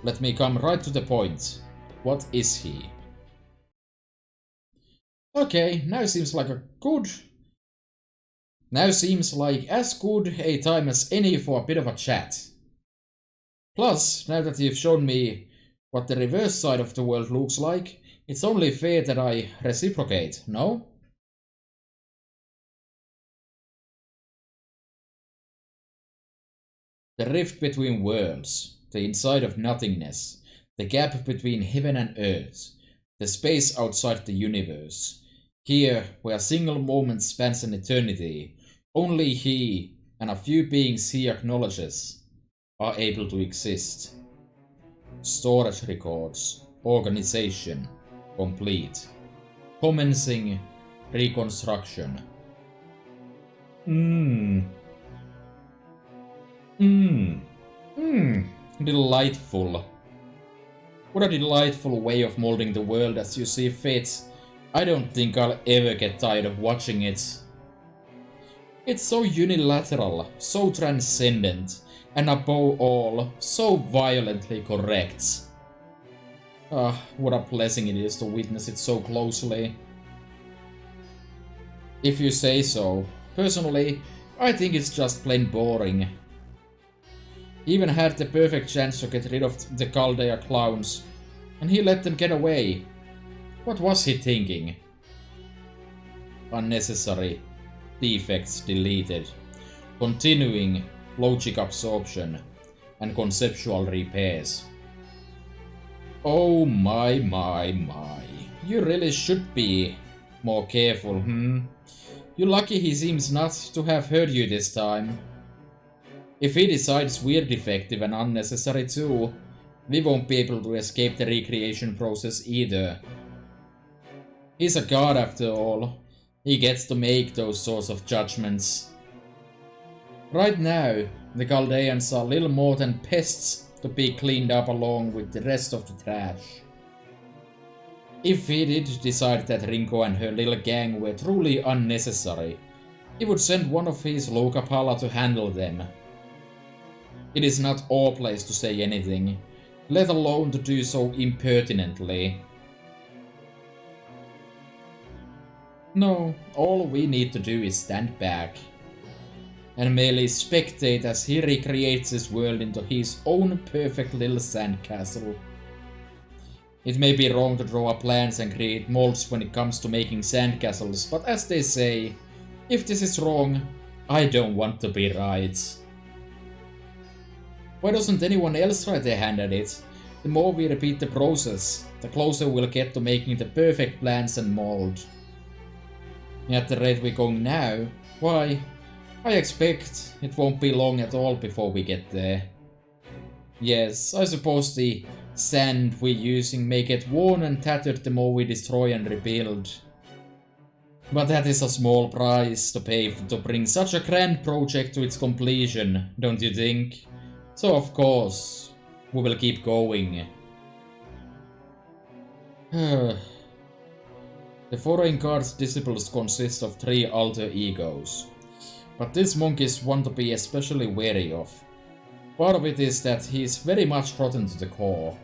Let me come right to the point. What is he? Okay, now seems like as good a time as any for a bit of a chat. Plus, now that you've shown me what the reverse side of the world looks like, it's only fair that I reciprocate, no? The rift between worlds, the inside of nothingness, the gap between heaven and earth, the space outside the universe. Here, where a single moment spans an eternity, only he and a few beings he acknowledges are able to exist. Storage records, organization, complete. Commencing reconstruction. Delightful. What a delightful way of molding the world as you see fit. I don't think I'll ever get tired of watching it. It's so unilateral, so transcendent, and above all, so violently correct. Ah, what a blessing it is to witness it so closely. If you say so. Personally, I think it's just plain boring. He even had the perfect chance to get rid of the Chaldea clowns, and he let them get away. What was he thinking? Unnecessary. Defects deleted. Continuing logic absorption and conceptual repairs. Oh my. You really should be more careful, You're lucky he seems not to have heard you this time. If he decides we're defective and unnecessary too, we won't be able to escape the recreation process either. He's a god after all. He gets to make those sorts of judgments. Right now, the Chaldeans are little more than pests to be cleaned up along with the rest of the trash. If he did decide that Rinko and her little gang were truly unnecessary, he would send one of his Lokapala to handle them. It is not our place to say anything, let alone to do so impertinently. No, all we need to do is stand back and merely spectate as he recreates his world into his own perfect little sandcastle. It may be wrong to draw up plans and create molds when it comes to making sandcastles, but as they say, if this is wrong, I don't want to be right. Why doesn't anyone else try their hand at it? The more we repeat the process, the closer we'll get to making the perfect plans and mold. At the rate we're going now, why, I expect it won't be long at all before we get there. Yes, I suppose the sand we're using may get worn and tattered the more we destroy and rebuild. But that is a small price to pay to bring such a grand project to its completion, don't you think? So of course, we will keep going. The foreign guard's disciples consist of 3 alter egos, but this monk is one to be especially wary of. Part of it is that he is very much rotten to the core.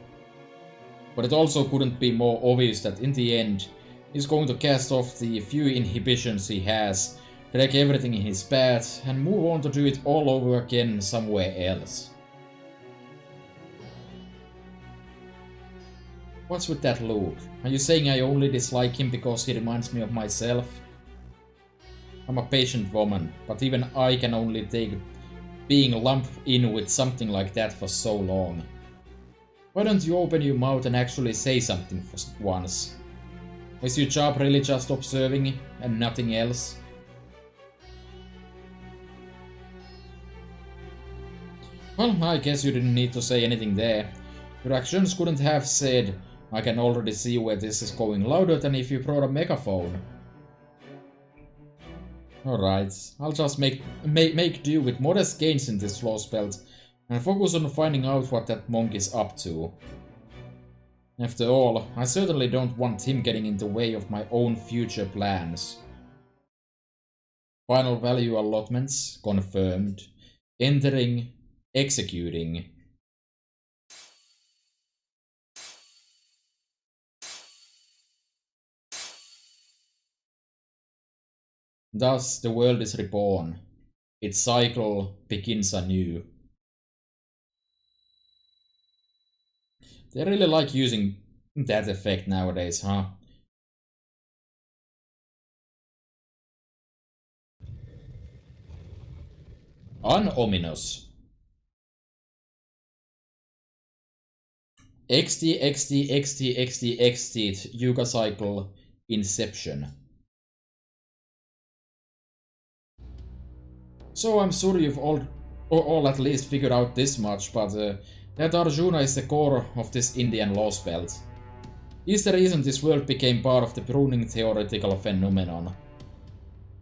But it also couldn't be more obvious that in the end, he's going to cast off the few inhibitions he has, wreck everything in his path, and move on to do it all over again somewhere else. What's with that look? Are you saying I only dislike him because he reminds me of myself? I'm a patient woman, but even I can only take being lumped in with something like that for so long. Why don't you open your mouth and actually say something for once? Is your job really just observing and nothing else? Well, I guess you didn't need to say anything there. Your actions couldn't have said, I can already see where this is going louder than if you brought a megaphone. Alright, I'll just make do with modest gains in this lost belt and focus on finding out what that monk is up to. After all, I certainly don't want him getting in the way of my own future plans. Final value allotments confirmed. Entering, executing. Thus, the world is reborn. Its cycle begins anew. They really like using that effect nowadays, huh? Unominous. XT, XT, XT, XT, XT, Yuga Cycle, Inception. So I'm sure you've all at least figured out this much, but that Arjuna is the core of this Indian lost belt. Is the reason this world became part of the pruning theoretical phenomenon.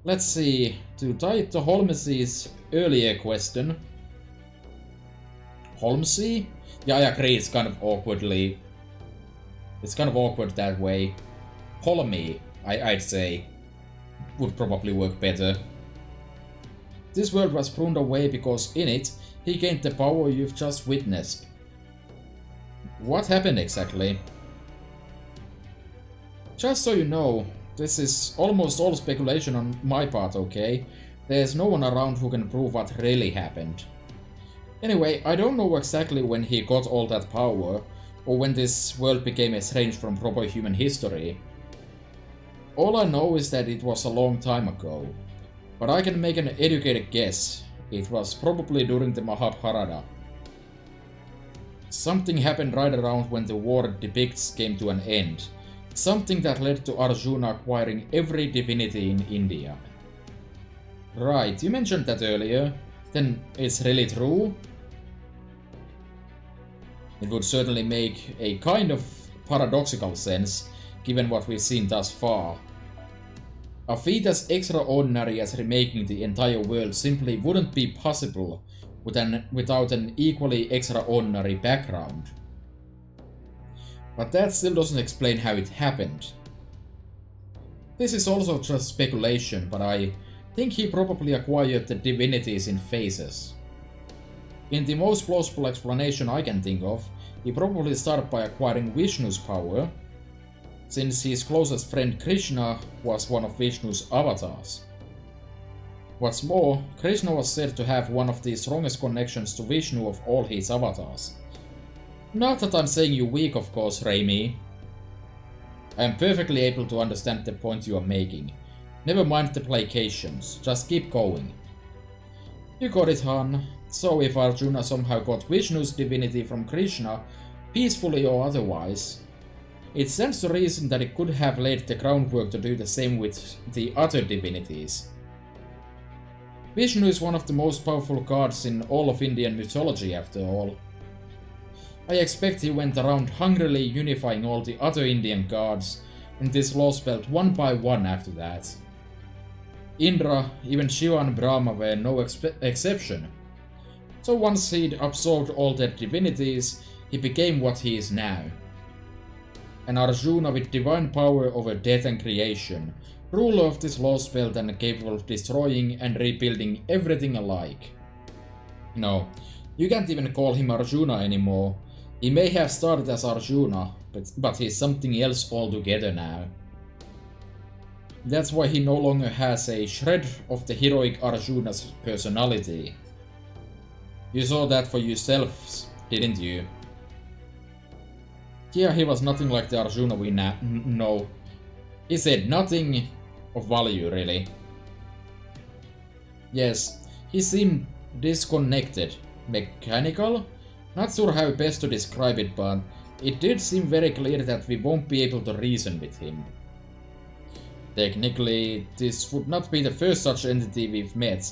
Let's see, to tie it to Holmes's earlier question. Holmesy? Yeah, I agree, it's kind of awkwardly... It's kind of awkward that way. Holme, I'd say, would probably work better. This world was pruned away because in it, he gained the power you've just witnessed. What happened exactly? Just so you know, this is almost all speculation on my part, okay? There's no one around who can prove what really happened. Anyway, I don't know exactly when he got all that power, or when this world became estranged from proper human history. All I know is that it was a long time ago. But I can make an educated guess. It was probably during the Mahabharata. Something happened right around when the war it depicts came to an end. Something that led to Arjuna acquiring every divinity in India. Right, you mentioned that earlier. Then it's really true? It would certainly make a kind of paradoxical sense, given what we've seen thus far. A feat as extraordinary as remaking the entire world simply wouldn't be possible without an equally extraordinary background. But that still doesn't explain how it happened. This is also just speculation, but I think he probably acquired the divinities in phases. In the most plausible explanation I can think of, he probably started by acquiring Vishnu's power, since his closest friend Krishna was one of Vishnu's avatars. What's more, Krishna was said to have one of the strongest connections to Vishnu of all his avatars. Not that I'm saying you weak, of course, Raimi. I am perfectly able to understand the point you are making. Never mind the placations, just keep going. You got it, Han. So if Arjuna somehow got Vishnu's divinity from Krishna, peacefully or otherwise, it stands to reason that it could have laid the groundwork to do the same with the other divinities. Vishnu is one of the most powerful gods in all of Indian mythology, after all. I expect he went around hungrily unifying all the other Indian gods in this lost belt one by one after that. Indra, even Shiva and Brahma were no exception. So once he'd absorbed all their divinities, he became what he is now. An Arjuna with divine power over death and creation, ruler of this lost belt and capable of destroying and rebuilding everything alike. No, you can't even call him Arjuna anymore. He may have started as Arjuna, but he's something else altogether now. That's why he no longer has a shred of the heroic Arjuna's personality. You saw that for yourselves, didn't you? Yeah, he was nothing like the Arjuna we know. He said nothing of value, really. Yes, he seemed disconnected, mechanical. Not sure how best to describe it, but it did seem very clear that we won't be able to reason with him. Technically, this would not be the first such entity we've met.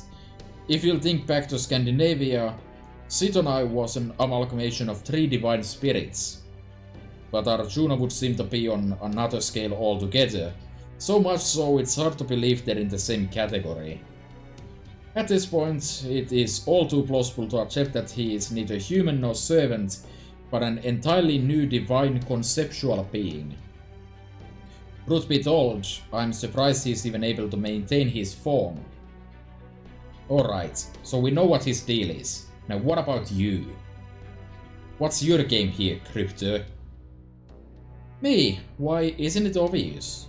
If you'll think back to Scandinavia, Sitonai was an amalgamation of 3 divine spirits. But Arjuna would seem to be on another scale altogether, so much so it's hard to believe they're in the same category. At this point, it is all too plausible to accept that he is neither human nor servant, but an entirely new divine conceptual being. Truth be told, I'm surprised he's even able to maintain his form. Alright, so we know what his deal is. Now what about you? What's your game here, Crypto? Me? Why, isn't it obvious?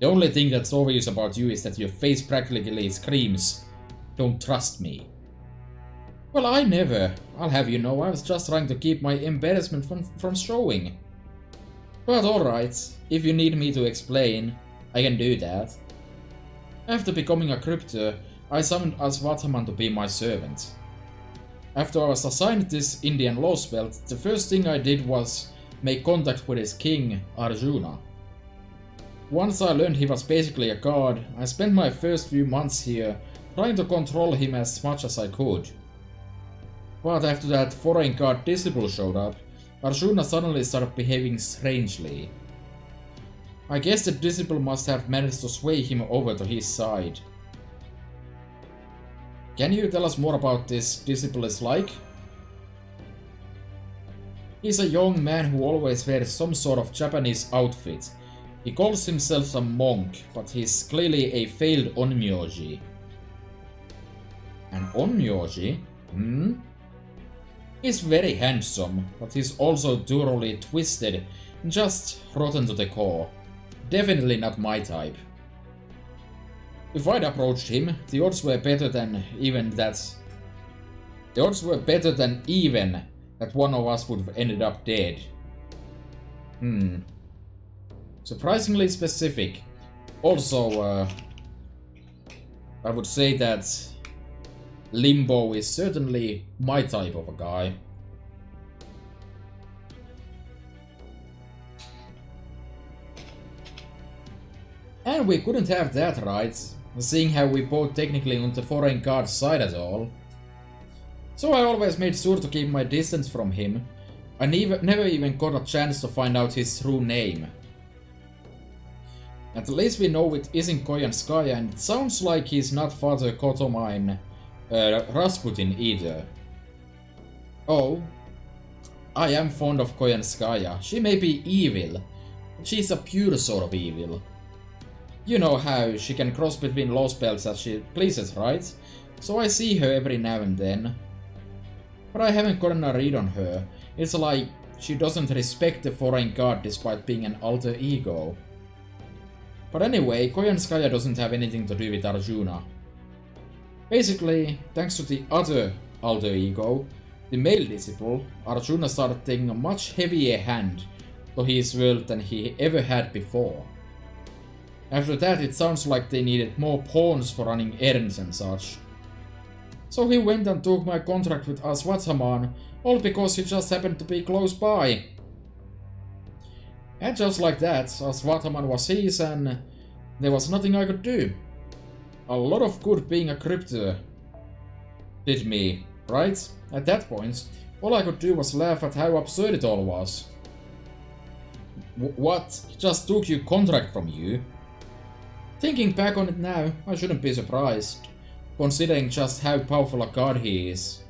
The only thing that's obvious about you is that your face practically screams, "Don't trust me." Well, I never. I'll have you know, I was just trying to keep my embarrassment from showing. But alright, if you need me to explain, I can do that. After becoming a Crypto, I summoned Aswathaman to be my servant. After I was assigned this Indian lost belt, the first thing I did was make contact with his king, Arjuna. Once I learned he was basically a god, I spent my first few months here trying to control him as much as I could. But after that foreign god disciple showed up, Arjuna suddenly started behaving strangely. I guess the disciple must have managed to sway him over to his side. Can you tell us more about this disciple is like? He's a young man who always wears some sort of Japanese outfit. He calls himself a monk, but he's clearly a failed onmyoji. An onmyoji? He's very handsome, but he's also thoroughly twisted and just rotten to the core. Definitely not my type. If I'd approached him, the odds were better than even that one of us would have ended up dead. Surprisingly specific. Also, I would say that Limbo is certainly my type of a guy. And we couldn't have that right, seeing how we both technically on the foreign god's side at all. So I always made sure to keep my distance from him. I never even got a chance to find out his true name. At least we know it isn't Koyanskaya, and it sounds like he's not Father Kotomine Rasputin either. Oh, I am fond of Koyanskaya. She may be evil, but she's a pure sort of evil. You know how she can cross between lost belts as she pleases, right? So I see her every now and then. But I haven't gotten a read on her. It's like she doesn't respect the foreign god despite being an alter ego. But anyway, Koyanskaya doesn't have anything to do with Arjuna. Basically, thanks to the other alter ego, the male disciple, Arjuna started taking a much heavier hand to his world than he ever had before. After that, it sounds like they needed more pawns for running errands and such. So he went and took my contract with Aswathaman, all because he just happened to be close by. And just like that, Aswathaman was his and there was nothing I could do. A lot of good being a crypto did me, right? At that point, all I could do was laugh at how absurd it all was. What? He just took your contract from you? Thinking back on it now, I shouldn't be surprised, considering just how powerful a god he is.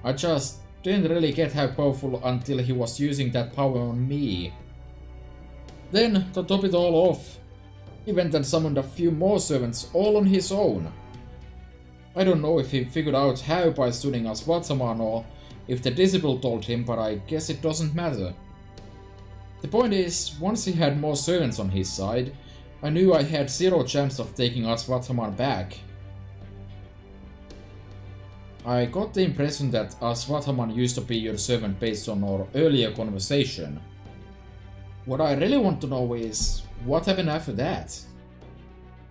I just didn't really get how powerful until he was using that power on me. Then, to top it all off, he went and summoned a few more servants all on his own. I don't know if he figured out how by studying Aswathaman or if the disciple told him, but I guess it doesn't matter. The point is, once he had more servants on his side, I knew I had zero chance of taking Aswathaman back. I got the impression that Aswathaman used to be your servant based on our earlier conversation. What I really want to know is, what happened after that?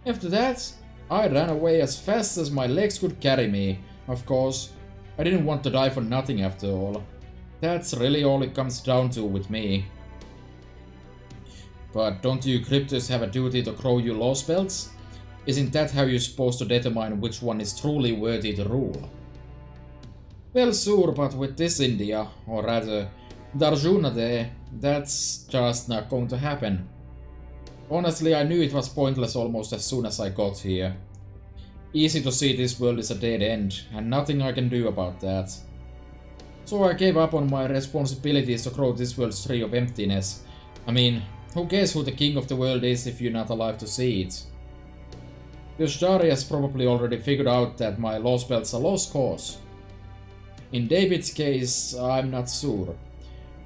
After that, I ran away as fast as my legs could carry me. Of course, I didn't want to die for nothing after all. That's really all it comes down to with me. But don't you cryptos have a duty to grow your lost belts? Isn't that how you're supposed to determine which one is truly worthy to rule? Well, sure, but with this India, or rather, the Arjuna there, that's just not going to happen. Honestly, I knew it was pointless almost as soon as I got here. Easy to see this world is a dead end, and nothing I can do about that. So I gave up on my responsibilities to grow this world's tree of emptiness. I mean, who cares who the king of the world is if you're not alive to see it? Yoshdari has probably already figured out that my lost belt's a lost cause. In David's case, I'm not sure.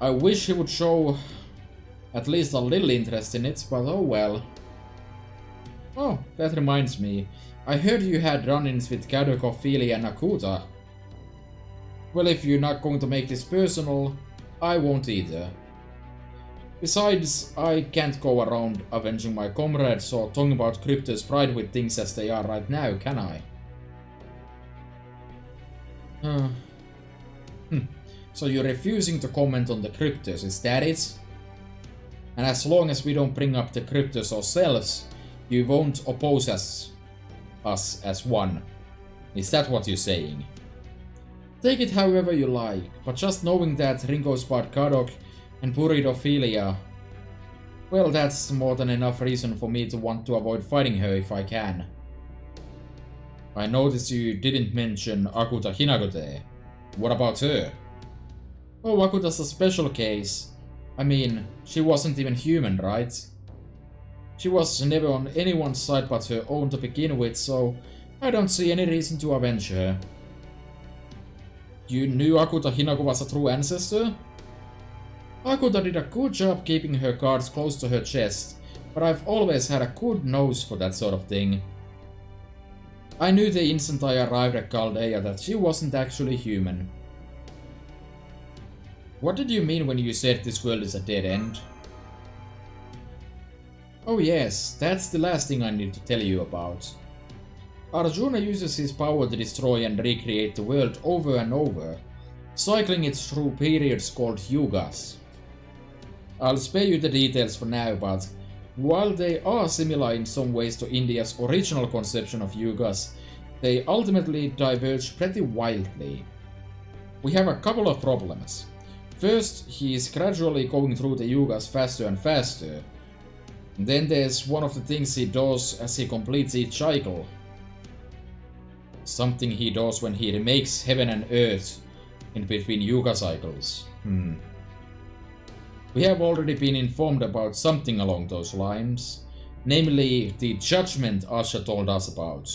I wish he would show at least a little interest in it, but oh well. Oh, that reminds me. I heard you had run-ins with Kadokov, Fili and Nakuta. Well, if you're not going to make this personal, I won't either. Besides, I can't go around avenging my comrades or talking about Crypto's pride with things as they are right now, can I? So you're refusing to comment on the cryptos, is that it? And as long as we don't bring up the cryptos ourselves, you won't oppose us as one. Is that what you're saying? Take it however you like, but just knowing that Ringo spot Kadok and Buridophilia, well, that's more than enough reason for me to want to avoid fighting her if I can. I noticed you didn't mention Akuta Hinagote. What about her? Oh, Akuta's a special case. I mean, she wasn't even human, right? She was never on anyone's side but her own to begin with, so I don't see any reason to avenge her. You knew Akuta Hinago was a true ancestor? Akuta did a good job keeping her cards close to her chest, but I've always had a good nose for that sort of thing. I knew the instant I arrived at Chaldea that she wasn't actually human. What did you mean when you said this world is a dead end? Oh yes, that's the last thing I need to tell you about. Arjuna uses his power to destroy and recreate the world over and over, cycling it through periods called yugas. I'll spare you the details for now, but while they are similar in some ways to India's original conception of yugas, they ultimately diverge pretty wildly. We have a couple of problems. First, he is gradually going through the yugas faster and faster. Then there's one of the things he does as he completes each cycle. Something he does when he remakes heaven and earth in between yuga cycles. We have already been informed about something along those lines, namely the judgment Asha told us about.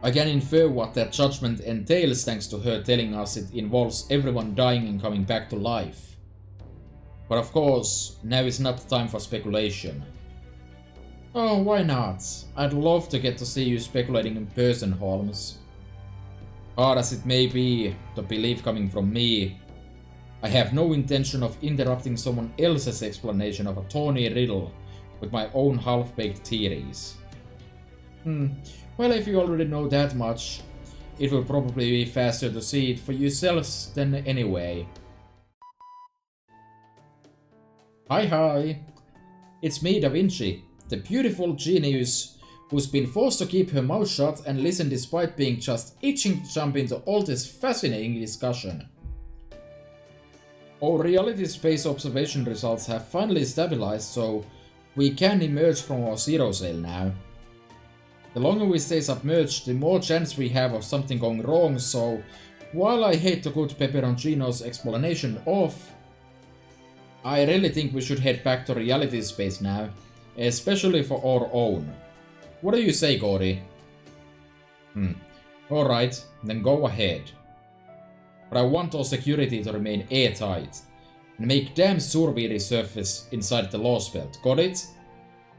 I can infer what that judgment entails thanks to her telling us it involves everyone dying and coming back to life. But of course, now is not the time for speculation. Oh, why not? I'd love to get to see you speculating in person, Holmes. Hard as it may be, the belief coming from me, I have no intention of interrupting someone else's explanation of a thorny riddle with my own half-baked theories. Well, if you already know that much, it will probably be faster to see it for yourselves than anyway. Hi, it's me, Da Vinci, the beautiful genius who's been forced to keep her mouth shut and listen despite being just itching to jump into all this fascinating discussion. Our reality space observation results have finally stabilized, so we can emerge from our zero sail now. The longer we stay submerged, the more chance we have of something going wrong, so while I hate to cut Pepperoncino's explanation off, I really think we should head back to reality space now, especially for our own. What do you say, Gory? Alright, then go ahead. But I want our security to remain airtight, and make damn sure we resurface inside the Lost Belt. Got it?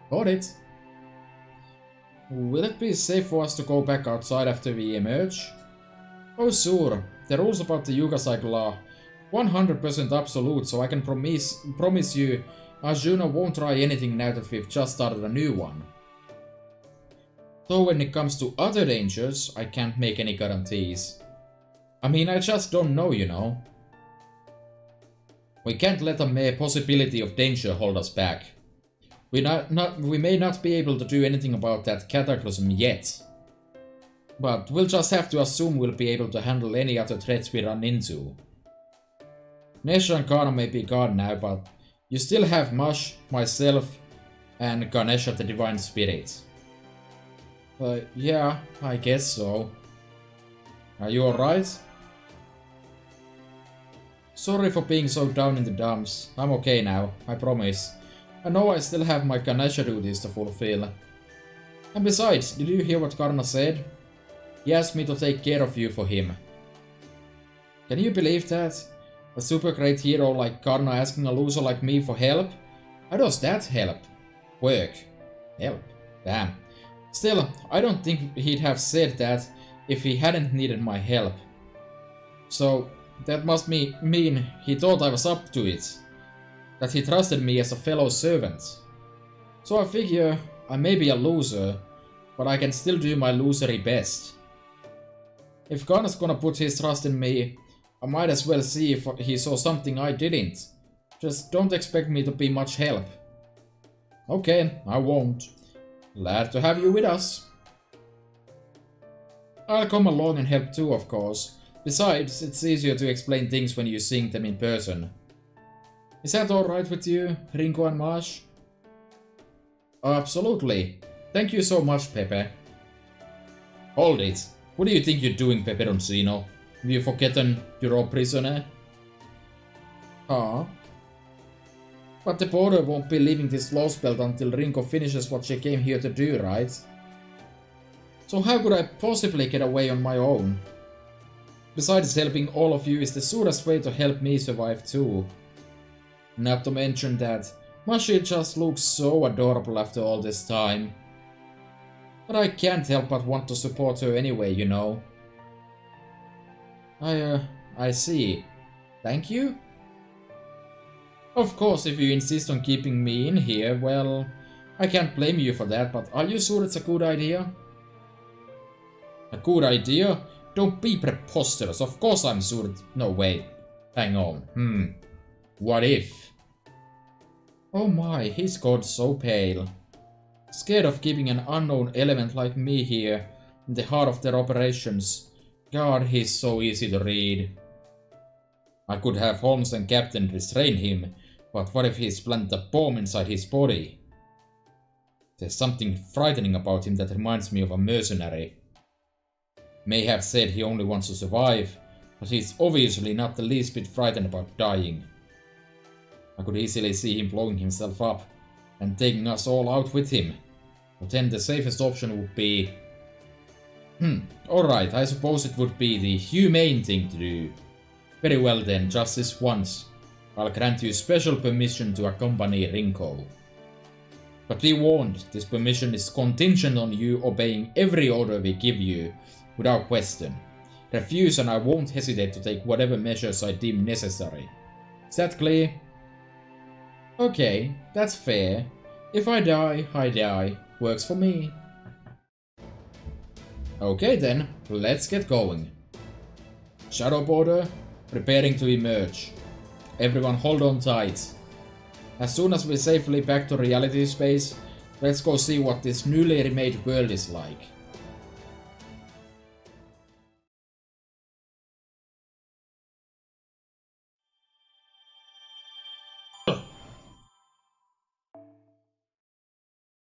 Got it. Will it be safe for us to go back outside after we emerge? Oh sure, the rules about the Yuga cycle are 100% absolute, so I can promise you Arjuna won't try anything now that we've just started a new one. Though when it comes to other dangers, I can't make any guarantees. I mean, I just don't know, you know. We can't let a mere possibility of danger hold us back. We may not be able to do anything about that cataclysm yet. But we'll just have to assume we'll be able to handle any other threats we run into. Nesha and Kana may be gone now, but you still have Mush, myself, and Ganesha the Divine Spirit. Yeah, I guess so. Are you alright? Sorry for being so down in the dumps. I'm okay now, I promise. I know I still have my Ganesha duties to fulfill. And besides, did you hear what Karna said? He asked me to take care of you for him. Can you believe that? A super great hero like Karna asking a loser like me for help? How does that help? Work. Help. Damn. Still, I don't think he'd have said that if he hadn't needed my help. So, that must mean he thought I was up to it. That he trusted me as a fellow servant. So I figure I may be a loser, but I can still do my losery best. If Karna's gonna put his trust in me, I might as well see if he saw something I didn't. Just don't expect me to be much help. Okay, I won't. Glad to have you with us. I'll come along and help too, of course. Besides, it's easier to explain things when you're seeing them in person. Is that alright with you, Rinko and Marsh? Absolutely. Thank you so much, Pepe. Hold it. What do you think you're doing, Peperoncino? Have you forgotten you're a prisoner? Ah. But the porter won't be leaving this lost belt until Rinko finishes what she came here to do, right? So how could I possibly get away on my own? Besides, helping all of you is the surest way to help me survive too. Not to mention that Mashi just looks so adorable after all this time. But I can't help but want to support her anyway, you know. I see. Thank you? Of course, if you insist on keeping me in here, well, I can't blame you for that, but are you sure it's a good idea? A good idea? Don't be preposterous, of course I'm sure no, wait. Hang on, What if? Oh my, he's got so pale. Scared of keeping an unknown element like me here, in the heart of their operations. God, he's so easy to read. I could have Holmes and Captain restrain him, but what if he's planted a bomb inside his body? There's something frightening about him that reminds me of a mercenary. May have said he only wants to survive, but he's obviously not the least bit frightened about dying. I could easily see him blowing himself up and taking us all out with him. But then the safest option would be... Alright, I suppose it would be the humane thing to do. Very well then, just this once. I'll grant you special permission to accompany Rinko. But be warned, this permission is contingent on you obeying every order we give you, without question. Refuse and I won't hesitate to take whatever measures I deem necessary. Is that clear? Okay, that's fair. If I die, I die. Works for me. Okay then, let's get going. Shadow border, preparing to emerge. Everyone hold on tight. As soon as we're safely back to reality space, let's go see what this newly remade world is like.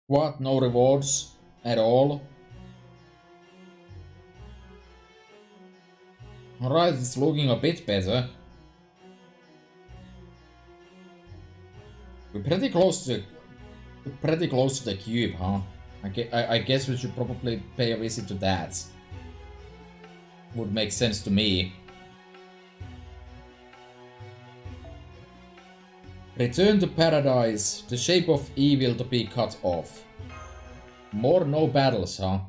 What? No rewards? At all? Alright, it's looking a bit better. We're pretty close to the cube, huh? I guess we should probably pay a visit to that. Would make sense to me. Return to paradise, the shape of evil to be cut off. More no battles, huh?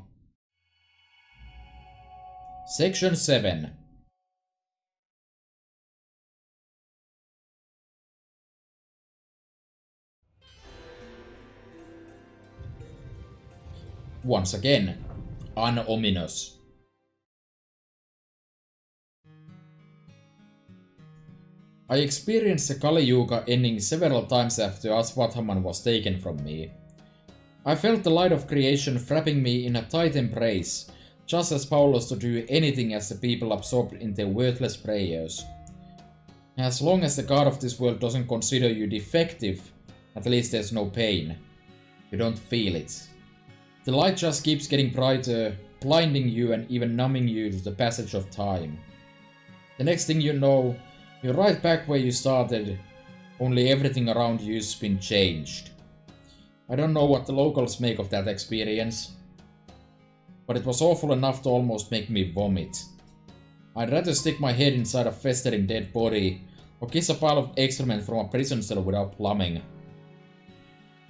Section 7. Once again, unominous. I experienced the Kali Yuga ending several times after Aswathaman was taken from me. I felt the light of creation wrapping me in a tight embrace, just as powerless to do anything as the people absorbed in their worthless prayers. As long as the god of this world doesn't consider you defective, at least there's no pain. You don't feel it. The light just keeps getting brighter, blinding you and even numbing you to the passage of time. The next thing you know, you're right back where you started, only everything around you's been changed. I don't know what the locals make of that experience, but it was awful enough to almost make me vomit. I'd rather stick my head inside a festering dead body, or kiss a pile of excrement from a prison cell without plumbing.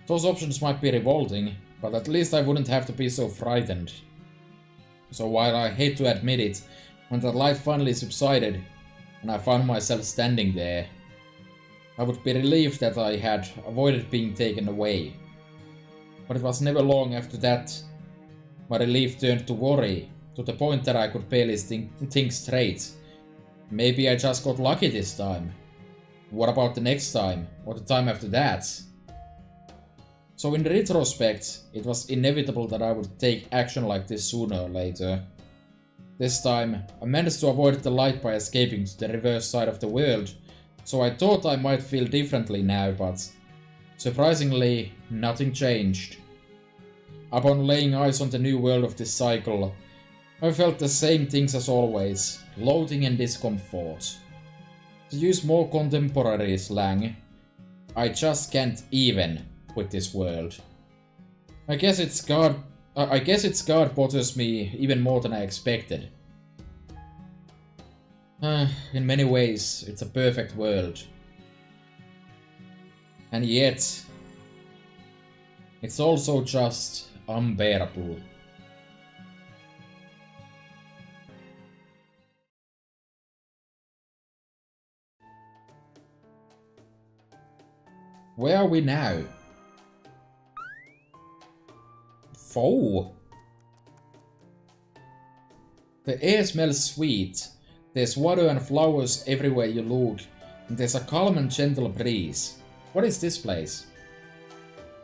Those options might be revolting, but at least I wouldn't have to be so frightened. So while I hate to admit it, when the light finally subsided, and I found myself standing there, I would be relieved that I had avoided being taken away. But it was never long after that my relief turned to worry, to the point that I could barely think straight. Maybe I just got lucky this time. What about the next time? Or the time after that? So in retrospect, it was inevitable that I would take action like this sooner or later. This time, I managed to avoid the light by escaping to the reverse side of the world, so I thought I might feel differently now, but surprisingly, nothing changed. Upon laying eyes on the new world of this cycle, I felt the same things as always, loathing and discomfort. To use more contemporary slang, I just can't even with this world. I guess its guard bothers me even more than I expected. In many ways, it's a perfect world. And yet, it's also just unbearable. Where are we now? FGO. The air smells sweet. There's water and flowers everywhere you look, and there's a calm and gentle breeze. What is this place?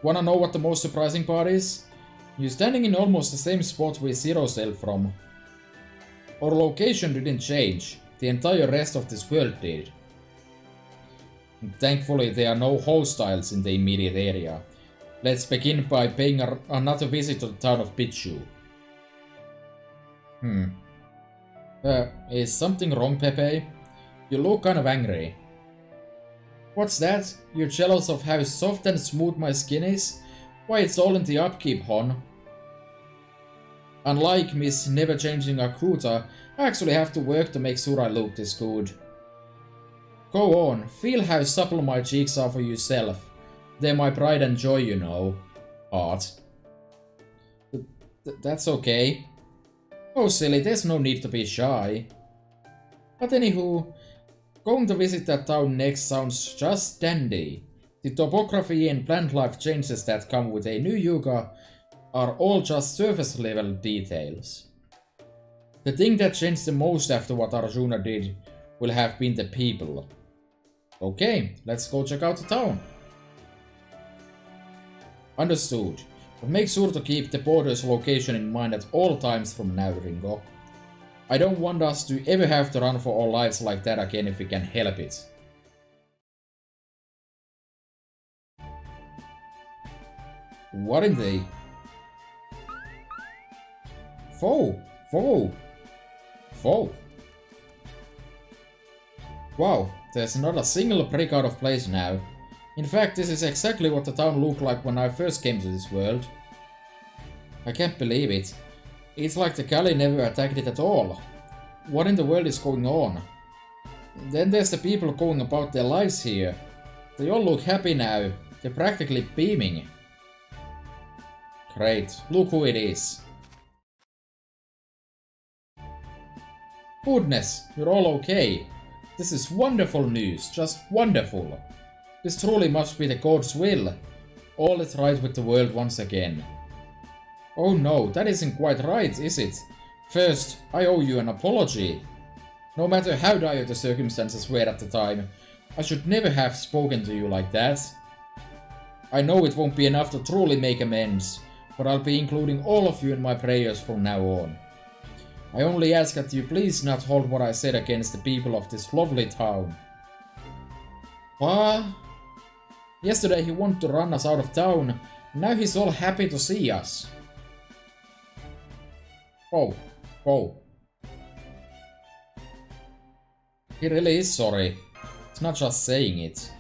Wanna know what the most surprising part is? You're standing in almost the same spot we Zero sailed from. Our location didn't change, the entire rest of this world did. And thankfully there are no hostiles in the immediate area. Let's begin by paying another visit to the town of Pichu. Is something wrong, Pepe? You look kind of angry. What's that? You're jealous of how soft and smooth my skin is? Why, it's all in the upkeep, hon. Unlike Miss Never-Changing Akuta, I actually have to work to make sure I look this good. Go on, feel how supple my cheeks are for yourself. They're my pride and joy, you know. Art. That's okay. Oh silly, there's no need to be shy. But anywho, going to visit that town next sounds just dandy. The topography and plant life changes that come with a new Yuga are all just surface level details. The thing that changed the most after what Arjuna did will have been the people. Okay, let's go check out the town. Understood, but make sure to keep the border's location in mind at all times from now, Ringo. I don't want us to ever have to run for our lives like that again if we can help it. What in the... FGO! Wow, there's not a single brick out of place now. In fact, this is exactly what the town looked like when I first came to this world. I can't believe it. It's like the Kali never attacked it at all. What in the world is going on? Then there's the people going about their lives here. They all look happy now. They're practically beaming. Great, look who it is. Goodness, you're all okay. This is wonderful news, just wonderful. This truly must be the God's will. All is right with the world once again. Oh no, that isn't quite right, is it? First, I owe you an apology. No matter how dire the circumstances were at the time, I should never have spoken to you like that. I know it won't be enough to truly make amends, but I'll be including all of you in my prayers from now on. I only ask that you please not hold what I said against the people of this lovely town. What? Yesterday he wanted to run us out of town, now he's all happy to see us. Oh. He really is sorry. It's not just saying it.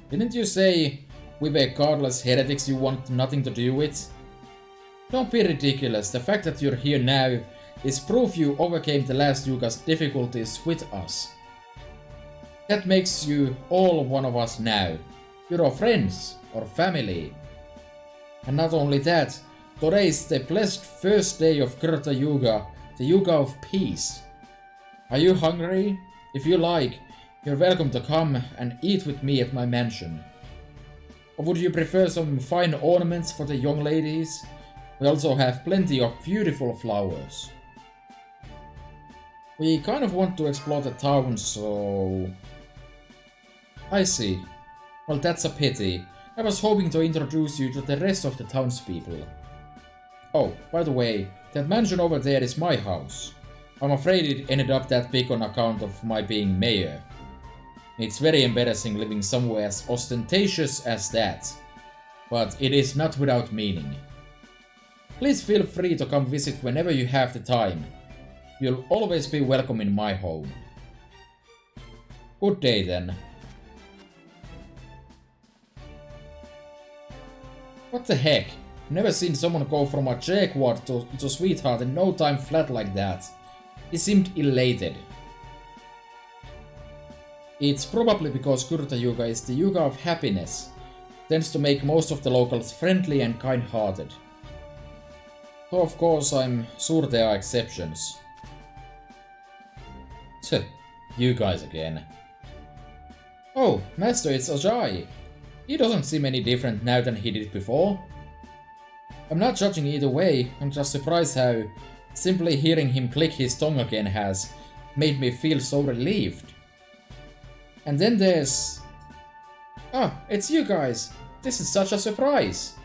Didn't you say we were godless heretics you want nothing to do with? Don't be ridiculous, the fact that you're here now is proof you overcame the last Yuga's difficulties with us. That makes you all one of us now. You're our friends, our family. And not only that, today is the blessed first day of Krita Yuga, the Yuga of Peace. Are you hungry? If you like, you're welcome to come and eat with me at my mansion. Or would you prefer some fine ornaments for the young ladies? We also have plenty of beautiful flowers. We kind of want to explore the town, so... I see. Well, that's a pity. I was hoping to introduce you to the rest of the townspeople. Oh, by the way, that mansion over there is my house. I'm afraid it ended up that big on account of my being mayor. It's very embarrassing living somewhere as ostentatious as that. But it is not without meaning. Please feel free to come visit whenever you have the time. You'll always be welcome in my home. Good day then. What the heck? Never seen someone go from a jerkwad to sweetheart in no time flat like that. He seemed elated. It's probably because Kurta Yuga is the Yuga of happiness. Tends to make most of the locals friendly and kind-hearted. Though of course I'm sure there are exceptions. Tch, you guys again. Oh, Master, it's Ajay. He doesn't seem any different now than he did before. I'm not judging either way, I'm just surprised how simply hearing him click his tongue again has made me feel so relieved. And then there's... Ah, it's you guys! This is such a surprise!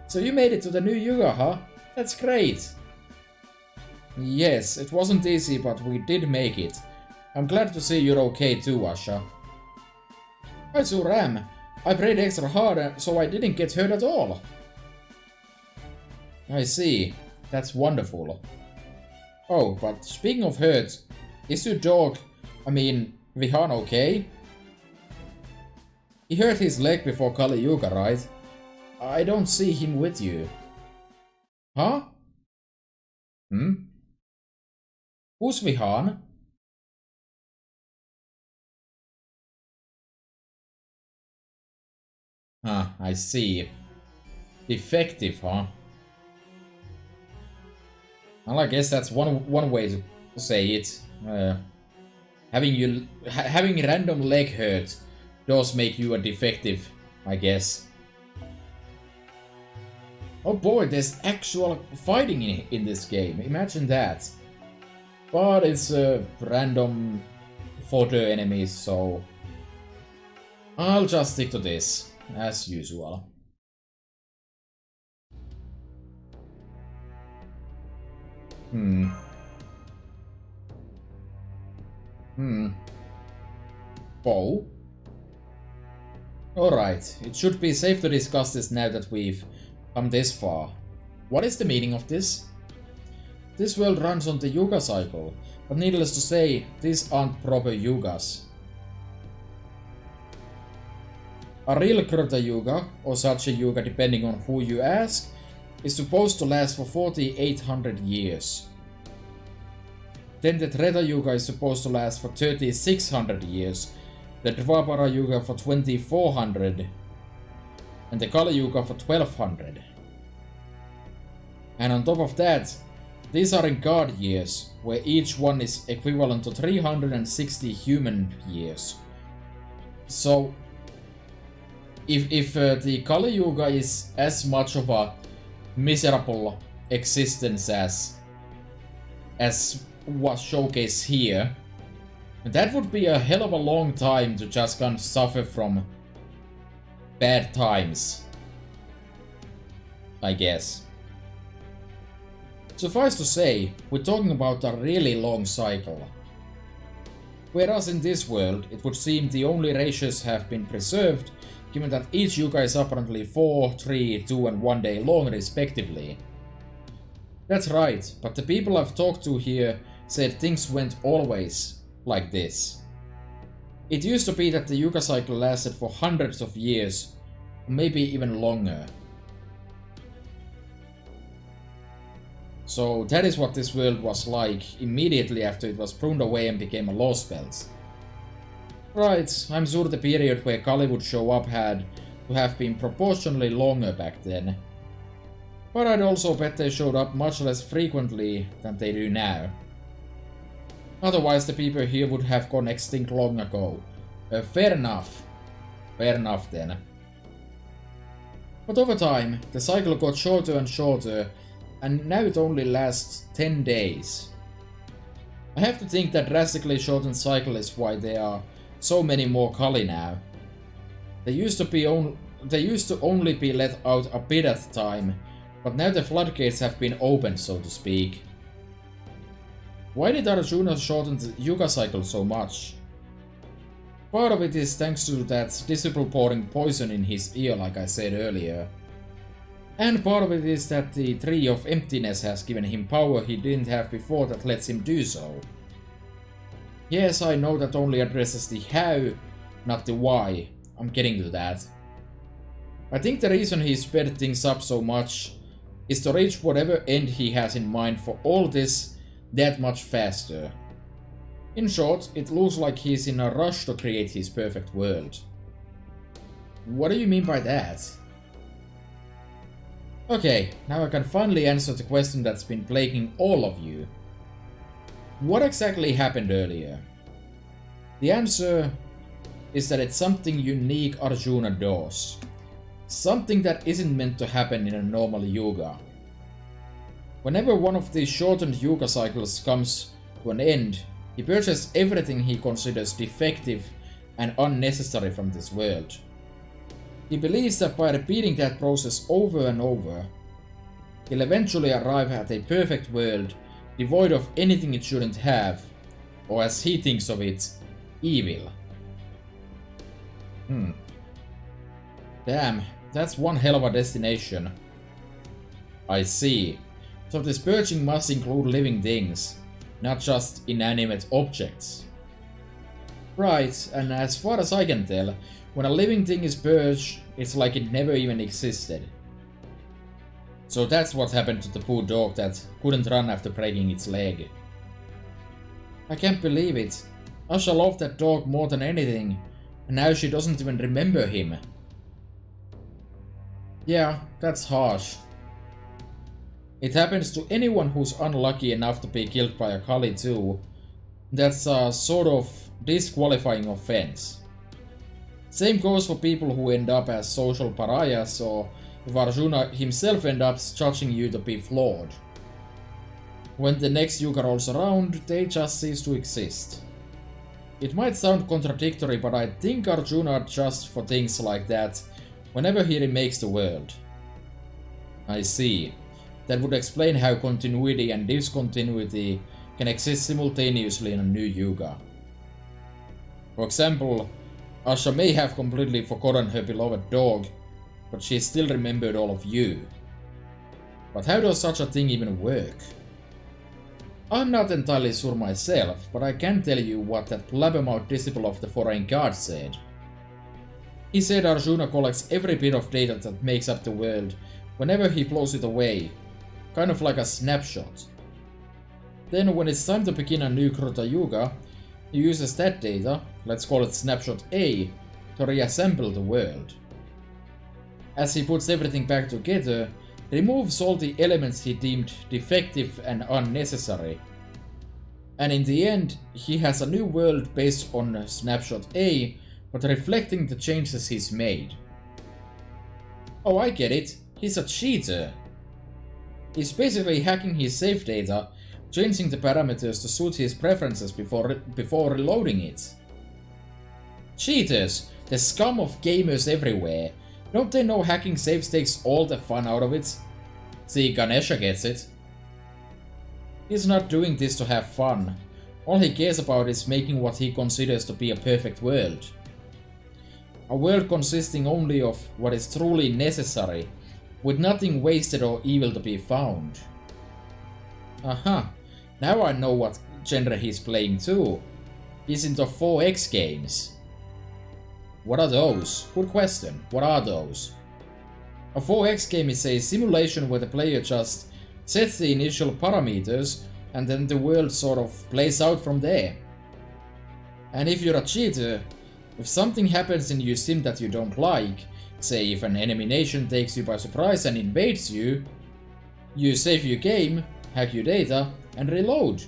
So you made it to the new Yuga, huh? That's great! Yes, it wasn't easy, but we did make it. I'm glad to see you're okay too, Asha. I sure am. I prayed extra hard, so I didn't get hurt at all. I see. That's wonderful. Oh, but speaking of hurt, is your dog, Vihan, okay? He hurt his leg before Kali Yuga, right? I don't see him with you. Huh? Who's Vihan? Ah, I see. Defective, huh? Well, I guess that's one way to say it. Having random leg hurt does make you a defective, I guess. Oh boy, there's actual fighting in this game. Imagine that. But it's random fodder enemies, so I'll just stick to this, as usual. Bow? Alright, it should be safe to discuss this now that we've come this far. What is the meaning of this? This world runs on the Yuga cycle, but needless to say, these aren't proper Yugas. A real Krita Yuga, or such a Yuga depending on who you ask, is supposed to last for 4,800 years. Then the Treta Yuga is supposed to last for 3,600 years, the Dvapara Yuga for 2,400, and the Kali Yuga for 1,200. And on top of that, these are in God years, where each one is equivalent to 360 human years. So, if the Kali Yuga is as much of a miserable existence as was showcased here, that would be a hell of a long time to just kind of suffer from bad times, I guess. Suffice to say, we're talking about a really long cycle. Whereas in this world, it would seem the only ratios have been preserved, given that each Yuga is apparently 4, 3, 2 and 1 day long respectively. That's right, but the people I've talked to here said things went always like this. It used to be that the Yuga cycle lasted for hundreds of years, maybe even longer. So that is what this world was like immediately after it was pruned away and became a lost spells. Right, I'm sure the period where Kali would show up had to have been proportionally longer back then. But I'd also bet they showed up much less frequently than they do now. Otherwise the people here would have gone extinct long ago. Fair enough. Fair enough then. But over time, the cycle got shorter and shorter, and now it only lasts 10 days. I have to think that drastically shortened cycle is why there are so many more Kali now. They used to only be let out a bit at a time, but now the floodgates have been opened, so to speak. Why did Arjuna shorten the Yuga cycle so much? Part of it is thanks to that disciple pouring poison in his ear, like I said earlier. And part of it is that the Tree of Emptiness has given him power he didn't have before that lets him do so. Yes, I know that only addresses the how, not the why. I'm getting to that. I think the reason he sped things up so much is to reach whatever end he has in mind for all this that much faster. In short, it looks like he's in a rush to create his perfect world. What do you mean by that? Okay, now I can finally answer the question that's been plaguing all of you. What exactly happened earlier? The answer is that it's something unique Arjuna does. Something that isn't meant to happen in a normal Yuga. Whenever one of these shortened Yuga cycles comes to an end, he purges everything he considers defective and unnecessary from this world. He believes that by repeating that process over and over, he'll eventually arrive at a perfect world devoid of anything it shouldn't have, or as he thinks of it, evil. Damn, that's one hell of a destination. I see. So this purging must include living things, not just inanimate objects. Right, and as far as I can tell, when a living thing is purged, it's like it never even existed. So that's what happened to the poor dog that couldn't run after breaking its leg. I can't believe it. Asha loved that dog more than anything, and now she doesn't even remember him. Yeah, that's harsh. It happens to anyone who's unlucky enough to be killed by a Kali too. That's a sort of disqualifying offense. Same goes for people who end up as social pariahs, or if Arjuna himself ends up judging you to be flawed. When the next Yuga rolls around, they just cease to exist. It might sound contradictory, but I think Arjuna adjusts for things like that whenever he remakes the world. I see. That would explain how continuity and discontinuity can exist simultaneously in a new Yuga. For example, Asha may have completely forgotten her beloved dog, but she still remembered all of you. But how does such a thing even work? I'm not entirely sure myself, but I can tell you what that blabbermouth disciple of the foreign god said. He said Arjuna collects every bit of data that makes up the world whenever he blows it away, kind of like a snapshot. Then when it's time to begin a new Kruta Yuga, he uses that data, let's call it snapshot A, to reassemble the world. As he puts everything back together, he removes all the elements he deemed defective and unnecessary. And in the end, he has a new world based on snapshot A, but reflecting the changes he's made. Oh, I get it. He's a cheater. He's basically hacking his save data, changing the parameters to suit his preferences before reloading it. Cheaters, the scum of gamers everywhere. Don't they know hacking saves takes all the fun out of it? See, Ganesha gets it. He's not doing this to have fun. All he cares about is making what he considers to be a perfect world. A world consisting only of what is truly necessary, with nothing wasted or evil to be found. Aha, now I know what genre he's playing too. He's into 4X games. What are those? Good question. What are those? A 4X game is a simulation where the player just sets the initial parameters and then the world sort of plays out from there. And if you're a cheater, if something happens in your sim that you don't like, say if an enemy nation takes you by surprise and invades you, you save your game, hack your data, and reload.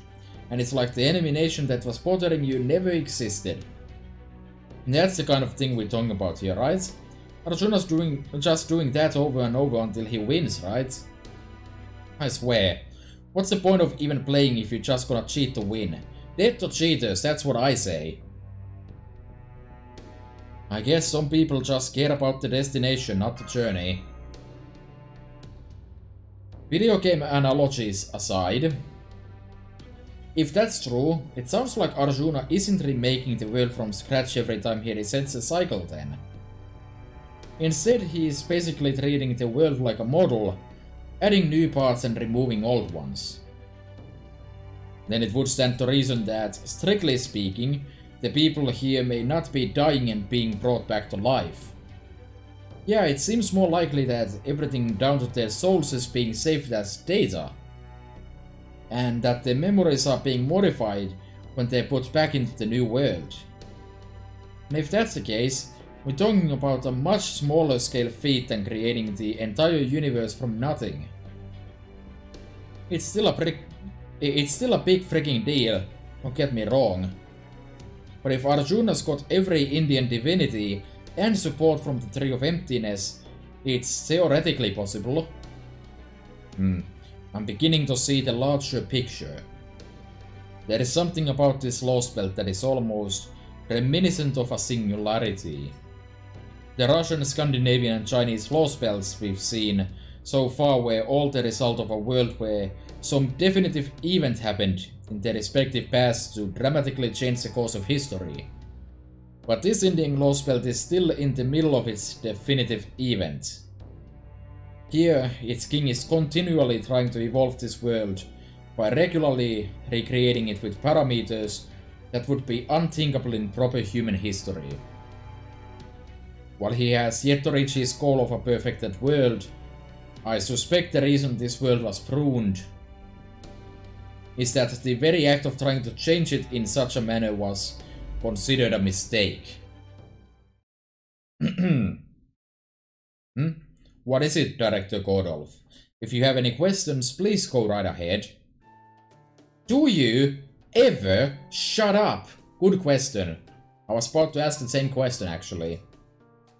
And it's like the enemy nation that was bothering you never existed. And that's the kind of thing we're talking about here, right? Arjuna's just doing that over and over until he wins, right? I swear. What's the point of even playing if you're just gonna cheat to win? Dead to cheaters, that's what I say. I guess some people just care about the destination, not the journey. Video game analogies aside, if that's true, it sounds like Arjuna isn't remaking the world from scratch every time he resets a cycle then. Instead, he is basically treating the world like a model, adding new parts and removing old ones. Then it would stand to reason that, strictly speaking, the people here may not be dying and being brought back to life. Yeah, it seems more likely that everything down to their souls is being saved as data, and that their memories are being modified when they're put back into the new world. And if that's the case, we're talking about a much smaller scale feat than creating the entire universe from nothing. It's still a big freaking deal, don't get me wrong. But if Arjuna's got every Indian divinity and support from the Tree of Emptiness, it's theoretically possible. I'm beginning to see the larger picture. There is something about this lost belt that is almost reminiscent of a singularity. The Russian, Scandinavian and Chinese lost belts we've seen so far were all the result of a world where some definitive event happened in their respective pasts to dramatically change the course of history. But this Indian lost belt is still in the middle of its definitive event. Here, its king is continually trying to evolve this world by regularly recreating it with parameters that would be unthinkable in proper human history. While he has yet to reach his goal of a perfected world, I suspect the reason this world was pruned is that the very act of trying to change it in such a manner was considered a mistake. What is it, Director Godolph? If you have any questions, please go right ahead. Do you ever shut up? Good question. I was about to ask the same question, actually.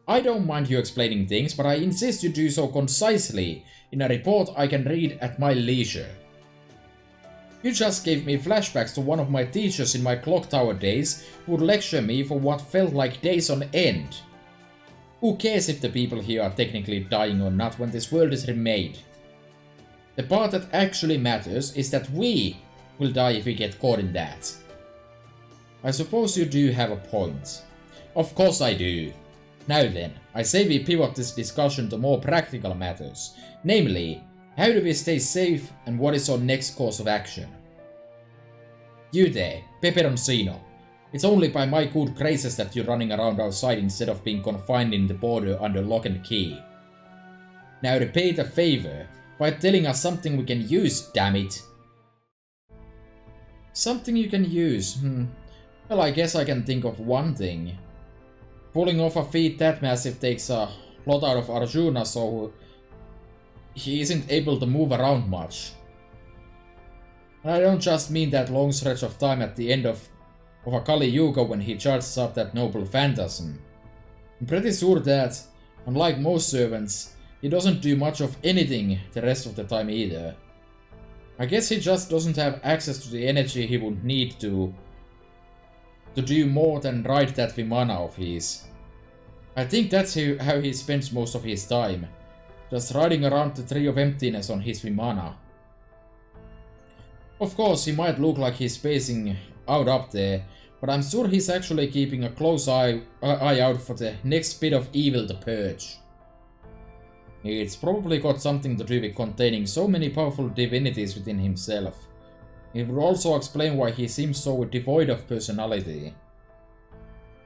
I don't mind you explaining things, but I insist you do so concisely in a report I can read at my leisure. You just gave me flashbacks to one of my teachers in my clock tower days who would lecture me for what felt like days on end. Who cares if the people here are technically dying or not when this world is remade? The part that actually matters is that we will die if we get caught in that. I suppose you do have a point. Of course I do. Now then, I say we pivot this discussion to more practical matters, namely, how do we stay safe and what is our next course of action? You there, Peperoncino. It's only by my good graces that you're running around outside instead of being confined in the border under lock and key. Now repay the favor by telling us something we can use, damn it. Something you can use? Well, I guess I can think of one thing. Pulling off a feat that massive takes a lot out of Arjuna, so he isn't able to move around much. And I don't just mean that long stretch of time at the end of a Kali Yuga when he charges up that noble phantasm. I'm pretty sure that, unlike most servants, he doesn't do much of anything the rest of the time either. I guess he just doesn't have access to the energy he would need to do more than ride that Vimana of his. I think that's how he spends most of his time, just riding around the Tree of Emptiness on his Vimana. Of course, he might look like he's spacing out up there, but I'm sure he's actually keeping a close eye out for the next bit of evil to purge. It's probably got something to do with containing so many powerful divinities within himself. It would also explain why he seems so devoid of personality.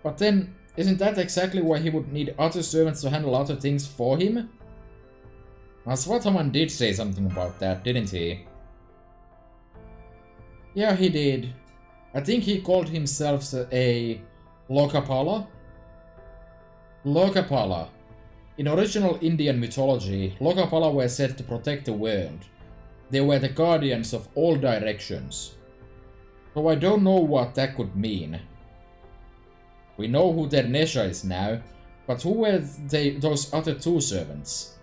But then, isn't that exactly why he would need other servants to handle other things for him? Swathaman did say something about that, didn't he? Yeah, he did. I think he called himself a Lokapala? Lokapala. In original Indian mythology, Lokapala were said to protect the world. They were the guardians of all directions. So I don't know what that could mean. We know who Dernesha is now, but who were those other two servants?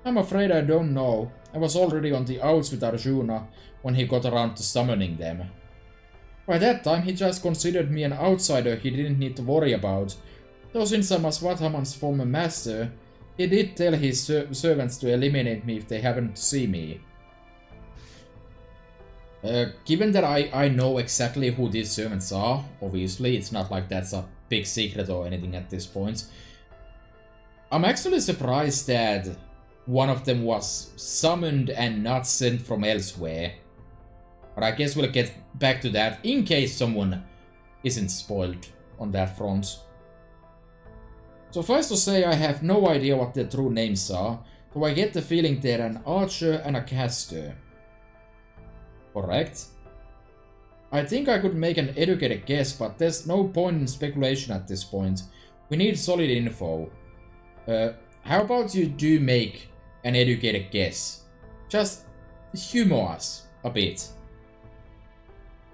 I'm afraid I don't know. I was already on the outs with Arjuna when he got around to summoning them. By that time, he just considered me an outsider he didn't need to worry about. Though since I'm Swathaman's former master, he did tell his servants to eliminate me if they happened to see me. Given that I know exactly who these servants are, obviously, it's not like that's a big secret or anything at this point. I'm actually surprised that one of them was summoned and not sent from elsewhere. But I guess we'll get back to that in case someone isn't spoiled on that front. So first to say, I have no idea what their true names are, though I get the feeling they're an archer and a caster. Correct? I think I could make an educated guess, but there's no point in speculation at this point. We need solid info. How about you do make an educated guess? Just humor us a bit.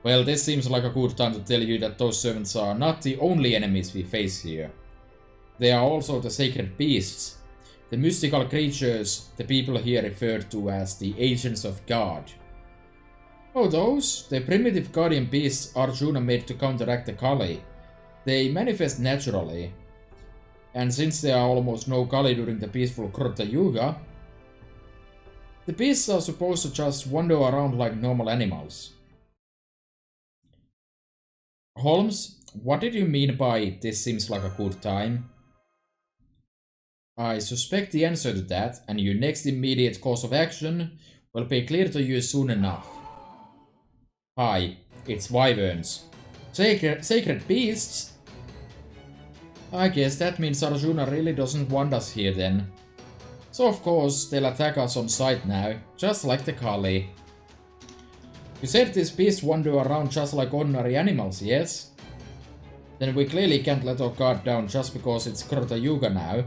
Well, this seems like a good time to tell you that those servants are not the only enemies we face here. They are also the sacred beasts, the mystical creatures the people here refer to as the agents of God. Oh, those? The primitive guardian beasts Arjuna made to counteract the Kali. They manifest naturally. And since there are almost no Kali during the peaceful Krita Yuga, the beasts are supposed to just wander around like normal animals. Holmes, what did you mean by this seems like a good time? I suspect the answer to that, and your next immediate course of action will be clear to you soon enough. Hi, it's wyverns. Sacred beasts? I guess that means Arjuna really doesn't want us here then. So of course, they'll attack us on sight now, just like the Kali. You said these beasts wander around just like ordinary animals, yes? Then we clearly can't let our guard down just because it's Krita Yuga now.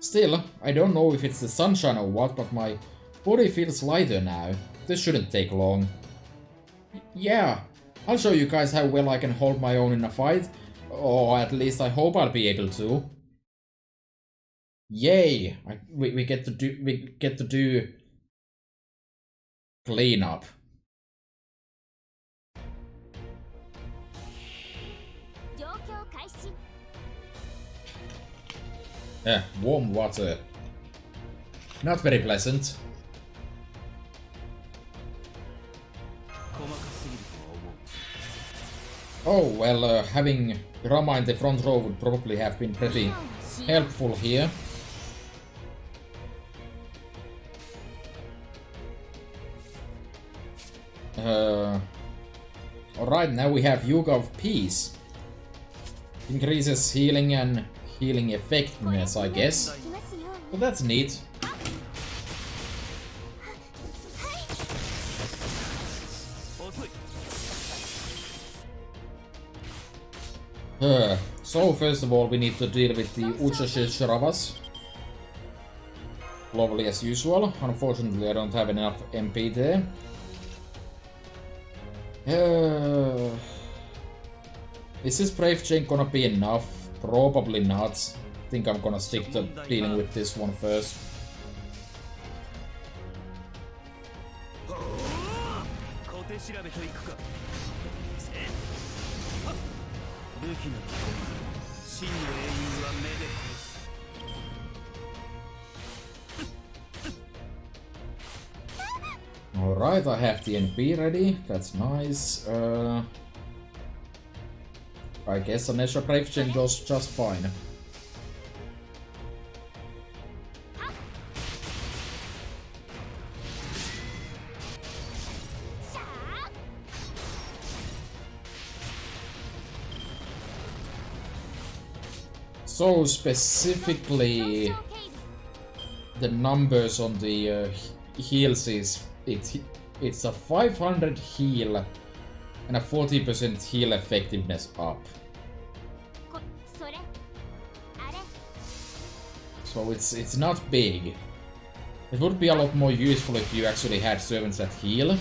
Still, I don't know if it's the sunshine or what, but my body feels lighter now. This shouldn't take long. Yeah, I'll show you guys how well I can hold my own in a fight. Or at least I hope I'll be able to. Yay! We get to do cleanup. Warm water. Not very pleasant. Oh, well, having Rama in the front row would probably have been pretty helpful here. Alright, now we have Yuga of Peace. Increases healing and healing effectiveness, I guess. So that's neat. So first of all we need to deal with the Uchashishravas. Lovely as usual. Unfortunately I don't have enough MP there. Is this Brave Chain gonna be enough? Probably not. I think I'm gonna stick to dealing with this one first. Alright, I have the NP ready. That's nice. I guess an extra Brave Chain goes just fine. So specifically, the numbers on the heals is it's a 500 heal and a 40% heal effectiveness up. So it's not big. It would be a lot more useful if you actually had servants that heal.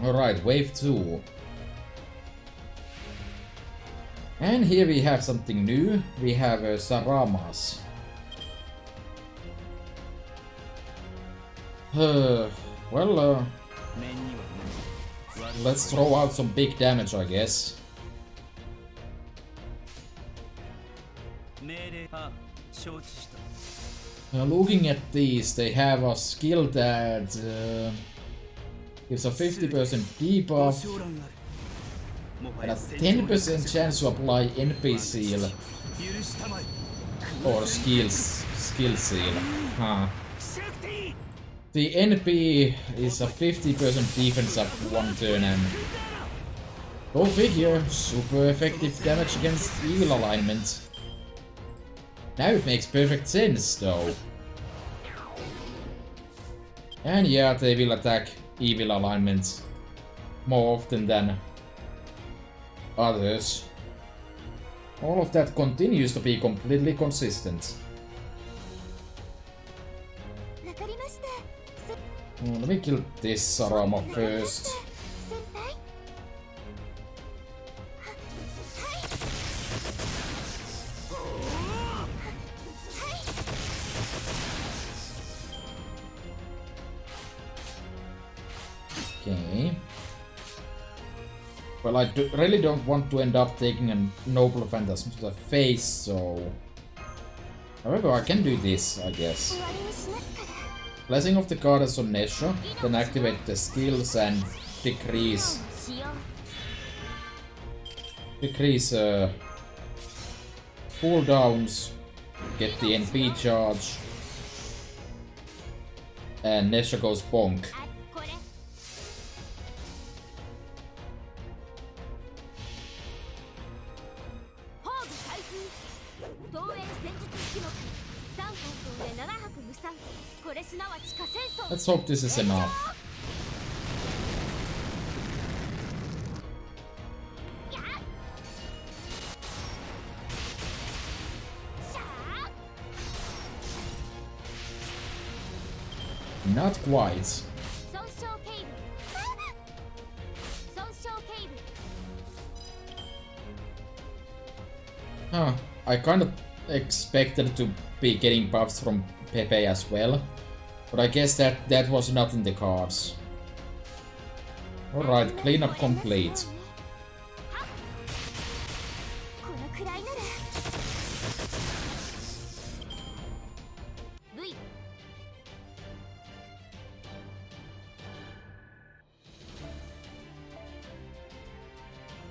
Alright, wave 2. And here we have something new. We have Saramas. Well, let's throw out some big damage, I guess. Looking at these, they have a skill that gives a 50% debuff and a 10% chance to apply NP seal or skill seal. Huh. The NP is a 50% defense up 1 turn and go figure, super effective damage against evil alignment. Now it makes perfect sense though. And yeah, they will attack evil alignments more often than others. All of that continues to be completely consistent. Let me kill this Sarama first. Okay. Well, I really don't want to end up taking a Noble Phantasm to the face, so... However, I can do this, I guess. Blessing of the Goddess on Nesha, then activate the skills and decrease cooldowns, get the NP charge, and Nesha goes bonk. Let's hope this is enough. Not quite. Huh, I kind of expected to be getting buffs from Pepe as well. But I guess that was not in the cards. Alright, cleanup complete.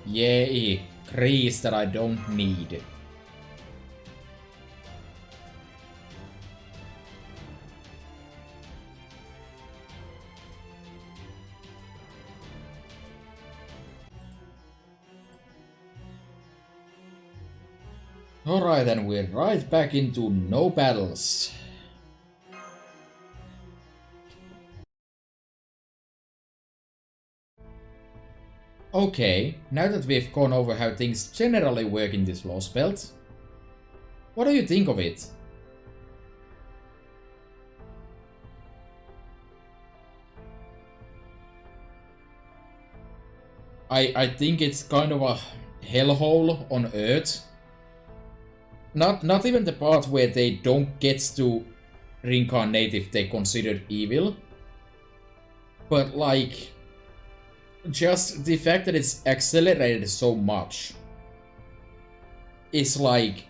Yay, crease that I don't need. Alright, and we're right back into no battles. Okay, now that we've gone over how things generally work in this Lost Belt, what do you think of it? I think it's kind of a hellhole on Earth. Not even the part where they don't get to reincarnate if they're considered evil. But like, just the fact that it's accelerated so much. It's like,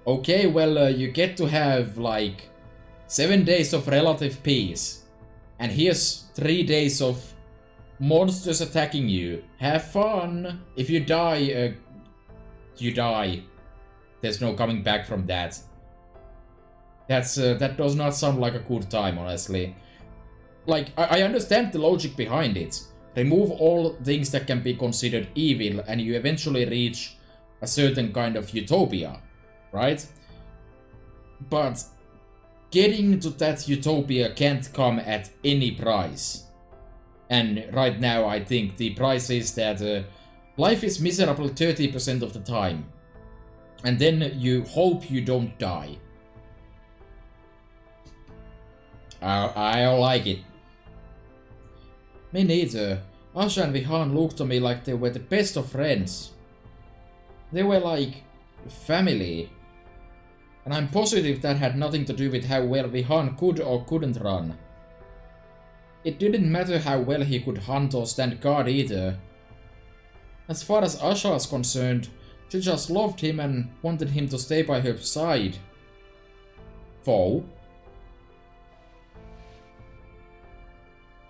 okay, well, you get to have like 7 days of relative peace. And here's 3 days of monsters attacking you. Have fun. If you die, you die. There's no coming back from that. That does not sound like a good time, honestly. Like, I understand the logic behind it. Remove all things that can be considered evil and you eventually reach a certain kind of utopia, right? But getting to that utopia can't come at any price. And right now I think the price is that life is miserable 30% of the time. And then you hope you don't die. I don't like it. Me neither. Asha and Vihan looked to me like they were the best of friends. They were like family. And I'm positive that had nothing to do with how well Vihan could or couldn't run. It didn't matter how well he could hunt or stand guard either. As far as Asha's concerned, she just loved him and wanted him to stay by her side. Foe.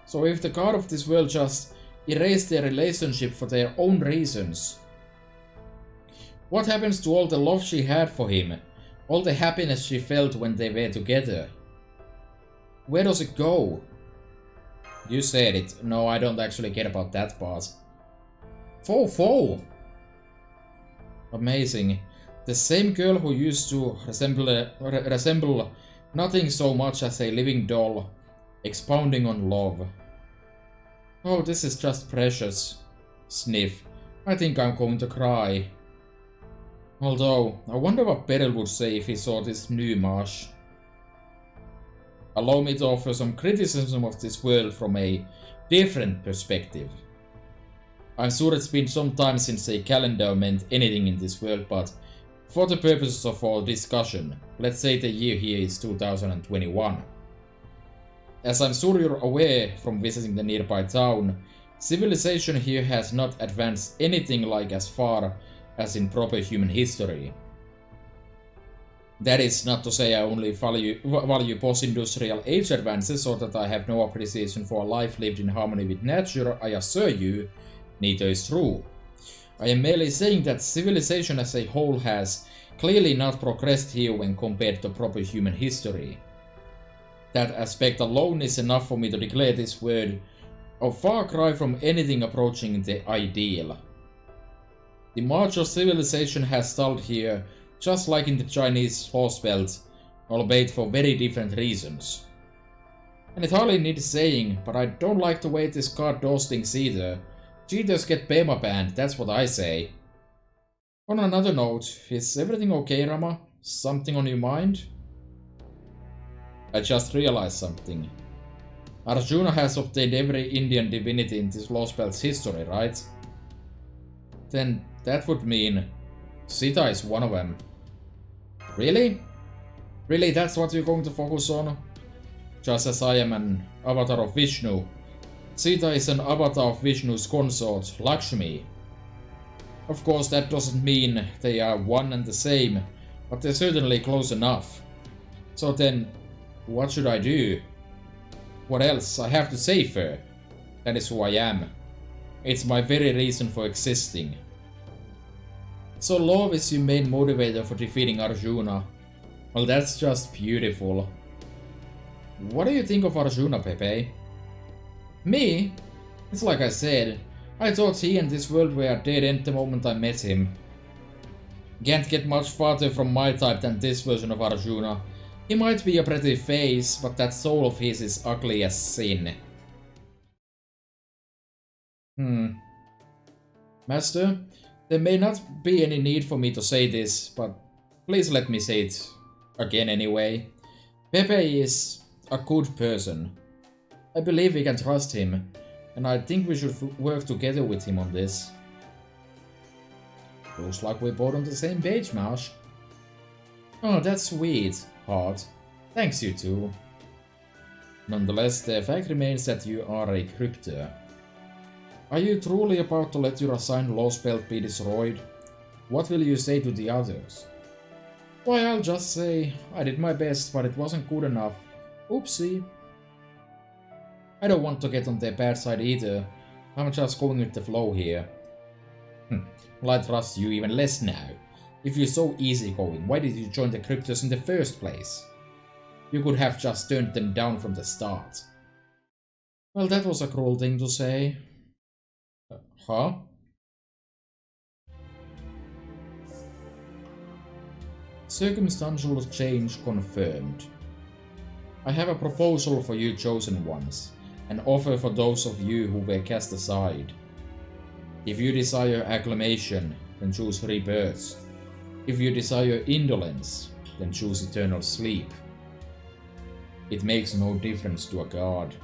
So if the god of this world just erased their relationship for their own reasons, what happens to all the love she had for him? All the happiness she felt when they were together? Where does it go? You said it. No, I don't actually care about that part. Foe! Amazing. The same girl who used to resemble nothing so much as a living doll, expounding on love. Oh, this is just precious. Sniff. I think I'm going to cry. Although, I wonder what Beryl would say if he saw this new marsh. Allow me to offer some criticism of this world from a different perspective. I'm sure it's been some time since a calendar meant anything in this world, but for the purposes of our discussion, let's say the year here is 2021. As I'm sure you're aware from visiting the nearby town, civilization here has not advanced anything like as far as in proper human history. That is not to say I only value post-industrial age advances or that I have no appreciation for a life lived in harmony with nature. I assure you, neither is true. I am merely saying that civilization as a whole has clearly not progressed here when compared to proper human history. That aspect alone is enough for me to declare this world a far cry from anything approaching the ideal. The march of civilization has stalled here, just like in the Chinese Lost Belt, albeit for very different reasons. And it hardly needs saying, but I don't like the way this card does things either. Cheaters get perma banned, that's what I say. On another note, is everything okay, Rama? Something on your mind? I just realized something. Arjuna has obtained every Indian divinity in this Lost Belt's history, right? Then that would mean Sita is one of them. Really? Really, that's what you're going to focus on? Just as I am an avatar of Vishnu, Sita is an avatar of Vishnu's consort, Lakshmi. Of course, that doesn't mean they are one and the same, but they're certainly close enough. So then, what should I do? What else? I have to save her. That is who I am. It's my very reason for existing. So love is your main motivator for defeating Arjuna. Well, that's just beautiful. What do you think of Arjuna, Pepe? Me? It's like I said, I thought he and this world were dead end the moment I met him. Can't get much farther from my type than this version of Arjuna. He might be a pretty face, but that soul of his is ugly as sin. Master, there may not be any need for me to say this, but please let me say it again anyway. Pepe is a good person. I believe we can trust him, and I think we should work together with him on this. Looks like we're both on the same page, Marsh. Oh, that's sweet, Heart. Thanks, you too. Nonetheless, the fact remains that you are a crypter. Are you truly about to let your assigned Lost Belt be destroyed? What will you say to the others? Why, I'll just say, I did my best, but it wasn't good enough. Oopsie. I don't want to get on their bad side either. I'm just going with the flow here. Well, I trust you even less now. If you're so easygoing, why did you join the cryptors in the first place? You could have just turned them down from the start. Well, that was a cruel thing to say. Huh? Circumstantial change confirmed. I have a proposal for you chosen ones, an offer for those of you who were cast aside. If you desire acclamation, then choose rebirth. If you desire indolence, then choose eternal sleep. It makes no difference to a god.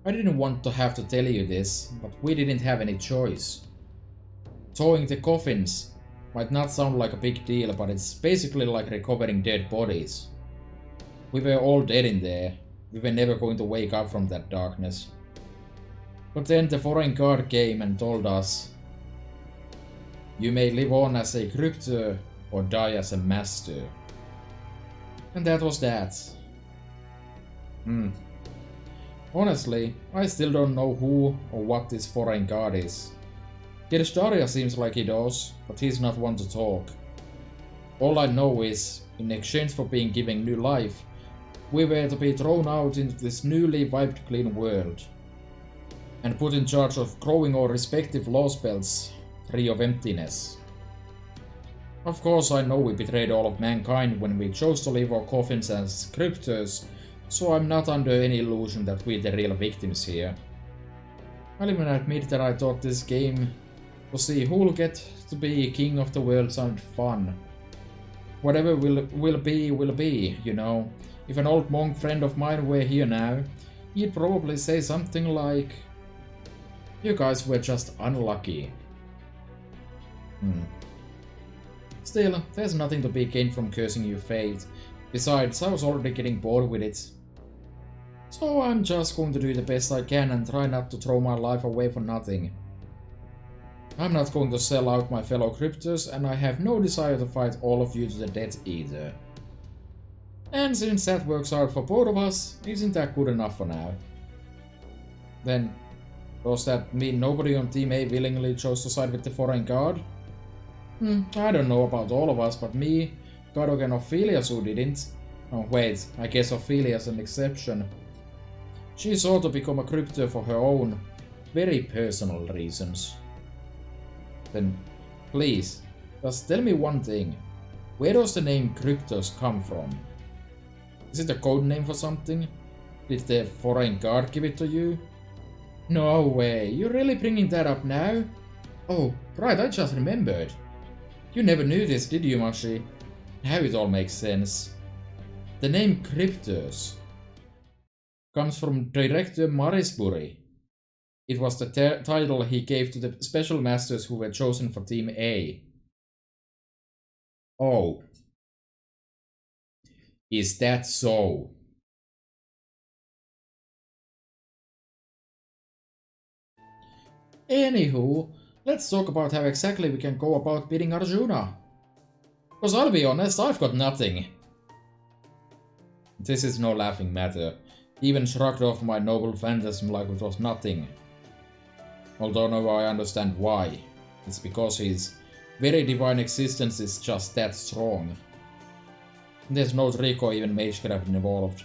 I didn't want to have to tell you this, but we didn't have any choice. towing the coffins might not sound like a big deal, but it's basically like recovering dead bodies. We were all dead in there. We were never going to wake up from that darkness. But then the foreign guard came and told us, you may live on as a cryptor or die as a master. And that was that. Honestly, I still don't know who or what this foreign guard is. Kirstaria seems like he does, but he's not one to talk. All I know is, in exchange for being given new life, we were to be thrown out into this newly wiped clean world, and put in charge of growing our respective law spells, Tree of Emptiness. Of course I know we betrayed all of mankind when we chose to leave our coffins as cryptors, so I'm not under any illusion that we're the real victims here. I'll even admit that I thought this game to see who'll get to be king of the world sounded fun. Whatever will be, you know. If an old monk friend of mine were here now, he'd probably say something like, you guys were just unlucky. Still, there's nothing to be gained from cursing your fate. Besides, I was already getting bored with it. So I'm just going to do the best I can and try not to throw my life away for nothing. I'm not going to sell out my fellow cryptors, and I have no desire to fight all of you to the death either. And since that works out for both of us, isn't that good enough for now? Then, does that mean nobody on Team A willingly chose to side with the foreign guard? I don't know about all of us, but me, Gadok and Ophelius who didn't. Oh wait, I guess Ophelia's an exception. She sought to become a cryptor for her own, very personal reasons. Then, please, just tell me one thing. Where does the name Cryptos come from? Is it a code name for something? Did the foreign guard give it to you? No way, you're really bringing that up now? Oh, right, I just remembered. You never knew this, did you, Mashi? Now it all makes sense. The name Cryptos comes from Director Marisbury. It was the title he gave to the special masters who were chosen for Team A. Oh. Is that so? Anywho, let's talk about how exactly we can go about beating Arjuna. Cause I'll be honest, I've got nothing. This is no laughing matter. He even shrugged off my noble phantasm like it was nothing. Although now I understand why. It's because his very divine existence is just that strong. There's no trick or even magecraft involved.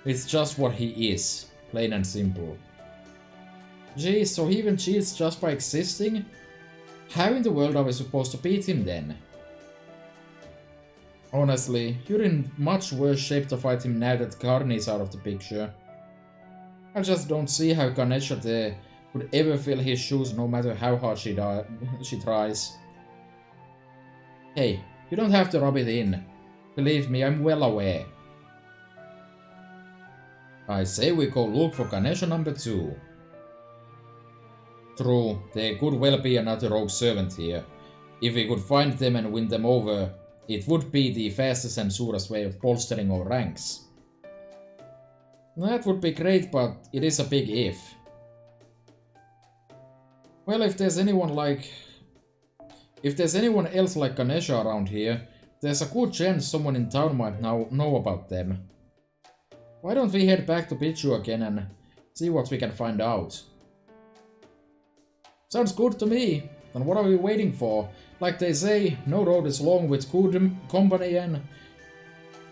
It's just what he is, plain and simple. Geez, so he even cheats just by existing? How in the world are we supposed to beat him then? Honestly, you're in much worse shape to fight him now that Karni is out of the picture. I just don't see how Ganesha there could ever fill his shoes no matter how hard she tries. Hey, you don't have to rub it in. Believe me, I'm well aware. I say we go look for Ganesha number 2. True, there could well be another rogue servant here. If we could find them and win them over, it would be the fastest and surest way of bolstering our ranks. That would be great, but it is a big if. Well, if there's anyone else like Ganesha around here, there's a good chance someone in town might now know about them. Why don't we head back to Pichu again and see what we can find out? Sounds good to me. Then what are we waiting for? Like they say, no road is long with good company, and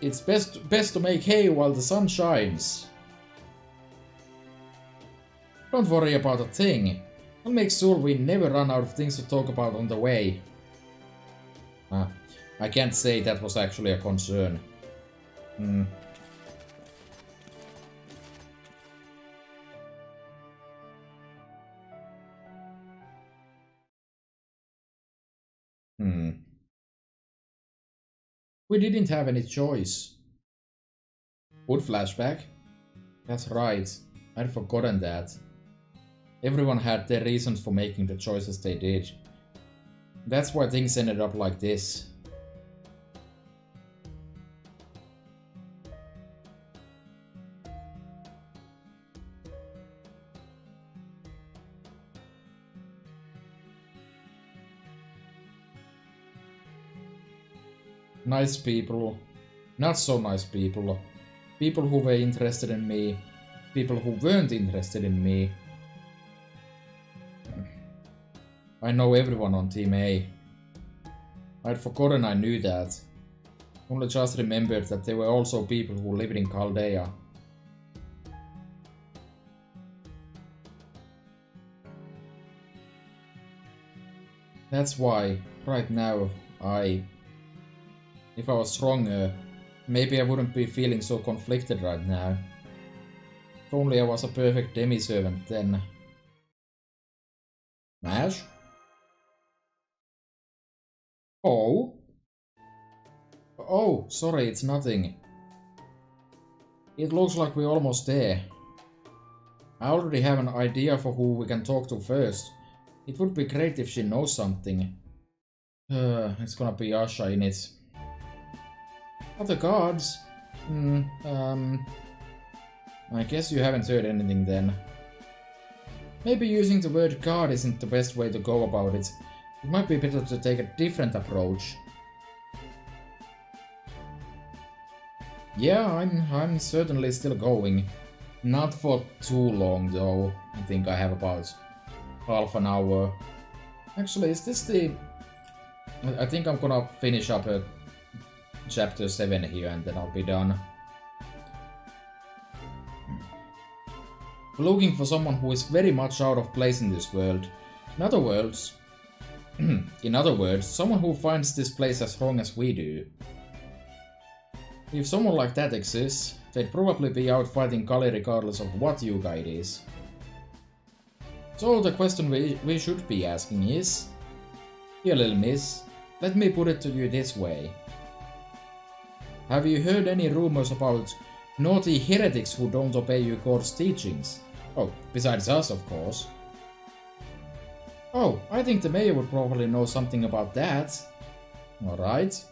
it's best to make hay while the sun shines. Don't worry about a thing. I'll make sure we never run out of things to talk about on the way. I can't say that was actually a concern. We didn't have any choice. Good flashback. That's right. I'd forgotten that. Everyone had their reasons for making the choices they did. That's why things ended up like this. Nice people, not so nice people, people who were interested in me, people who weren't interested in me. I know everyone on Team A. I'd forgotten I knew that. Only just remembered that there were also people who lived in Chaldea. That's why, right now, if I was stronger, maybe I wouldn't be feeling so conflicted right now. If only I was a perfect demi-servant then. Mash? Oh? Oh, sorry, it's nothing. It looks like we're almost there. I already have an idea for who we can talk to first. It would be great if she knows something. It's gonna be Asha in it. Other cards? I guess you haven't heard anything then. Maybe using the word card isn't the best way to go about it. It might be better to take a different approach. Yeah, I'm certainly still going. Not for too long though. I think I have about half an hour. Actually, is this the... I think I'm gonna finish up chapter 7 here and then I'll be done. Looking for someone who is very much out of place in this world. In other words, someone who finds this place as wrong as we do. If someone like that exists, they'd probably be out fighting Kali regardless of what Yuga it is. So the question we should be asking is... Here, little miss, let me put it to you this way. Have you heard any rumors about naughty heretics who don't obey your court's teachings? Oh, besides us, of course. Oh, I think the mayor would probably know something about that. Alright.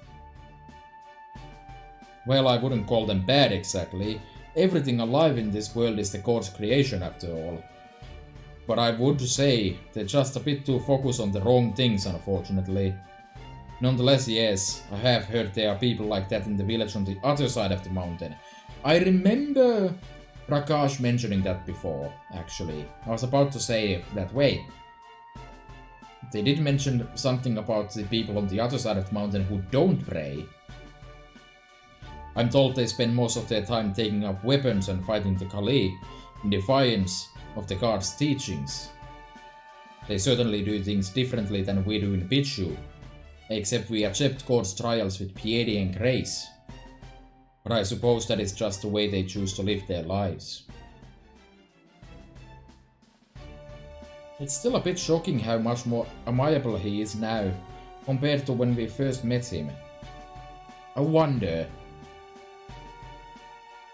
Well, I wouldn't call them bad exactly. Everything alive in this world is the court's creation after all. But I would say they're just a bit too focused on the wrong things, unfortunately. Nonetheless, yes, I have heard there are people like that in the village on the other side of the mountain. I remember Prakash mentioning that before, actually. I was about to say that way. They did mention something about the people on the other side of the mountain who don't pray. I'm told they spend most of their time taking up weapons and fighting the Kali, in defiance of the god's teachings. They certainly do things differently than we do in Bichu, except we accept God's trials with piety and grace. But I suppose that is just the way they choose to live their lives. It's still a bit shocking how much more amiable he is now, compared to when we first met him. I wonder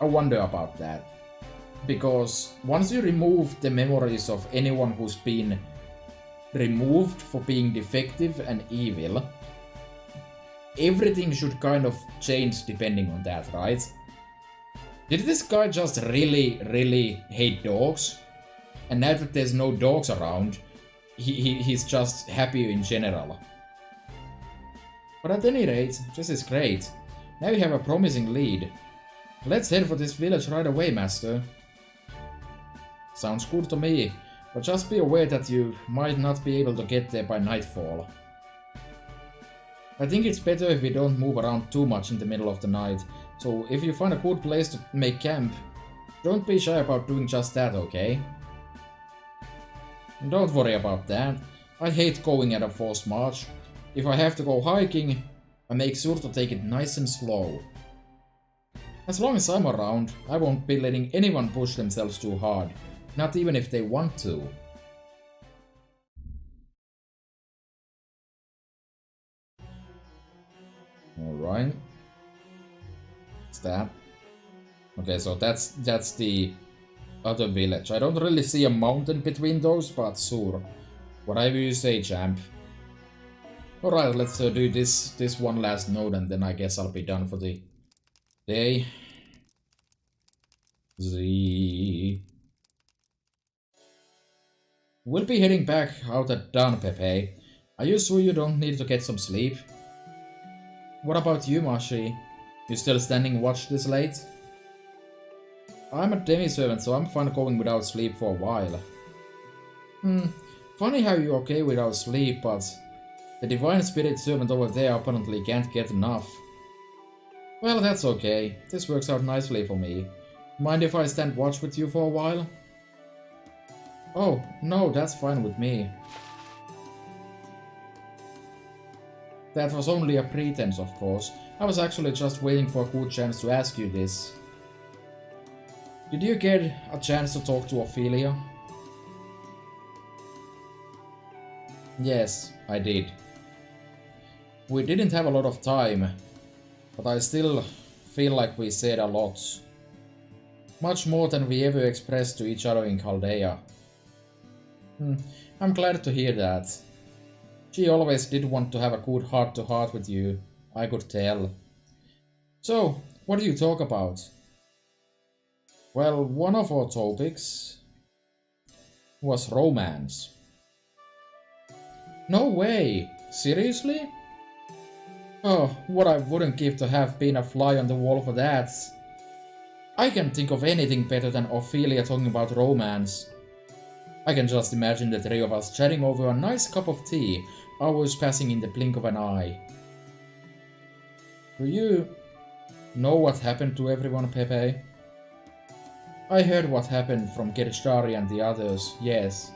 about that. Because once you remove the memories of anyone who's been removed for being defective and evil, everything should kind of change depending on that, right? Did this guy just really hate dogs? And now that there's no dogs around, he's just happier in general. But at any rate, this is great. Now you have a promising lead. Let's head for this village right away, master. Sounds good to me, but just be aware that you might not be able to get there by nightfall. I think it's better if we don't move around too much in the middle of the night, so if you find a good place to make camp, don't be shy about doing just that, okay? Don't worry about that. I hate going at a forced march. If I have to go hiking, I make sure to take it nice and slow. As long as I'm around, I won't be letting anyone push themselves too hard, not even if they want to. Alright. What's that? Okay, so that's the other village. I don't really see a mountain between those, but sure. Whatever you say, champ. Alright, let's do this one last node and then I guess I'll be done for the day. Z. We'll be heading back out at dawn, Pepe. Are you sure you don't need to get some sleep? What about you, Mashi? You still standing watch this late? I'm a demi-servant, so I'm fine going without sleep for a while. Funny how you're okay without sleep, but the Divine Spirit servant over there apparently can't get enough. Well, that's okay. This works out nicely for me. Mind if I stand watch with you for a while? Oh, no, that's fine with me. That was only a pretense, of course. I was actually just waiting for a good chance to ask you this. Did you get a chance to talk to Ophelia? Yes, I did. We didn't have a lot of time, but I still feel like we said a lot. Much more than we ever expressed to each other in Chaldea. I'm glad to hear that. She always did want to have a good heart-to-heart with you, I could tell. So, what do you talk about? Well, one of our topics was romance. No way! Seriously? Oh, what I wouldn't give to have been a fly on the wall for that. I can't think of anything better than Ophelia talking about romance. I can just imagine the three of us chatting over a nice cup of tea, hours passing in the blink of an eye. Do you know what happened to everyone, Pepe? I heard what happened from Kirchari and the others, yes.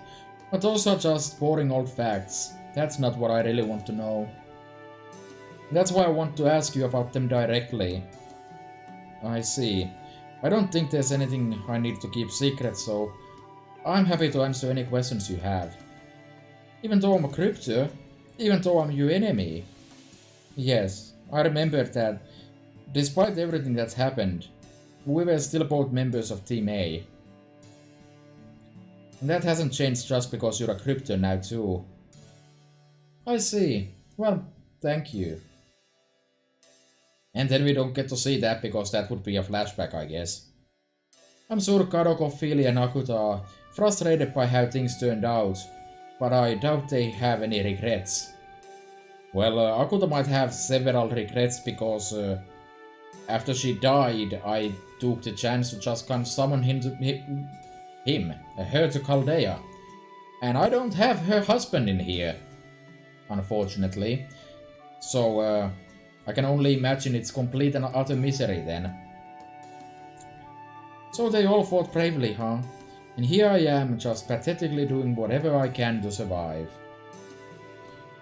But those are just boring old facts. That's not what I really want to know. That's why I want to ask you about them directly. I see. I don't think there's anything I need to keep secret, so I'm happy to answer any questions you have. Even though I'm a crypto, even though I'm your enemy. Yes, I remembered that, despite everything that's happened, we were still both members of Team A. And that hasn't changed just because you're a crypto now too. I see. Well, thank you. And then we don't get to see that because that would be a flashback, I guess. I'm sure Karok, Ophelia and Akuta are frustrated by how things turned out, but I doubt they have any regrets. Well, Akuta might have several regrets because after she died, I took the chance to just kind of summon her to Chaldea. And I don't have her husband in here, unfortunately. So, I can only imagine it's complete and utter misery then. So they all fought bravely, huh? And here I am, just pathetically doing whatever I can to survive.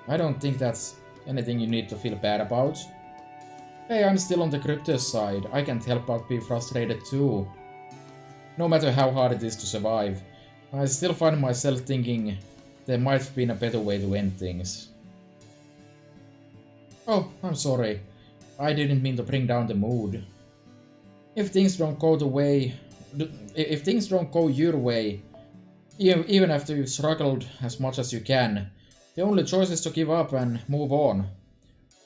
I don't think that's anything you need to feel bad about. Hey, I'm still on the crypto side, I can't help but be frustrated too. No matter how hard it is to survive, I still find myself thinking there might have been a better way to end things. Oh, I'm sorry. I didn't mean to bring down the mood. If things don't go the way... If things don't go your way, even after you've struggled as much as you can, the only choice is to give up and move on.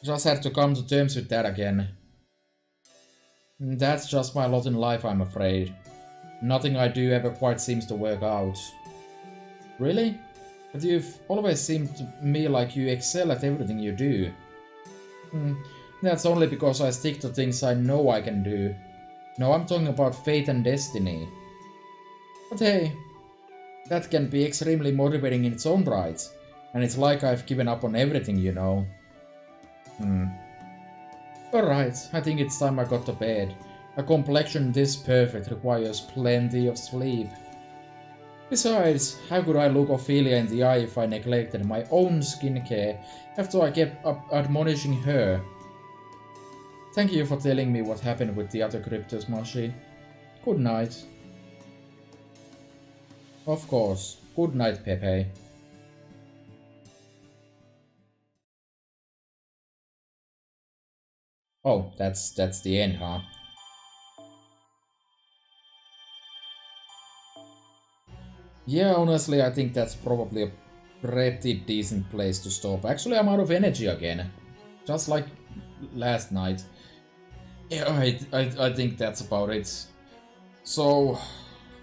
Just had to come to terms with that again. That's just my lot in life, I'm afraid. Nothing I do ever quite seems to work out. Really? But you've always seemed to me like you excel at everything you do. That's only because I stick to things I know I can do. No, I'm talking about fate and destiny. But hey, that can be extremely motivating in its own right. And it's like I've given up on everything, you know. Alright, I think it's time I got to bed. A complexion this perfect requires plenty of sleep. Besides, how could I look Ophelia in the eye if I neglected my own skincare after I kept admonishing her? Thank you for telling me what happened with the other cryptos, Mashi. Good night. Of course. Good night, Pepe. Oh, that's the end, huh? Yeah, honestly, I think that's probably a pretty decent place to stop. Actually, I'm out of energy again. Just like last night. Yeah, I think that's about it. So,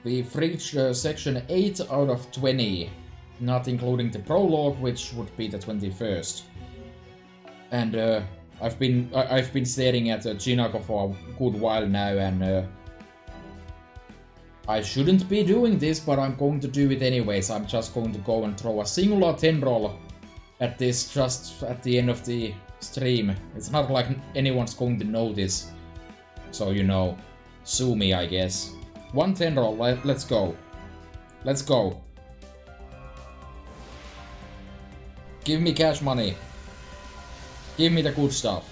we've reached section 8 out of 20. Not including the prologue, which would be the 21st. And I've been staring at Chinako for a good while now, and I shouldn't be doing this, but I'm going to do it anyways. I'm just going to go and throw a singular 10 roll at this just at the end of the stream. It's not like anyone's going to notice. So, you know, sue me, I guess. 1 10 roll, let's go. Let's go. Give me cash money. Give me the good stuff.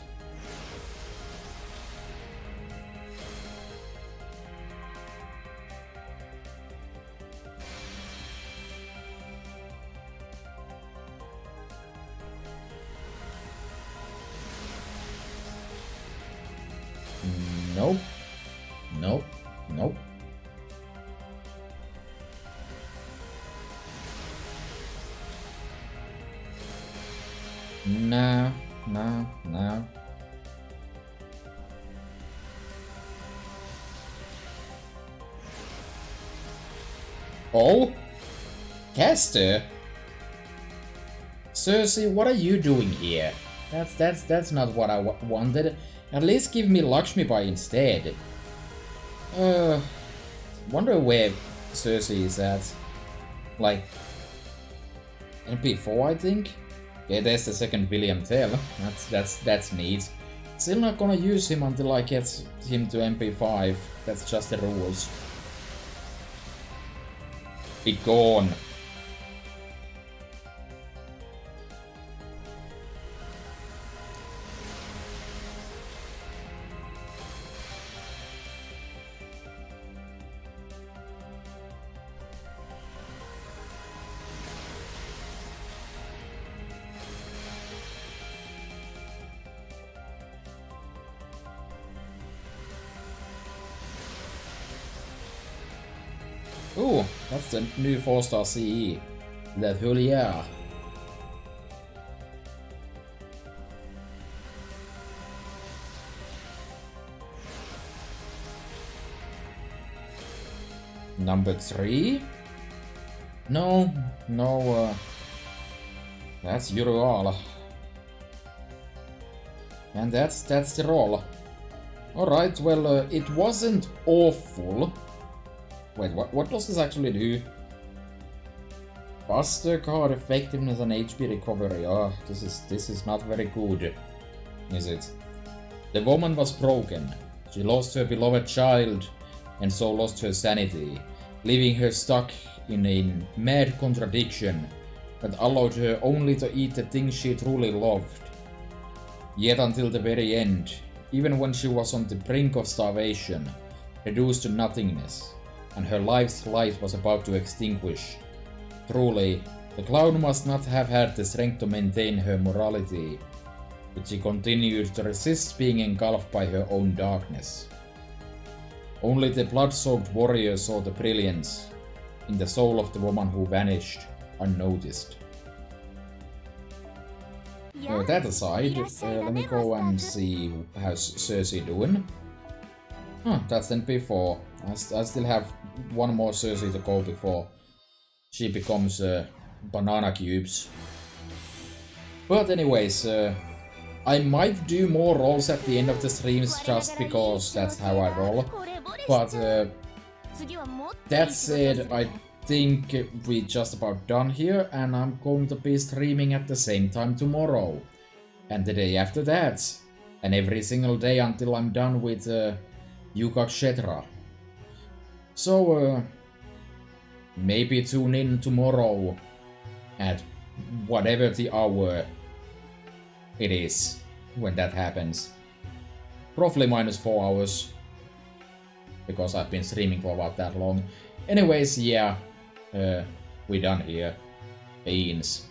Nope. Nope. Nope. Nah. Oh? Caster? Cersei, what are you doing here? That's not what I wanted. At least give me Lakshmi Bai instead. Wonder where Cersei is at. Like, MP4, I think? Yeah, there's the second William Tell. That's neat. Still not gonna use him until I get him to MP5. That's just the rules. Be gone. Ooh, that's the new 4-star CE. The Hulier. Number 3? No, that's Urual. And that's the roll. Alright, well, it wasn't awful. Wait, what does this actually do? Buster card effectiveness and HP recovery. Oh, this is not very good, is it? The woman was broken. She lost her beloved child and so lost her sanity, leaving her stuck in a mad contradiction that allowed her only to eat the things she truly loved. Yet until the very end, even when she was on the brink of starvation, reduced to nothingness, and her life's light was about to extinguish. Truly, the clown must not have had the strength to maintain her morality, but she continued to resist being engulfed by her own darkness. Only the blood-soaked warrior saw the brilliance in the soul of the woman who vanished unnoticed. That aside, let me go and see how's Cersei doing. Huh, that's MP4. I still have one more Cersei to go before she becomes banana cubes. But anyways, I might do more rolls at the end of the streams just because that's how I roll. But that said, I think we're just about done here, and I'm going to be streaming at the same time tomorrow. And the day after that. And every single day until I'm done with Yuka Kshetra. So, maybe tune in tomorrow at whatever the hour it is when that happens. Roughly -4 hours, because I've been streaming for about that long. Anyways, yeah, we're done here. Beans.